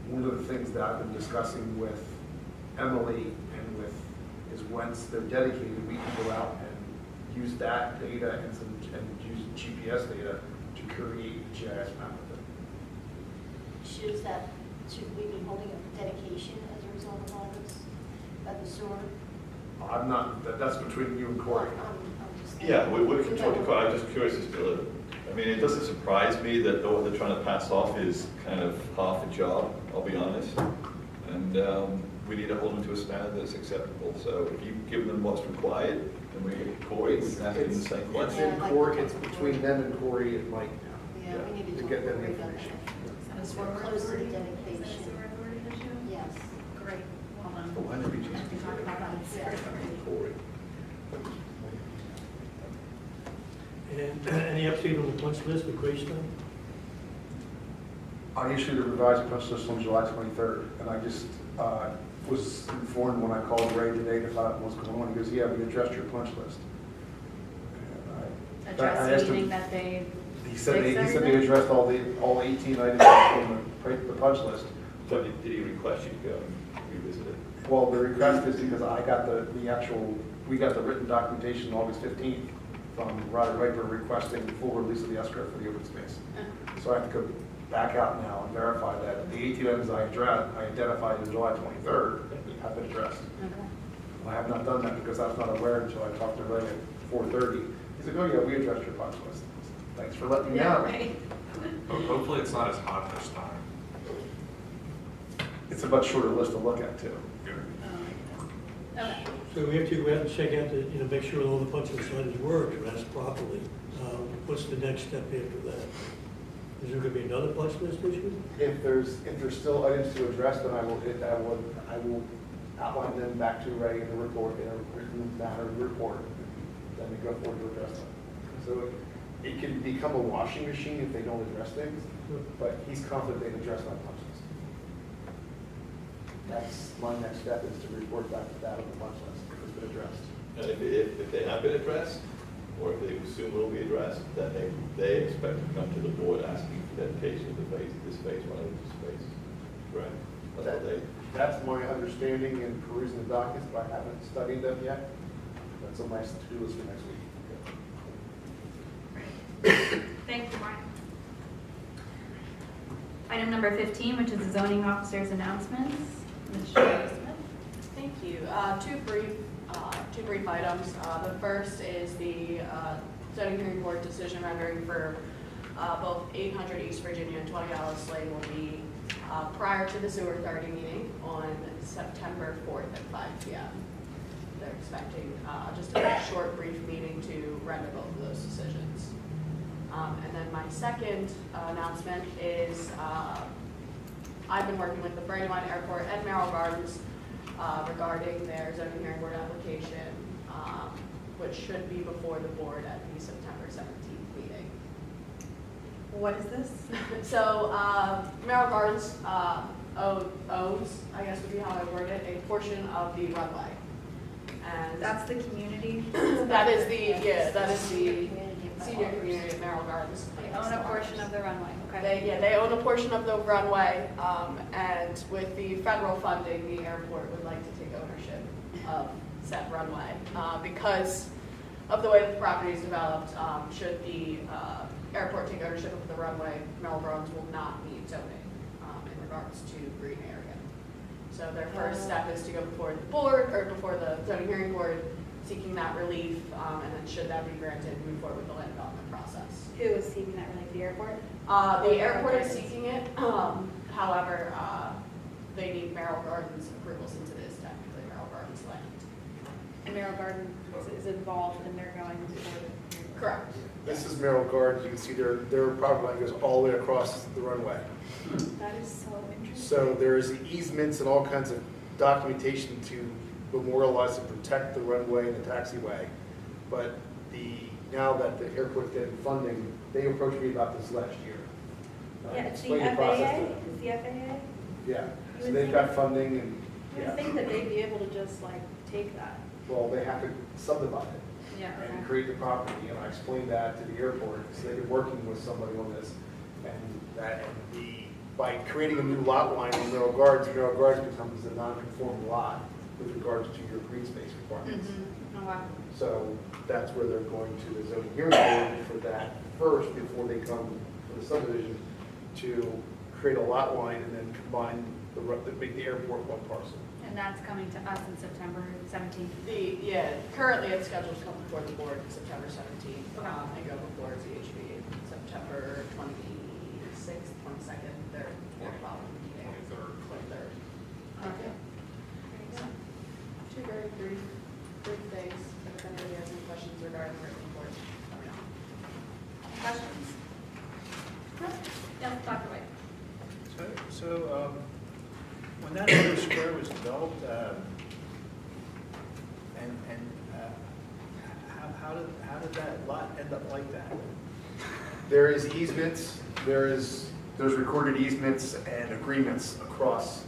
One of the things that I've been discussing with Emily is once they're dedicated, we can go out and use that data and use GPS data to create a GIS map of it. Should we be holding a dedication as a result of all this, of the sewer? I'm not, that's between you and Corey. Yeah, we can talk to Corey. I'm just curious as to, it doesn't surprise me that what they're trying to pass off is kind of half a job, I'll be honest. And we need to hold them to a standard that's acceptable. So if you give them what's required, then we get Corey, we can ask him the same question. It's between them and Corey and Mike now. Yeah, we need to get them the information. Because we're close to the dedication. Yes. Great. Well done. But why don't we We just can talk about that. Corey? And any update on the punch list with Greystone? I issued a revised punch list on July 23rd, and I just was informed when I called Ray today to find out what's going on. He goes, yeah, we addressed your punch list. And I asked Address him- meaning that they He said they everything? addressed all 18 items on the punch list. So did he request you to go and revisit it? Well, the request is because I got we got the written documentation August 15th from Roderick Viper requesting full release of the escrow for the open space. So I have to go back out now and verify that the 18 items I identified on July 23rd have been addressed. Okay. I have not done that because I was not aware until I talked to Ray at 4:30. He's like, oh yeah, we addressed your punch list. Thanks for letting me know. Right. Hopefully it's not as hot this time. It's a much shorter list to look at too. Good. Okay. So we have to check out make sure all the punch list items were addressed properly. What's the next step after that? Is there going to be another punch list issue? If there's still items to address, then I will outline them back to Ray in the report, in a written matter report, then we go forward to address them. So it can become a washing machine if they don't address things, but he's confident they've addressed my punch list. That's my next step, is to report back to that on the punch list if it's been addressed. And if they have been addressed, or if they soon will be addressed, then they expect to come to the board asking for dedication of this phase 1 and this phase, right? That's what they. That's my understanding in perusing the documents, but I haven't studied them yet. That's on my to-do list for next week. Thank you, Brian. Item number 15, which is the zoning officer's announcements. Ms. Smith. Thank you. Two brief items. The first is the zoning hearing board decision rendering for both 800 East Virginia and 20 Alice Lane will be prior to the sewer authority meeting on September 4th at 5 p.m. They're expecting just a short, brief meeting to render both of those decisions. And then my second announcement is I've been working with the Brandywine Airport and Merrill Gardens regarding their zoning hearing board application, which should be before the board at the September 17th meeting. What is this? So Merrill Gardens owns, I guess would be how I word it, a portion of the runway. And That's the community? that is the senior community of Merrill Gardens. They own a portion of the runway, okay. They own a portion of the runway, and with the federal funding, the airport would like to take ownership of said runway. Because of the way that the property is developed, should the airport take ownership of the runway, Merrill Gardens will not meet zoning in regards to green area. So their first step is to go before the board, or before the zoning hearing board, seeking that relief, and then should that be granted, move forward with the land development process. Who is seeking that relief? The airport? The airport is seeking it, however, they need Merrill Gardens approval since it is technically Merrill Gardens land. And Merrill Garden is involved and they're going before the. Correct. This is Merrill Gardens. You can see their property line goes all the way across the runway. That is so interesting. So there's easements and all kinds of documentation to memorialize and protect the runway and the taxiway. But now that the airport's getting funding, they approached me about this last year. Yeah, it's the Explained process FAA? to them. It's the FAA? Yeah, You so would they've think- got funding and, You yeah. would think that they'd be able to just like take that. Well, they have to subdivide it Yeah. and create the property, and I explained that to the airport, so they've been working with somebody on this. By creating a new lot line in Merrill Gardens becomes a non-conforming lot with regards to your green space requirements. Oh, wow. So that's where they're going to the zoning hearing board for that first, before they come for the subdivision, to create a lot line and then combine make the airport one parcel. And that's coming to us in September 17th. Currently it's scheduled to come before the board September 17th, and go before ZHB September 26th, 22nd, 3rd, 4th, meeting. 23rd. Okay. Two very brief things. If anybody has any questions regarding the written report, let me know. Questions? No? Yes, Dr. White. So when that other square was developed, how did that lot end up like that? There is easements, there's recorded easements and agreements across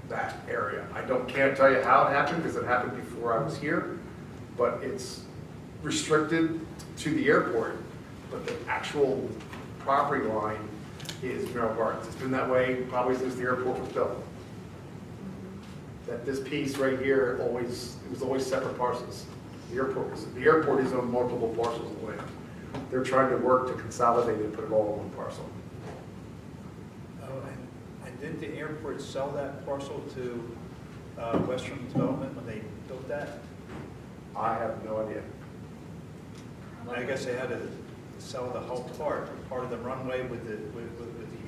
that area. Can't tell you how it happened, because it happened before I was here, but it's restricted to the airport. but the actual property line is Merrill Gardens. It's been that way probably since the airport was built. That this piece right here it was always separate parcels. The airport is on multiple parcels of land. They're trying to work to consolidate it and put it all in one parcel. And did the airport sell that parcel to Western Development when they built that? I have no idea. I guess they had to sell the whole part of the runway with the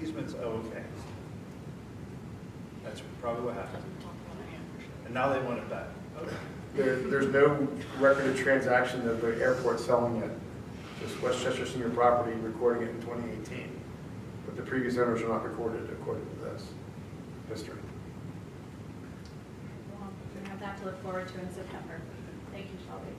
easements. Oh, okay. That's probably what happened. And now they want it back. Okay. There's no record of transaction of the airport selling it. Just Westchester Senior Property recording it in 2018. But the previous owners are not recorded according to this history. Well, we have that to look forward to in September. Thank you, Shelby.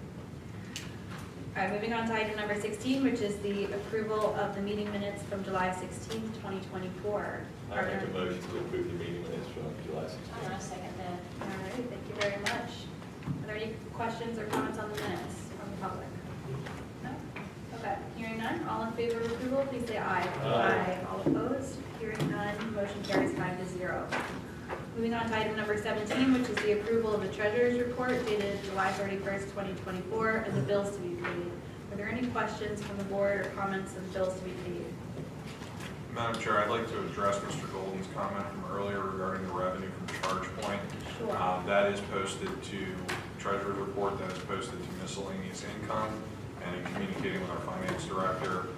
All right, moving on to item number 16, which is the approval of the meeting minutes from July 16th, 2024. I make a motion to approve the meeting minutes from July 16th. I'm going to second that. All right, thank you very much. Are there any questions or comments on the minutes from the public? No? Okay, hearing none, all in favor of approval, please say aye. Aye. All opposed? Hearing none, motion carries 5-0. Moving on to item number 17, which is the approval of the treasurer's report dated July 31st, 2024, and the bills to be paid. Are there any questions from the board or comments on bills to be paid? Madam Chair, I'd like to address Mr. Golden's comment from earlier regarding the revenue from ChargePoint. Sure. That is posted to Treasurer's report, that is posted to miscellaneous income, and in communicating with our finance director,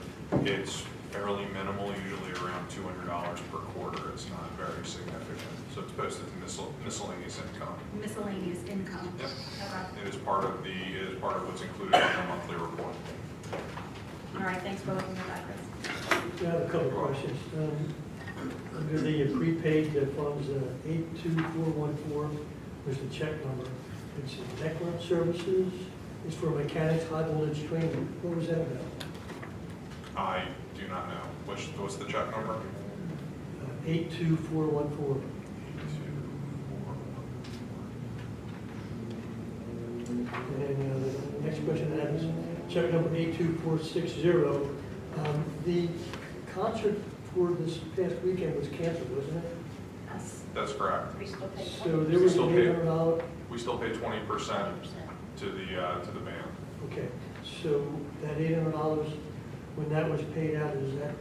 it's fairly minimal, usually around $200 per quarter. It's not very significant. So it's posted to miscellaneous income. Miscellaneous income. Yep. Okay. It is part of what's included in the monthly report. All right, thanks for looking at that, Chris. I have a couple of questions. Under the prepaid funds, 82414 was the check number. It's Declan Services. It's for mechanics high voltage training. What was that about? I do not know. What's the check number? 82414. And the next question I have is check number 82460. The concert for this past weekend was canceled, wasn't it? Yes. That's correct. We still pay So there was an $800. We still pay 20% to the band. Okay, so that $800, when that was paid out, is that,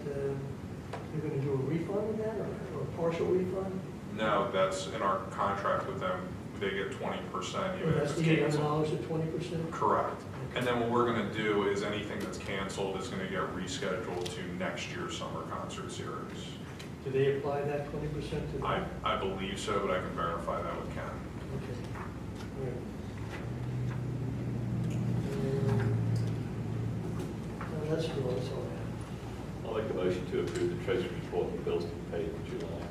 you're going to do a refund of that or a partial refund? No, that's in our contract with them. They get 20% Or even that's if the it's canceled. $800 at 20%? Correct. And then what we're going to do is anything that's canceled is going to get rescheduled to next year's summer concert series. Do they apply that 20% to that? I believe so, but I can verify that with Ken. Okay. All right. No, that's all I have. I'll make a motion to approve the treasurer's report and bills to be paid in July.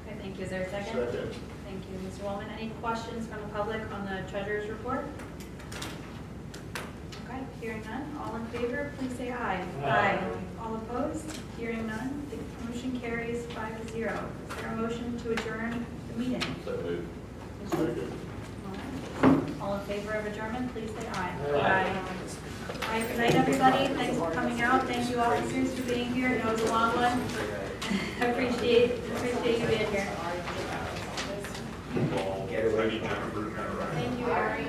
Okay, thank you. Is there a second? Second. Thank you, Mr. Wallman. Any questions from the public on the treasurer's report? Okay, hearing none. All in favor, please say aye. Aye. All opposed? Hearing none. The motion carries 5-0. Is there a motion to adjourn the meeting? So moved. Second. All in favor of adjournment, please say aye. Aye. All right, good night, everybody. Thanks for coming out. Thank you, officers, for being here. I know it was a long one. I appreciate you being here. I need Jennifer to